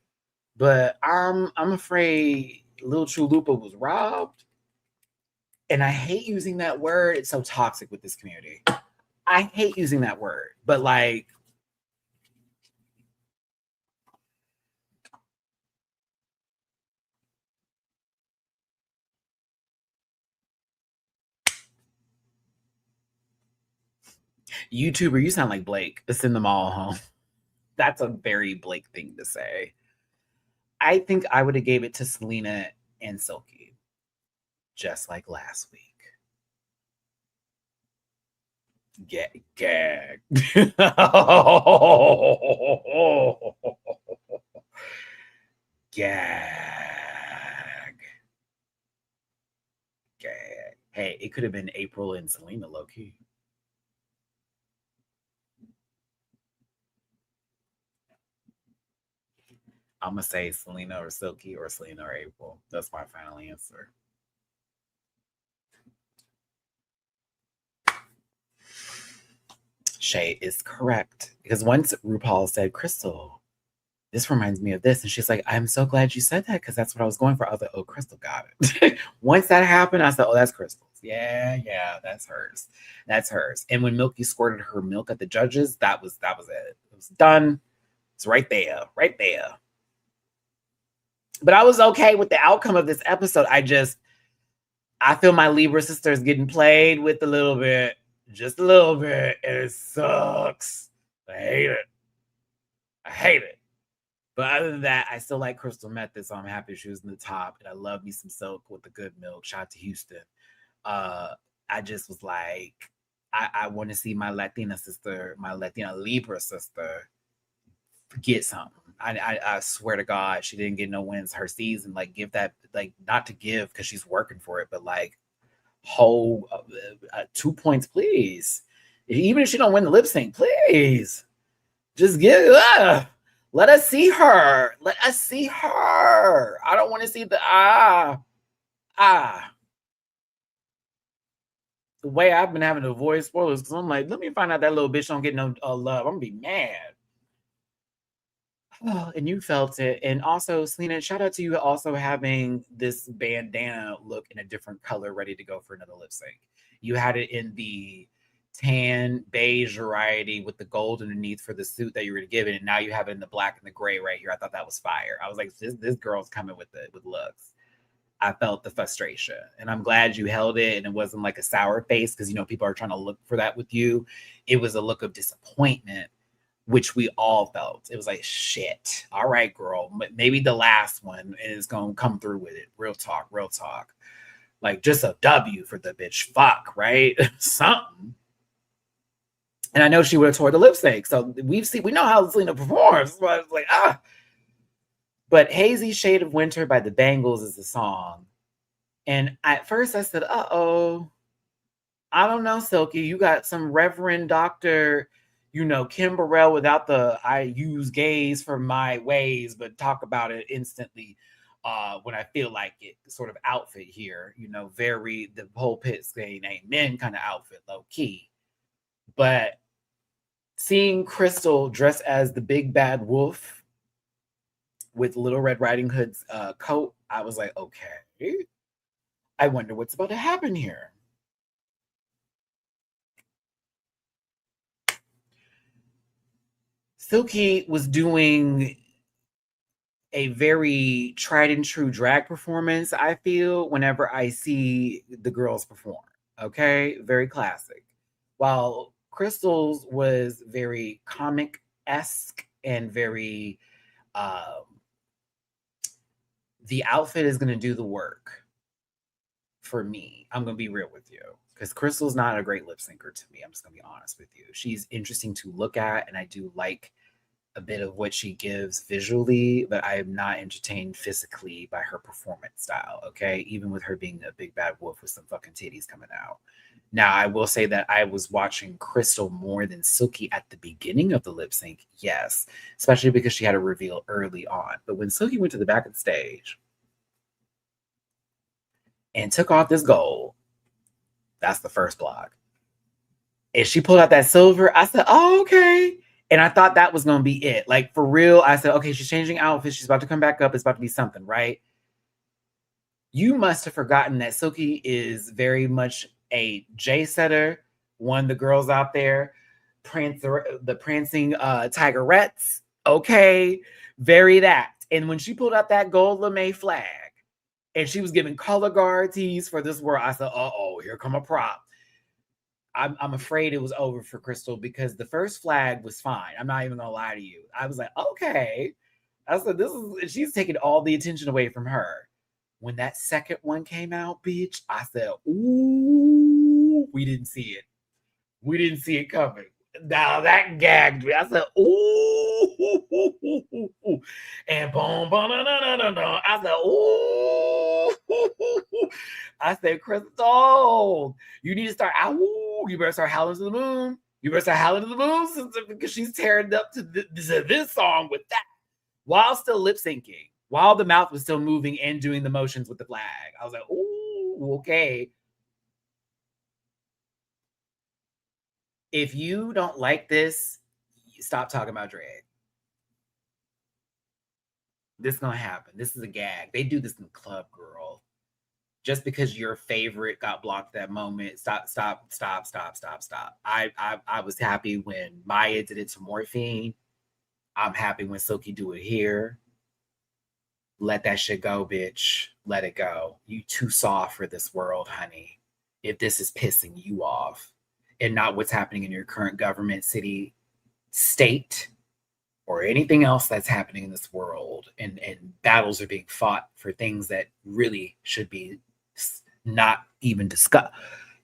But I'm afraid Lil Chulupa was robbed. And I hate using that word. It's so toxic with this community. I hate using that word. But like, YouTuber, you sound like Blake. Send them all home. That's a very Blake thing to say. I think I would have gave it to Selena and Silky, just like last week. Gag. Gag. Gag. Gag. Hey, it could have been April and Selena low key. I'm gonna say Selena or Silky or Selena or April. That's my final answer. Shay is correct because once RuPaul said, Crystal, this reminds me of this. And she's like, I'm so glad you said that because that's what I was going for. I was like, oh, Crystal got it. Once that happened, I said, oh, that's Crystal's. Yeah, that's hers. That's hers. And when Milky squirted her milk at the judges, that was it. It was done. It's right there, right there. But I was okay with the outcome of this episode. I feel my Libra sister is getting played with a little bit, just a little bit, and it sucks. I hate it. I hate it. But other than that, I still like Crystal Method, so I'm happy she was in the top. And I love me some Silk with the good milk. Shout out to Houston. I just was like, I want to see my Latina sister, my Latina Libra sister, get something. I swear to God, she didn't get no wins her season. Like, give that, like, not to give because she's working for it, but like, whole 2 points, please. Even if she don't win the lip sync, please, just give. Let us see her. Let us see her. I don't want to see the the way I've been having to avoid spoilers because I'm like, let me find out that little bitch don't get no love. I'm gonna be mad. Oh, and you felt it. And also, Selena, shout out to you also having this bandana look in a different color ready to go for another lip sync. You had it in the tan beige variety with the gold underneath for the suit that you were given, and now you have it in the black and the gray right here. I thought that was fire. I was like, this girl's coming with looks. I felt the frustration, and I'm glad you held it, and it wasn't like a sour face because people are trying to look for that with you. It was a look of disappointment, which we all felt. It was like, shit. All right, girl. Maybe the last one is going to come through with it. Real talk, real talk. Like, just a W for the bitch. Fuck, right? Something. And I know she would have tore the lip sync. So we know how Selena performs. So I was like, But Hazy Shade of Winter by the Bangles is the song. And at first I said, uh-oh. I don't know, Silky. You got some Reverend Doctor, Kim Burrell without the I use gays for my ways, but talk about it instantly when I feel like it sort of outfit here. Very the pulpit saying amen kind of outfit, low key. But seeing Crystal dressed as the big bad wolf with Little Red Riding Hood's coat, I was like, okay. I wonder what's about to happen here. Silky was doing a very tried and true drag performance, I feel, whenever I see the girls perform. Okay? Very classic. While Crystal's was very comic-esque and very the outfit is going to do the work for me. I'm going to be real with you. because Crystal's not a great lip syncer to me. I'm just gonna be honest with you. She's interesting to look at, and I do like a bit of what she gives visually, but I am not entertained physically by her performance style. Okay, even with her being a big bad wolf with some fucking titties coming out. Now, I will say that I was watching Crystal more than Silky at the beginning of the lip sync. Yes, especially because she had a reveal early on. But when Silky went to the back of the stage and took off this gold, that's the first block. And she pulled out that silver. I said, oh, okay. And I thought that was going to be it. Like, for real, I said, okay, she's changing outfits. She's about to come back up. It's about to be something, right? You must have forgotten that Silky is very much a J setter. One of the girls out there, the prancing tigerettes. Okay, very that. And when she pulled out that gold LeMay flag and she was giving color guard tees for this world, I said, uh-oh, here come a prop. I'm afraid it was over for Crystal because the first flag was fine. I'm not even gonna lie to you. I was like, okay. I said, she's taking all the attention away from her. When that second one came out, bitch, I said, ooh, we didn't see it. We didn't see it coming. Now that gagged me. I said, ooh, and boom, boom, no. I said, ooh. I said, Crystal, you need to start, ooh, you better start howling to the moon. You better start howling to the moon, sister, because she's tearing up to this song with that while still lip syncing, while the mouth was still moving and doing the motions with the flag. I was like, ooh, okay. If you don't like this, stop talking about drag. This is gonna happen. This is a gag. They do this in the club, girl. Just because your favorite got blocked that moment, stop. I was happy when Maya did it to Morphine. I'm happy when Silky do it here. Let that shit go, bitch. Let it go. You too soft for this world, honey. If this is pissing you off and not what's happening in your current government, city, state, or anything else that's happening in this world, and battles are being fought for things that really should be not even discussed.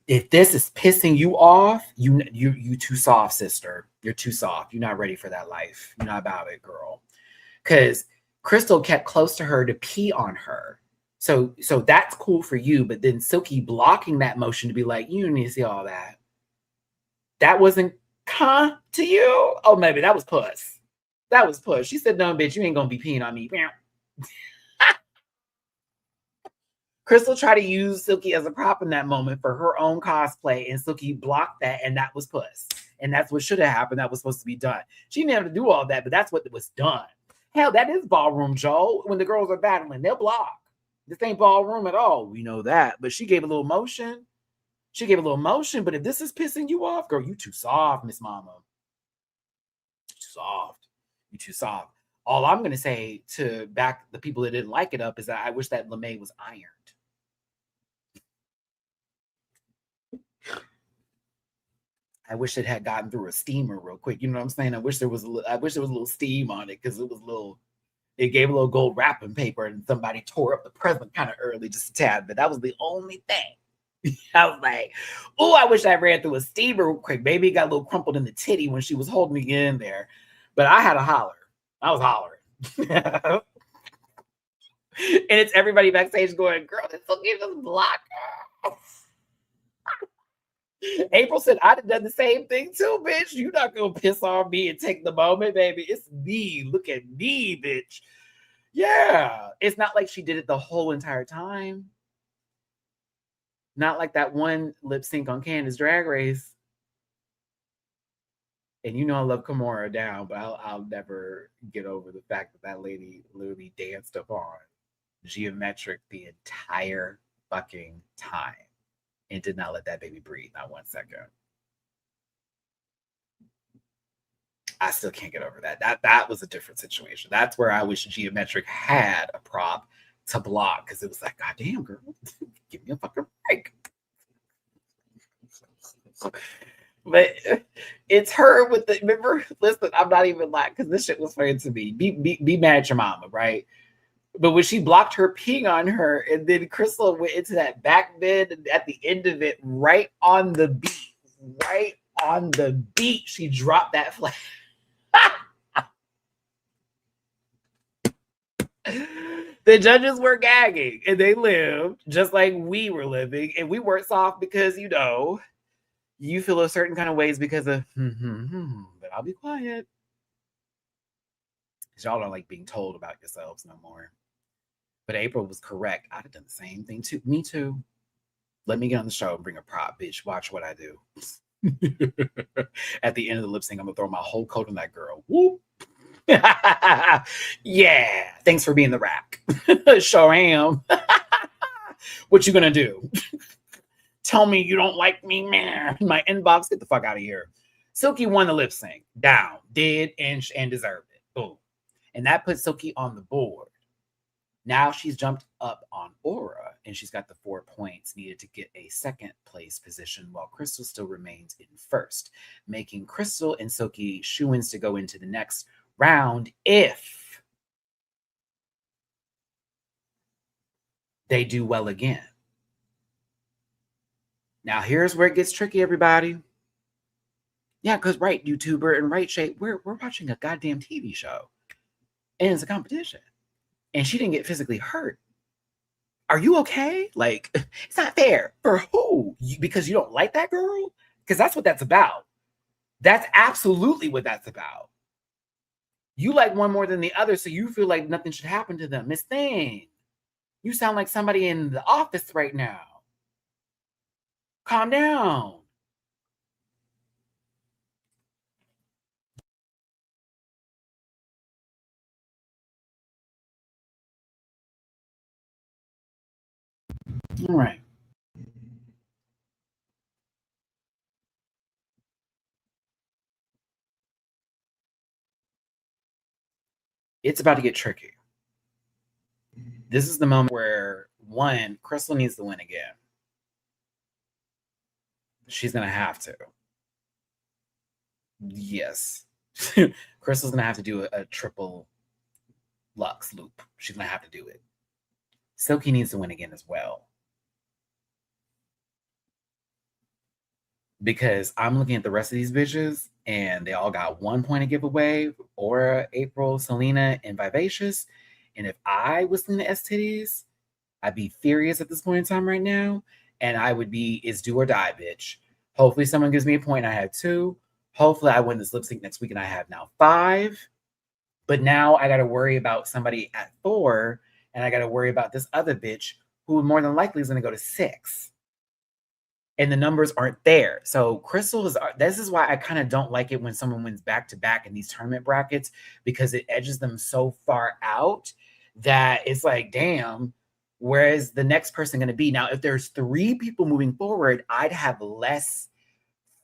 If this is pissing you off, you too soft, sister. You're too soft. You're not ready for that life. You're not about it, girl. Because Crystal kept close to her to pee on her. So that's cool for you, but then Silky blocking that motion to be like, you don't need to see all that. That wasn't to you? Oh, maybe that was puss. That was puss. She said, no, bitch, you ain't gonna be peeing on me. Crystal tried to use Silky as a prop in that moment for her own cosplay, and Silky blocked that, and that was puss. And that's what should have happened. That was supposed to be done. She didn't have to do all that, but that's what was done. Hell, that is ballroom, Joe. When the girls are battling, they'll block. This ain't ballroom at all. We know that. But she gave a little motion. She gave a little motion. But if this is pissing you off, girl, you too soft, Miss Mama. Too soft. You too soft. All I'm going to say to back the people that didn't like it up is that I wish that LeMay was ironed. I wish it had gotten through a steamer real quick. You know what I'm saying? I wish there was a little steam on it because it gave a little gold wrapping paper and somebody tore up the present kind of early, just a tad. But that was the only thing. I was like, oh, I wish I ran through a steamer real quick. Maybe it got a little crumpled in the titty when she was holding me in there. But I had a holler. I was hollering. And it's everybody backstage going, girl, this will give us block. April said, I'd have done the same thing too, bitch. You're not going to piss on me and take the moment, baby. It's me. Look at me, bitch. Yeah. It's not like she did it the whole entire time. Not like that one lip sync on Candace Drag Race. And you know I love Kimora down, but I'll never get over the fact that lady literally danced upon Geometric the entire fucking time. And did not let that baby breathe, not 1 second. I still can't get over that. That was a different situation. That's where I wish Geometric had a prop to block, because it was like, God damn, girl, give me a fucking break. But it's her with the, remember, listen, I'm not even lying, because this shit was funny to me. Be mad at your mama, right? But when she blocked her peeing on her, and then Crystal went into that back bed, and at the end of it, right on the beat, she dropped that flag. The judges were gagging, and they lived just like we were living, and we weren't soft because, you know, you feel a certain kind of ways because of, but I'll be quiet. Y'all don't like being told about yourselves no more. But April was correct. I'd have done the same thing too. Me too. Let me get on the show and bring a prop, bitch. Watch what I do. At the end of the lip sync, I'm gonna throw my whole coat on that girl. Whoop. Yeah. Thanks for being the rack. Sure am. What you gonna do? Tell me you don't like me, man. My inbox. Get the fuck out of here. Silky won the lip sync. Down. Did and deserved it. Boom. And that put Silky on the board. Now she's jumped up on Aura, and she's got the 4 points needed to get a second place position, while Crystal still remains in first, making Crystal and Silky shoo-ins to go into the next round if they do well again. Now, here's where it gets tricky, everybody. Yeah, because right, YouTuber and right shape, we're watching a goddamn TV show, and it's a competition. And she didn't get physically hurt. Are you okay? Like, it's not fair. For who? Because you don't like that girl? Because that's what that's about. That's absolutely what that's about. You like one more than the other, so you feel like nothing should happen to them. Miss Thing, you sound like somebody in the office right now. Calm down. All right. It's about to get tricky. This is the moment where, one, Crystal needs to win again. She's going to have to. Yes. Crystal's going to have to do a triple Lux loop. She's going to have to do it. Silky needs to win again as well. Because I'm looking at the rest of these bitches, and they all got 1 point to give away. Aura, April, Selena, and Vivacious. And if I was Selena S titties, I'd be furious at this point in time right now. And I would be, it's do or die, bitch. Hopefully someone gives me a point. I have 2. Hopefully I win this lip sync next week and I have now 5. But now I got to worry about somebody at 4, and I got to worry about this other bitch who more than likely is going to go to 6. And the numbers aren't there. So Crystal is, this is why I kind of don't like it when someone wins back to back in these tournament brackets, because it edges them so far out that it's like, damn, where's the next person going to be? Now, if there's 3 people moving forward, I'd have less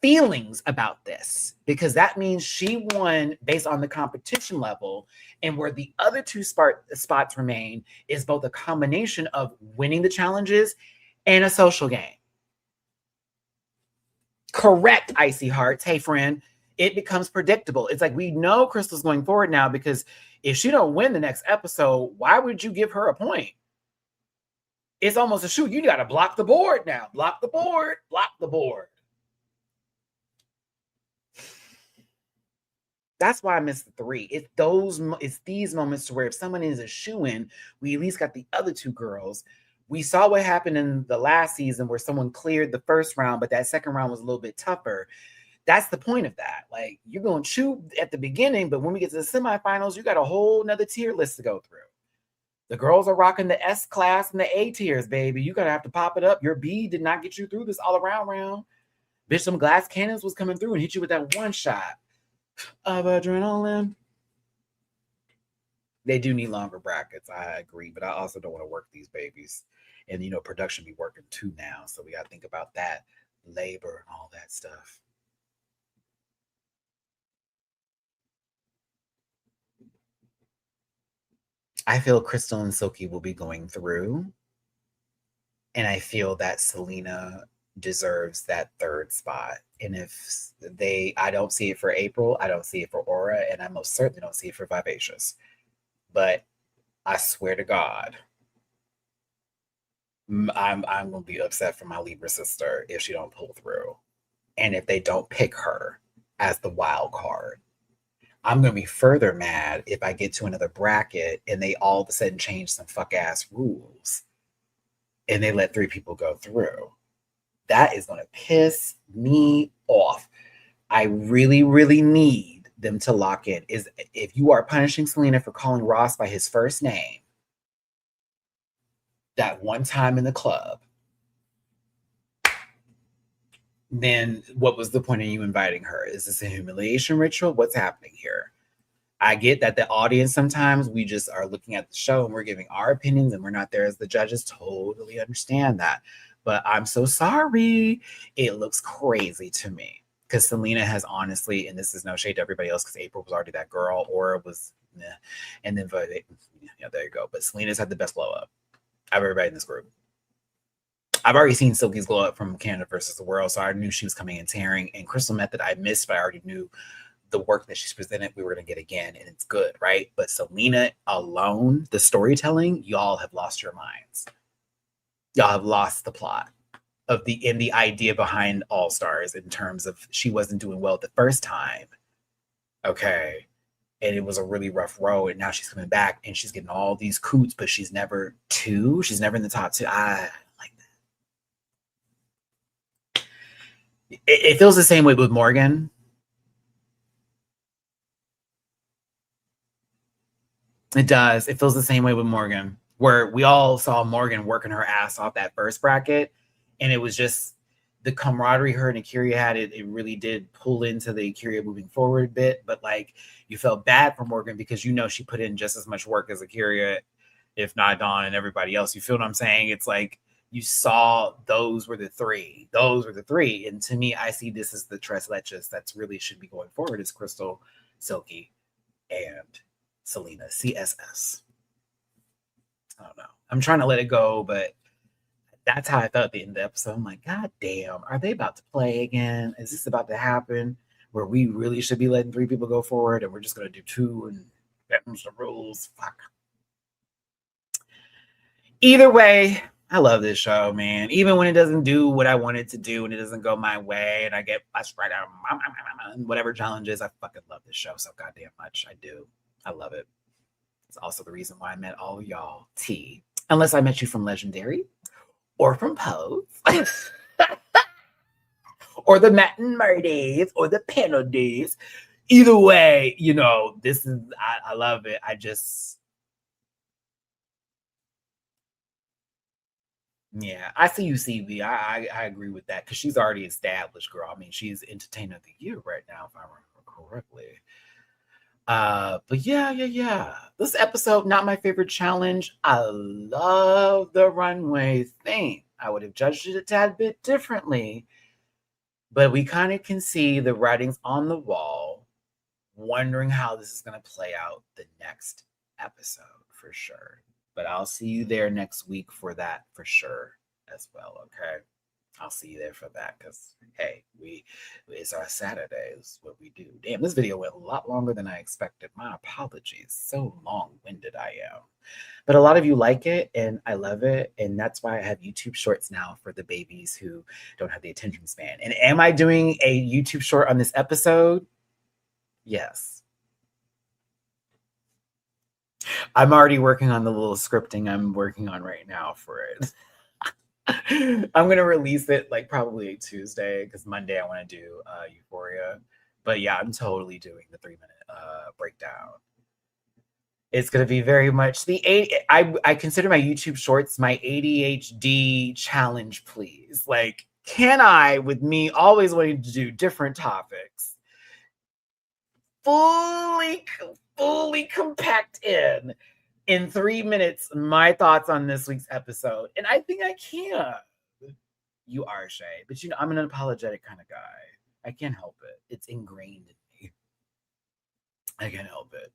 feelings about this, because that means she won based on the competition level, and where the other 2 spots remain is both a combination of winning the challenges and a social game. Correct, Icy Hearts. Hey, friend, it becomes predictable. It's like we know Crystal's going forward now, because if she don't win the next episode, why would you give her a point? It's almost a shoot. You got to block the board now. Block the board. Block the board. That's why I missed the 3. It's these moments to where if someone is a shoo-in, we at least got the other 2 girls. We saw what happened in the last season where someone cleared the first round, but that second round was a little bit tougher. That's the point of that. Like, you're going to chew at the beginning, but when we get to the semifinals, you got a whole nother tier list to go through. The girls are rocking the S class and the A tiers, baby. You're going to have to pop it up. Your B did not get you through this all around round. Bitch, some glass cannons was coming through and hit you with that one shot of adrenaline. They do need longer brackets. I agree, but I also don't want to work these babies. And, you know, production be working too now. So we got to think about that labor and all that stuff. I feel Crystal and Silky will be going through. And I feel that Selena deserves that 3rd spot. And if I don't see it for April, I don't see it for Aura, and I most certainly don't see it for Vivacious. But I swear to God, I'm gonna be upset for my Libra sister if she don't pull through, and if they don't pick her as the wild card. I'm gonna be further mad if I get to another bracket and they all of a sudden change some fuck ass rules and they let 3 people go through. That is gonna piss me off. I really, really need them to lock in. Is if you are punishing Selena for calling Ross by his first name that one time in the club, then what was the point of you inviting her? Is this a humiliation ritual? What's happening here? I get that the audience sometimes we just are looking at the show and we're giving our opinions and we're not there as the judges. Totally understand that. But I'm so sorry. It looks crazy to me because Selena has honestly, and this is no shade to everybody else because April was already that girl, Aura was, and then yeah, there you go. But Selena's had the best glow up out of everybody in this group. I've already seen Silky's glow up from Canada versus the World, so I knew she was coming in tearing. And Crystal Method I missed, but I already knew the work that she's presented we were going to get again, and it's good, right? But Selena alone, the storytelling, y'all have lost your minds. Y'all have lost the plot of the idea behind All Stars in terms of she wasn't doing well the first time, okay, and it was a really rough road, and now she's coming back and she's getting all these coots, but she's never in the top 2. I like that. It feels the same way with Morgan. It does. It feels the same way with Morgan, where we all saw Morgan working her ass off that first bracket, and it was just the camaraderie her and Akira had. It really did pull into the Akira moving forward bit, but like you felt bad for Morgan because you know she put in just as much work as Akira, if not Dawn and everybody else. You feel what I'm saying? It's like you saw those were the three. Those were the three. And to me, I see this as the tres leches that's really should be going forward is Crystal, Silky, and Selena, CSS. I don't know. I'm trying to let it go, but that's how I felt at the end of the episode. I'm like, God damn, are they about to play again? Is this about to happen where we really should be letting 3 people go forward and we're just going to do 2 and that's the rules? Fuck. Either way, I love this show, man. Even when it doesn't do what I want it to do and it doesn't go my way and I get frustrated out of whatever challenges, I fucking love this show so goddamn much. I do. I love it. It's also the reason why I met all of y'all. T. Unless I met you from Legendary or from Pose or the Matt and Murdays or the Penalties. Either way, you know, this is, I love it. Yeah, I see you, CV. I agree with that because she's already established, girl. I mean, she's Entertainer of the Year right now, if I remember correctly. But yeah. This episode, not my favorite challenge. I love the runway thing. I would have judged it a tad bit differently, but we kind of can see the writings on the wall, wondering how this is going to play out the next episode for sure. But I'll see you there next week for that for sure as well. Okay. I'll see you there for that because hey, it's our Saturday. It's what we do. Damn, this video went a lot longer than I expected. My apologies. So long-winded I am. But a lot of you like it and I love it. And that's why I have YouTube shorts now for the babies who don't have the attention span. And am I doing a YouTube short on this episode? Yes. I'm already working on the little scripting I'm working on right now for it. I'm gonna release it like probably Tuesday because Monday I want to do Euphoria. But yeah, I'm totally doing the 3-minute breakdown. It's gonna be very much I consider my YouTube shorts my ADHD challenge, please. Like, can I, with me always wanting to do different topics, fully compact in 3 minutes my thoughts on this week's episode? And I think I can. You are, Shay, but you know I'm an unapologetic kind of guy. I can't help it. It's ingrained in me. I can't help it.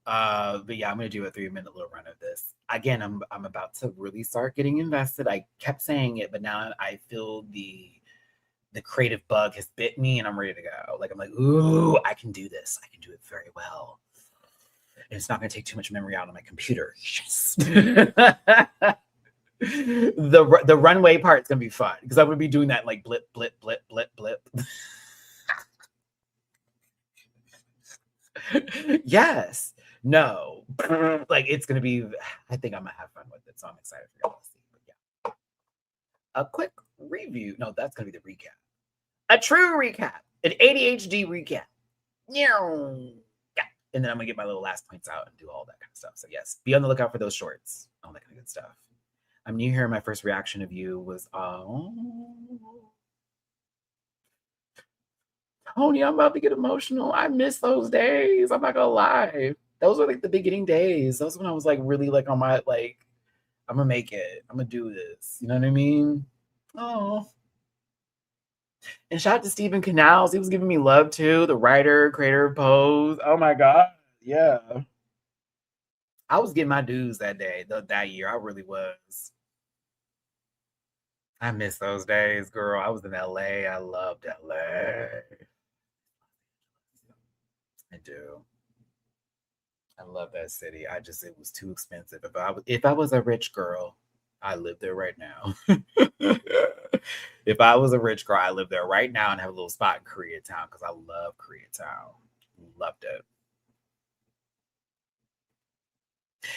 But yeah, I'm gonna do a 3-minute little run of this. Again, I'm about to really start getting invested. I kept saying it, but now I feel the creative bug has bit me and I'm ready to go. Like I'm like, ooh, I can do this. I can do it very well. And it's not going to take too much memory out on my computer. Yes. The runway part's going to be fun because I'm going to be doing that like blip, blip, blip, blip, blip. Yes. No. Like it's going to be, I think I'm going to have fun with it. So I'm excited for y'all to see. But yeah. A quick review. No, that's going to be the recap. A true recap. An ADHD recap. Yeah. And then I'm going to get my little last points out and do all that kind of stuff. So yes, be on the lookout for those shorts. All that kind of good stuff. I'm new here. My first reaction of you was, oh, Tony, I'm about to get emotional. I miss those days. I'm not going to lie. Those were like the beginning days. Those when I was like really like on my, like, I'm going to make it. I'm going to do this. You know what I mean? Oh. And shout out to Stephen Canals. He was giving me love too. The writer, creator of Pose. Oh my God. Yeah. I was getting my dues that day, that year. I really was. I miss those days, girl. I was in LA. I loved LA. I do. I love that city. It was too expensive. If I was a rich girl, I live there right now. If I was a rich girl, I live there right now and have a little spot in Koreatown because I love Koreatown. Loved it.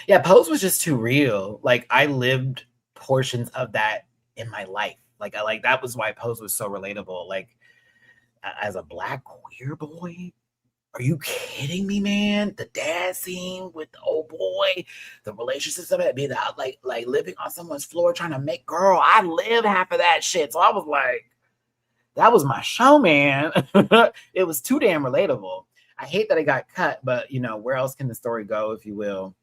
Yeah, Pose was just too real. Like I lived portions of that in my life. Like that was why Pose was so relatable. Like as a Black queer boy, are you kidding me, man? The dad scene with the old boy, the relationships of it, being out like living on someone's floor trying to make girl. I lived half of that shit. So I was like, that was my show, man. It was too damn relatable. I hate that it got cut, but you know, where else can the story go, if you will?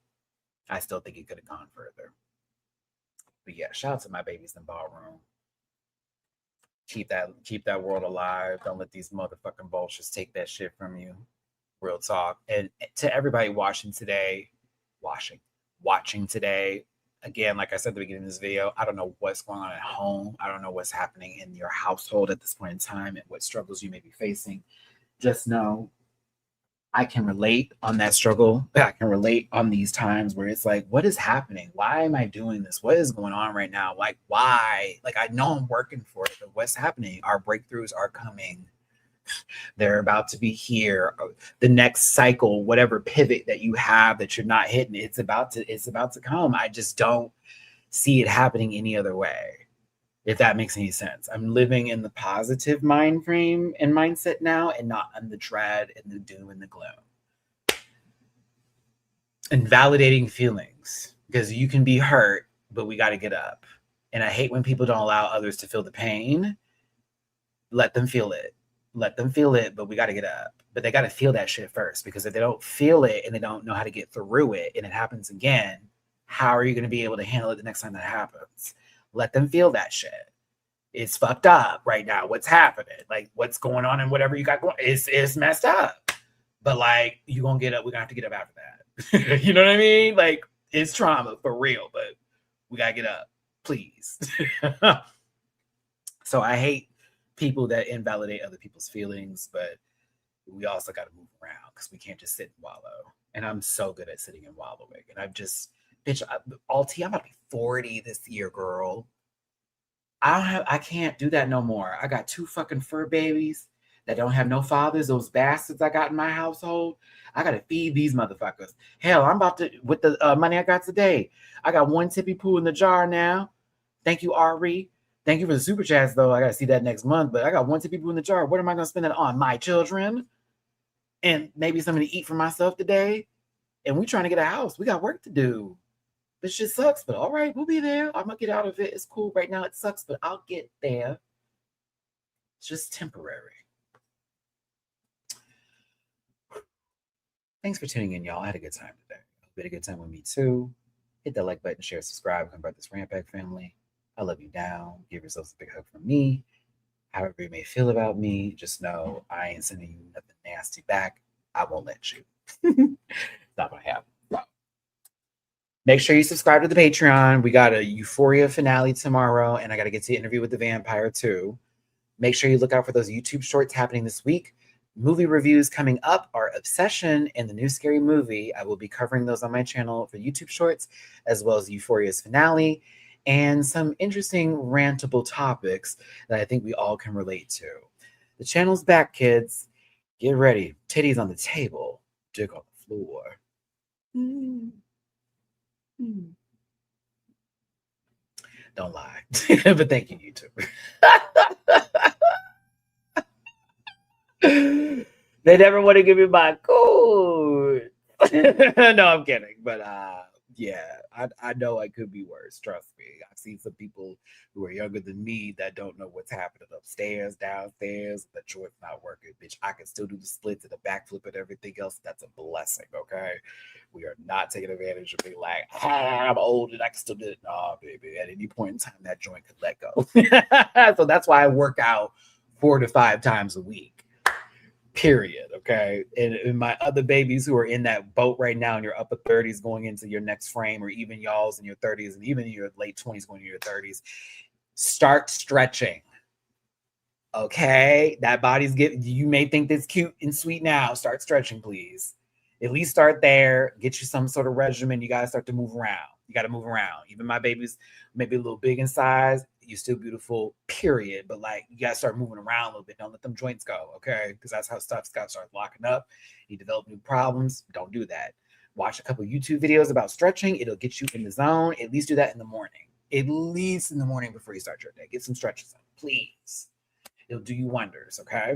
I still think it could have gone further. But yeah, shout out to my babies in ballroom. Keep that world alive. Don't let these motherfucking vultures take that shit from you. Real talk. And to everybody watching today, again, like I said at the beginning of this video, I don't know what's going on at home. I don't know what's happening in your household at this point in time and what struggles you may be facing. Just know I can relate on that struggle. I can relate on these times where it's like, what is happening? Why am I doing this? What is going on right now? Like, why? Like, I know I'm working for it, but what's happening? Our breakthroughs are coming. They're about to be here. The next cycle, whatever pivot that you have that you're not hitting, it's about to come. I just don't see it happening any other way, if that makes any sense. I'm living in the positive mind frame and mindset now and not in the dread and the doom and the gloom. And validating feelings, because you can be hurt, but we got to get up. And I hate when people don't allow others to feel the pain. Let them feel it. Let them feel it, but we got to get up. But they got to feel that shit first, because if they don't feel it and they don't know how to get through it and it happens again, how are you going to be able to handle it the next time that happens? Let them feel that shit. It's fucked up right now. What's happening? Like, what's going on and whatever you got going, it's messed up. But like, you're going to get up. We're going to have to get up after that. You know what I mean? Like, it's trauma for real, but we got to get up, please. So I hate people that invalidate other people's feelings, but we also got to move around because we can't just sit and wallow. And I'm so good at sitting and wallowing. And I've just, bitch, Alti, I'm about to be 40 this year, girl. I can't do that no more. I got 2 fucking fur babies that don't have no fathers. Those bastards I got in my household. I got to feed these motherfuckers. Hell, I'm about to, with the money I got today, I got 1 tippy poo in the jar now. Thank you, Ari. Thank you for the super chats, though. I got to see that next month. But I got 1 tippy poo in the jar. What am I going to spend that on? My children? And maybe something to eat for myself today? And we trying to get a house. We got work to do. This shit sucks, but all right, we'll be there. I'm going to get out of it. It's cool. Right now it sucks, but I'll get there. It's just temporary. Thanks for tuning in, y'all. I had a good time today. Hope you had a good time with me, too. Hit that like button, share, subscribe, convert this Rant Pack family. I love you down. Give yourselves a big hug from me. However you may feel about me, just know I ain't sending you nothing nasty back. I won't let you. Not going to happen. Make sure you subscribe to the Patreon. We got a Euphoria finale tomorrow, and I got to get to the interview with the vampire too. Make sure you look out for those YouTube shorts happening this week. Movie reviews coming up are Obsession and the new Scary Movie. I will be covering those on my channel for YouTube Shorts, as well as Euphoria's finale, and some interesting rantable topics that I think we all can relate to. The channel's back, kids. Get ready. Titties on the table. Dick on the floor. Don't lie. But thank you, YouTube. They never want to give me my code. No, I'm kidding. But yeah, I know I could be worse. Trust me. I've seen some people who are younger than me that don't know what's happening upstairs, downstairs. The joint's not working. Bitch, I can still do the splits and the backflip and everything else. That's a blessing, okay? We are not taking advantage of being like, I'm old and I can still do it. Nah, baby. At any point in time, that joint could let go. So that's why I work out 4 to 5 times a week. Period. Okay. And my other babies who are in that boat right now in your upper 30s going into your next frame, or even y'all's in your 30s and even in your late 20s going to your 30s, start stretching. Okay. That body's you may think that's cute and sweet now. Start stretching, please. At least start there. Get you some sort of regimen. You got to start to move around. You got to move around. Even my babies maybe a little big in size. You're still beautiful, period. But like, you got to start moving around a little bit. Don't let them joints go, okay? Because that's how stuff's got to start locking up. You develop new problems. Don't do that. Watch a couple YouTube videos about stretching. It'll get you in the zone. At least do that in the morning. At least in the morning before you start your day. Get some stretches in, please. It'll do you wonders, okay?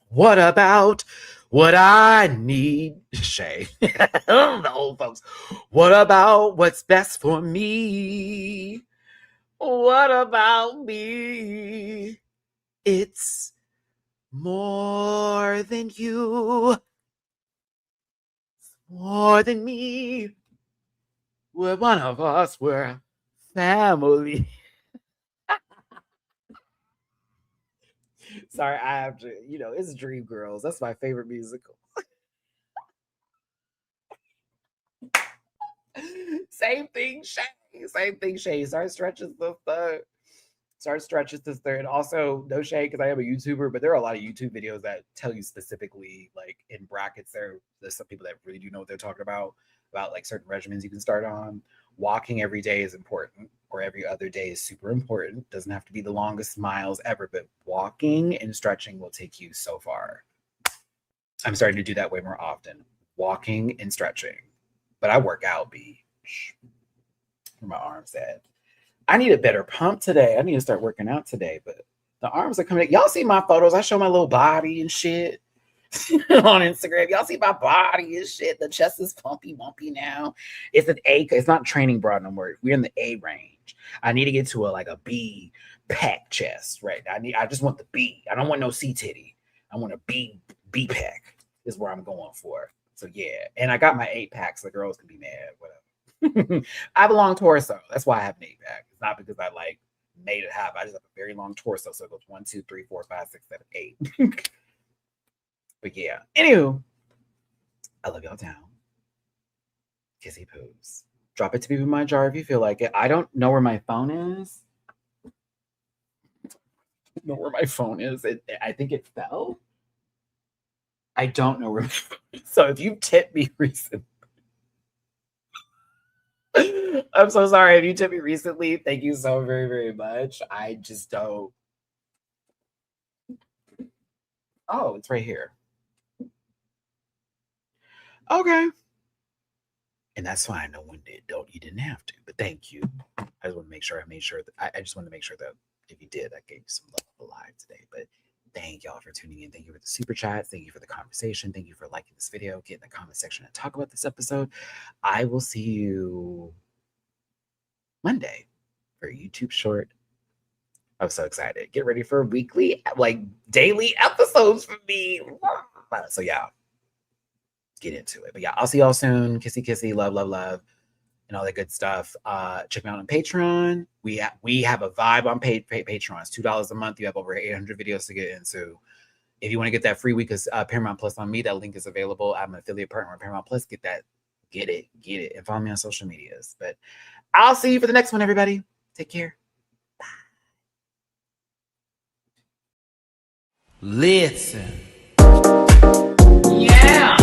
What about what I need? Shay. The old folks. What about what's best for me? What about me? It's more than you. It's more than me. We're one of us. We're family. Sorry, I have to, it's Dreamgirls. That's my favorite musical. Same thing, Shay. Same thing, Shay. Start stretches, sister. Start stretches, sister. And also, no shade, because I am a YouTuber, but there are a lot of YouTube videos that tell you specifically, like in brackets, there's some people that really do know what they're talking about like certain regimens you can start on. Walking every day is important, or every other day is super important. Doesn't have to be the longest miles ever, but walking and stretching will take you so far. I'm starting to do that way more often. Walking and stretching. But I work out, where my arms at. I need a better pump today. I need to start working out today, but the arms are coming. Y'all see my photos? I show my little body and shit on Instagram. Y'all see my body and shit. The chest is pumpy, wumpy now. It's an A. It's not training broad no more. We're in the A range. I need to get to a B pack chest, right? I just want the B. I don't want no C titty. I want a B pack is where I'm going for. So yeah, and I got my 8-pack, so the girls can be mad, whatever. I have a long torso. That's why I have an 8-pack. It's not because I made it happen. I just have a very long torso. So it goes 1, 2, 3, 4, 5, 6, 7, 8. But yeah. Anywho, I love y'all down. Kissy poos. Drop it to me in my jar if you feel like it. I don't know where my phone is. I don't know where my phone is. I think it fell. I don't know where. So if you tipped me recently, I'm so sorry. If you tipped me recently, thank you so very, very much. I just don't. Oh, it's right here. Okay. And that's fine. No one did. You didn't have to, but thank you. I just want to make sure I made sure that I just wanted to make sure that if you did, I gave you some love alive today. But thank y'all for tuning in. Thank you for the super chats. Thank you for the conversation. Thank you for liking this video. Get in the comment section and talk about this episode. I will see you Monday for a YouTube short. I'm so excited. Get ready for weekly, daily episodes from me. So yeah, get into it. But yeah, I'll see y'all soon. Kissy, kissy, love, love, love, and all that good stuff. Check me out on Patreon. We have a vibe on Patreon. It's $2 a month. You have over 800 videos to get into. If you want to get that free week of Paramount Plus on me, that link is available. I'm an affiliate partner with Paramount Plus. Get that. Get it. And follow me on social medias. But I'll see you for the next one, everybody. Take care. Listen. Yeah.